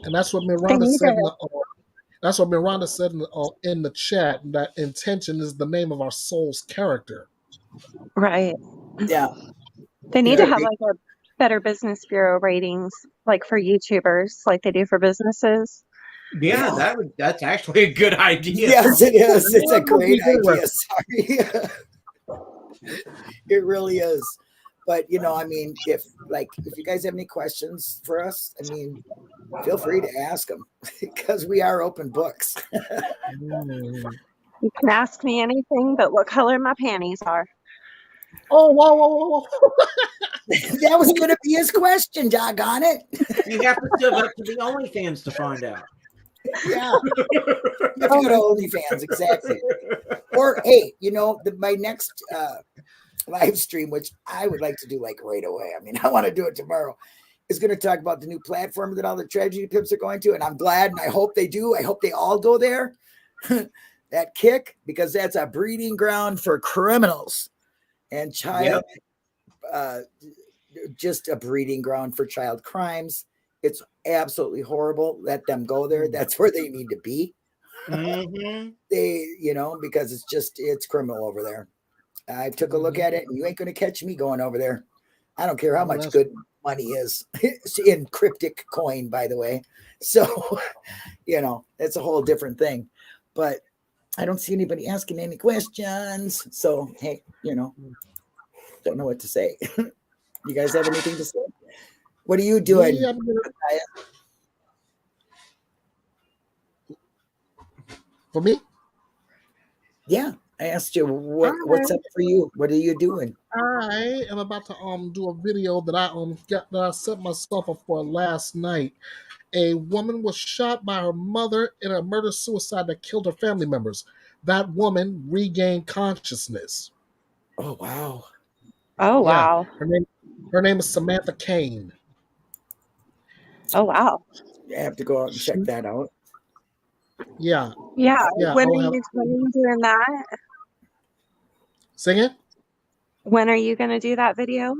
[SPEAKER 6] And that's what
[SPEAKER 5] They
[SPEAKER 6] Miranda
[SPEAKER 5] need
[SPEAKER 6] said.
[SPEAKER 5] to,
[SPEAKER 6] That's what Miranda said in the chat. That intention is the name of our soul's character.
[SPEAKER 5] right.
[SPEAKER 2] Yeah.
[SPEAKER 5] They need
[SPEAKER 2] Yeah.
[SPEAKER 5] to have like a better business bureau ratings, like for YouTubers, like they do for businesses.
[SPEAKER 3] Yeah, that's actually a good idea.
[SPEAKER 2] Yes, it is. It's a great idea. Sorry. It really is. But if you guys have any questions for us, feel free to ask them, because we are open books.
[SPEAKER 5] You can ask me anything but what color my panties are.
[SPEAKER 6] Oh, whoa.
[SPEAKER 2] That was going to be his question, doggone it.
[SPEAKER 3] You have to sub up to the OnlyFans to find out.
[SPEAKER 2] Yeah. You have to go to OnlyFans, exactly. Or, hey, my next live stream, which I would like to do right away. I want to do it tomorrow, is going to talk about the new platform that all the tragedy pimps are going to. And I'm glad, and I hope they do. I hope they all go there. That Kick, because that's a breeding ground for criminals and child, just a breeding ground for child crimes. It's absolutely horrible. Let them go there. That's where they need to be.
[SPEAKER 3] Mm-hmm.
[SPEAKER 2] Because it's criminal over there. I took a look at it, and you ain't going to catch me going over there. I don't care how much
[SPEAKER 6] That's-
[SPEAKER 2] good money is. It's in cryptic coin, by the way. So, that's a whole different thing. But I don't see anybody asking any questions. So, hey, don't know what to say. You guys have anything to say? What are you doing?
[SPEAKER 6] Yeah, for me,
[SPEAKER 2] Yeah, I asked you what's up for you. What are you doing?
[SPEAKER 6] I am about to do a video that I set myself up for last night. A woman was shot by her mother in a murder suicide that killed her family members. That woman regained consciousness.
[SPEAKER 2] Oh wow.
[SPEAKER 5] Oh,
[SPEAKER 6] Yeah,
[SPEAKER 5] wow.
[SPEAKER 6] her name is Samantha Kane.
[SPEAKER 5] Oh, wow.
[SPEAKER 2] I have to go out and check that out.
[SPEAKER 6] Yeah,
[SPEAKER 5] Yeah.
[SPEAKER 6] yeah.
[SPEAKER 5] When
[SPEAKER 6] I'll
[SPEAKER 5] are
[SPEAKER 6] have
[SPEAKER 5] you doing that?
[SPEAKER 6] sing it
[SPEAKER 5] When are you going to do that video?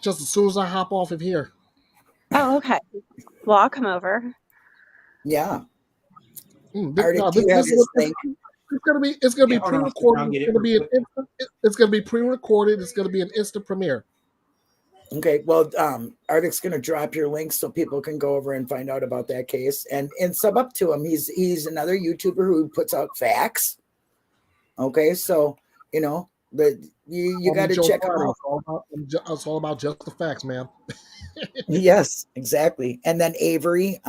[SPEAKER 6] just as soon as I hop off of here.
[SPEAKER 5] Oh, okay. Well, I'll come over.
[SPEAKER 2] Yeah.
[SPEAKER 6] This,
[SPEAKER 2] Arctic, do you have
[SPEAKER 6] this
[SPEAKER 2] this link?
[SPEAKER 6] it's gonna be
[SPEAKER 3] Yeah, hold on,
[SPEAKER 6] pre-recorded.
[SPEAKER 3] I'll get
[SPEAKER 6] It's
[SPEAKER 3] it
[SPEAKER 6] gonna be
[SPEAKER 3] real quick.
[SPEAKER 6] it's gonna be pre-recorded. It's gonna be an instant premiere.
[SPEAKER 2] Okay, well, Arctic's going to drop your link so people can go over and find out about that case and sub up to him. He's another YouTuber who puts out facts. Okay, so but you got to
[SPEAKER 6] Joe
[SPEAKER 2] check him
[SPEAKER 6] Friday.
[SPEAKER 2] out.
[SPEAKER 6] It's all about just the facts, man.
[SPEAKER 2] Yes, exactly. And then Avery,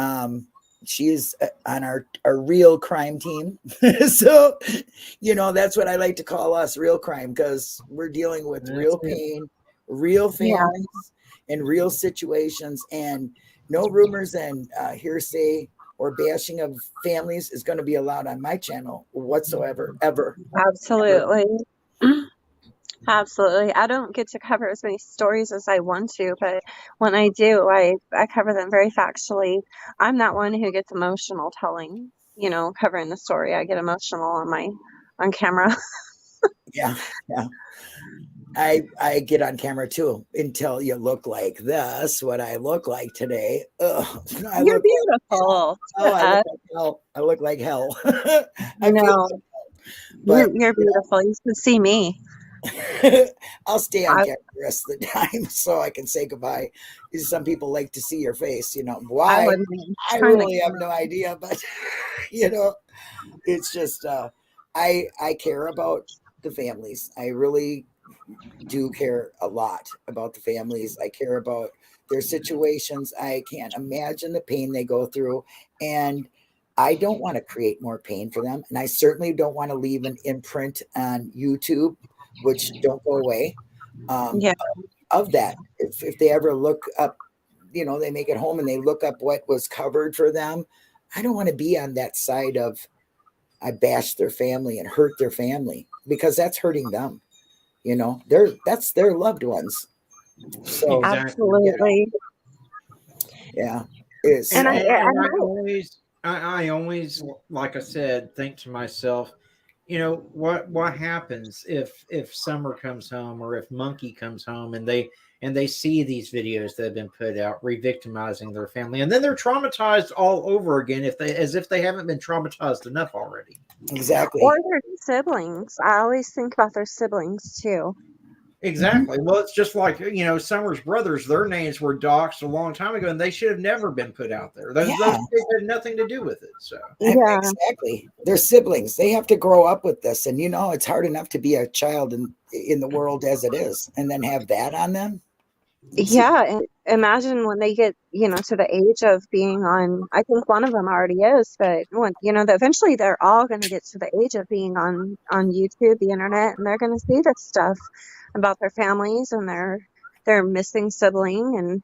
[SPEAKER 2] she's on our real crime team. So that's what I like to call us, real crime, because we're dealing with real pain, real families, and real situations, and no rumors and hearsay or bashing of families is going to be allowed on my channel whatsoever, ever.
[SPEAKER 5] Absolutely. Absolutely. I don't get to cover as many stories as I want to, but when I do, I cover them very factually. I'm that one who gets emotional telling, covering the story. I get emotional on camera.
[SPEAKER 2] Yeah. I get on camera too until you look like this. What I look like today. Ugh,
[SPEAKER 5] You're beautiful.
[SPEAKER 2] I look like hell. I feel
[SPEAKER 5] No,
[SPEAKER 2] like hell. But
[SPEAKER 5] you're beautiful. You should see me.
[SPEAKER 2] I'll stay on
[SPEAKER 5] I-
[SPEAKER 2] camera the rest of the time so I can say goodbye. Some people like to see your face.
[SPEAKER 5] I
[SPEAKER 2] Why?
[SPEAKER 5] wouldn't be
[SPEAKER 2] I
[SPEAKER 5] trying to-
[SPEAKER 2] really have no idea, but it's just I care about the families. I really do care a lot about the families. I care about their situations. I can't imagine the pain they go through, and I don't want to create more pain for them. And I certainly don't want to leave an imprint on YouTube, which don't go away,
[SPEAKER 5] Yeah.
[SPEAKER 2] of that. If they ever look up, they make it home and they look up what was covered for them. I don't want to be on that side of I bash their family and hurt their family, because that's hurting them. That's their loved ones. So
[SPEAKER 3] Exactly.
[SPEAKER 5] Absolutely.
[SPEAKER 2] yeah, it's
[SPEAKER 5] And
[SPEAKER 3] I always, like I said, think to myself, what happens if Summer comes home or if Monkey comes home and they see these videos that have been put out re-victimizing their family, and then they're traumatized all over again as if they haven't been traumatized enough already.
[SPEAKER 2] exactly.
[SPEAKER 5] or their siblings. I always think about their siblings too.
[SPEAKER 3] Exactly. Well, it's just like, Summer's brothers, their names were doxed a long time ago, and they should have never been put out there. Those
[SPEAKER 2] Yeah.
[SPEAKER 3] kids had nothing to do with it. So
[SPEAKER 5] Yeah.
[SPEAKER 2] Exactly. They're siblings. They have to grow up with this. And it's hard enough to be a child in the world as it is, and then have that on them.
[SPEAKER 5] Yeah, and imagine when they get, to the age of being on, I think one of them already is, but when, eventually they're all going to get to the age of being on YouTube, the internet, and they're going to see this stuff about their families and their missing sibling, and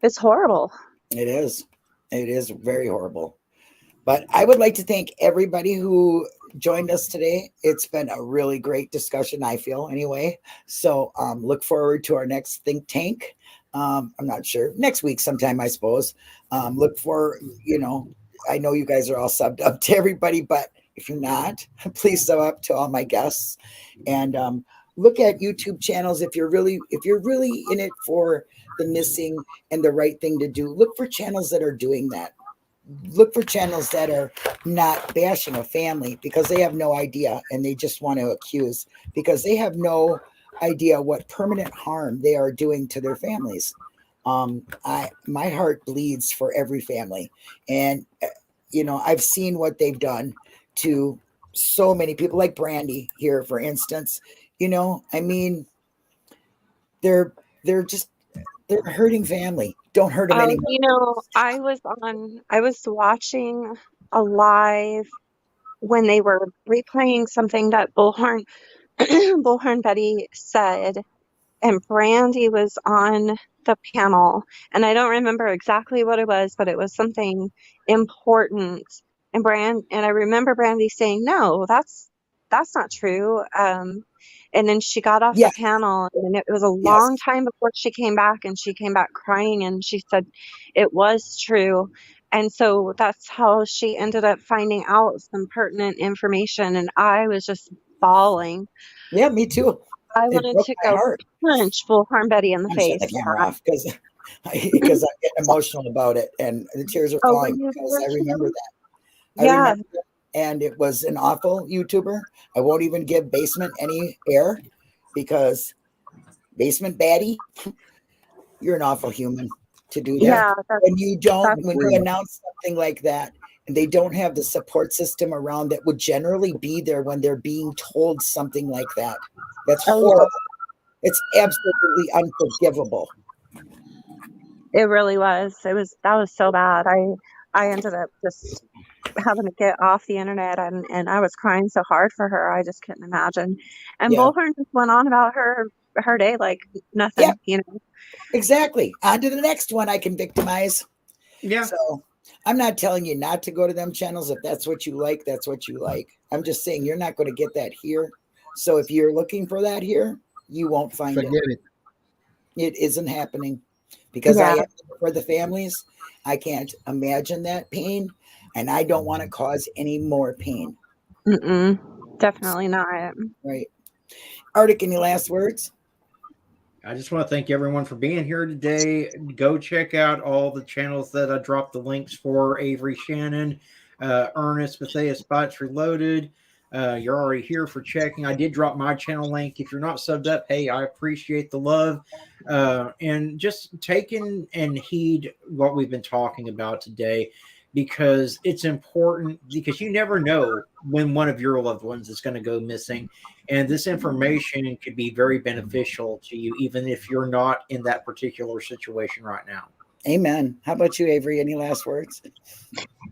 [SPEAKER 5] it's horrible.
[SPEAKER 2] It is. It is very horrible. But I would like to thank everybody who joined us today. It's been a really great discussion, I feel, anyway. So look forward to our next think tank. I'm not sure. Next week sometime, I suppose. Look for, I know you guys are all subbed up to everybody, but if you're not, please sub up to all my guests. And look at YouTube channels if you're really in it for the missing and the right thing to do. Look for channels that are doing that. Look for channels that are not bashing a family because they have no idea and they just want to accuse, because they have no idea what permanent harm they are doing to their families. My heart bleeds for every family, and I've seen what they've done to so many people, like Brandy here, for instance. I mean, they're hurting family. Don't hurt them anymore.
[SPEAKER 5] I was watching a live when they were replaying something that Bullhorn Betty said, and Brandy was on the panel, and I don't remember exactly what it was, but it was something important. And I remember Brandy saying, "No, that's not true." And then she got off the panel, and it was a long time before she came back, and she came back crying, and she said it was true. And so that's how she ended up finding out some pertinent information, and I was just bawling.
[SPEAKER 2] Yeah, me too.
[SPEAKER 5] I wanted to go punch Bullhorn Betty in the face.
[SPEAKER 2] Shut the camera off because I'm getting emotional about it, and the tears are falling because I remember that. I remember that, and it was an awful YouTuber. I won't even give Basement any air because Basement Baddie, you're an awful human to do that.
[SPEAKER 5] Yeah,
[SPEAKER 2] when you announce something like that, and they don't have the support system around that would generally be there when they're being told something like that. That's horrible. It's absolutely unforgivable.
[SPEAKER 5] It really was. That was so bad. I ended up just having to get off the internet, and I was crying so hard for her. I just couldn't imagine. And Bullhorn just went on about her day like nothing,
[SPEAKER 2] Exactly. On to the next one I can victimize.
[SPEAKER 3] Yeah.
[SPEAKER 2] So I'm not telling you not to go to them channels. If that's what you like, that's what you like. I'm just saying you're not going to get that here. So if you're looking for that here, you won't find it. It isn't happening because I am for the families. I can't imagine that pain, and I don't want to cause any more pain.
[SPEAKER 5] Definitely not.
[SPEAKER 2] Right. Arctic, any last words?
[SPEAKER 3] I just want to thank everyone for being here today. Go check out all the channels that I dropped the links for. Avery Shannon, Ernest, Matthias Spots Reloaded. You're already here for checking. I did drop my channel link. If you're not subbed up, hey, I appreciate the love. And just take in and heed what we've been talking about today, because it's important, because you never know when one of your loved ones is going to go missing. And this information could be very beneficial to you, even if you're not in that particular situation right now.
[SPEAKER 2] Amen. How about you, Avery? Any last words?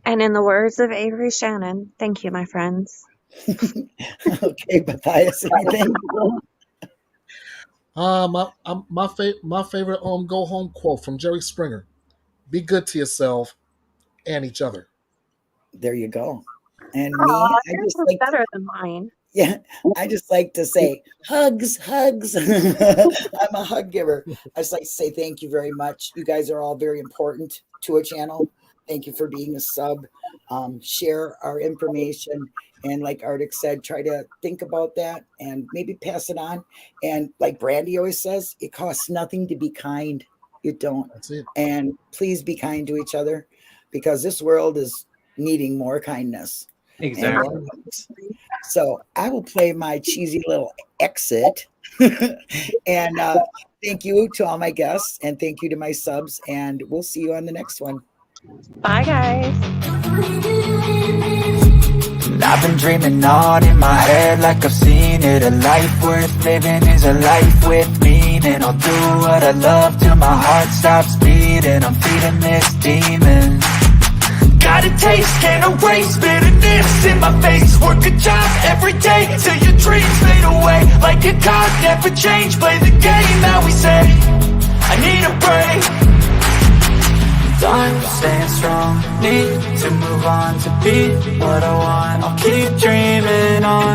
[SPEAKER 5] And in the words of Avery Shannon, thank you, my friends.
[SPEAKER 2] Okay, Matthias, anything?
[SPEAKER 6] My favorite go home quote from Jerry Springer: "Be good to yourself and each other." There you go.
[SPEAKER 2] And me, I just like
[SPEAKER 5] better than mine.
[SPEAKER 2] Yeah, I just like to say hugs. I'm a hug giver. I just like to say thank you very much. You guys are all very important to a channel. Thank you for being a sub. Share our information. And like Arctic said, try to think about that and maybe pass it on. And like Brandy always says, it costs nothing to be kind. You don't.
[SPEAKER 6] That's it.
[SPEAKER 2] And please be kind to each other, because this world is needing more kindness.
[SPEAKER 3] Exactly.
[SPEAKER 2] So I will play my cheesy little exit. And thank you to all my guests, and thank you to my subs, and we'll see you on the next one.
[SPEAKER 5] Bye, guys.
[SPEAKER 7] I've been dreaming on in my head like I've seen it. A life worth living is a life with meaning. I'll do what I love till my heart stops beating. I'm feeding this demon. Got a taste, can't erase bitterness in my face. Work a job every day till your dreams fade away. Like a card, never change. Play the game that we say. I need a break. I'm staying strong, need to move on to be what I want. I'll keep dreaming on.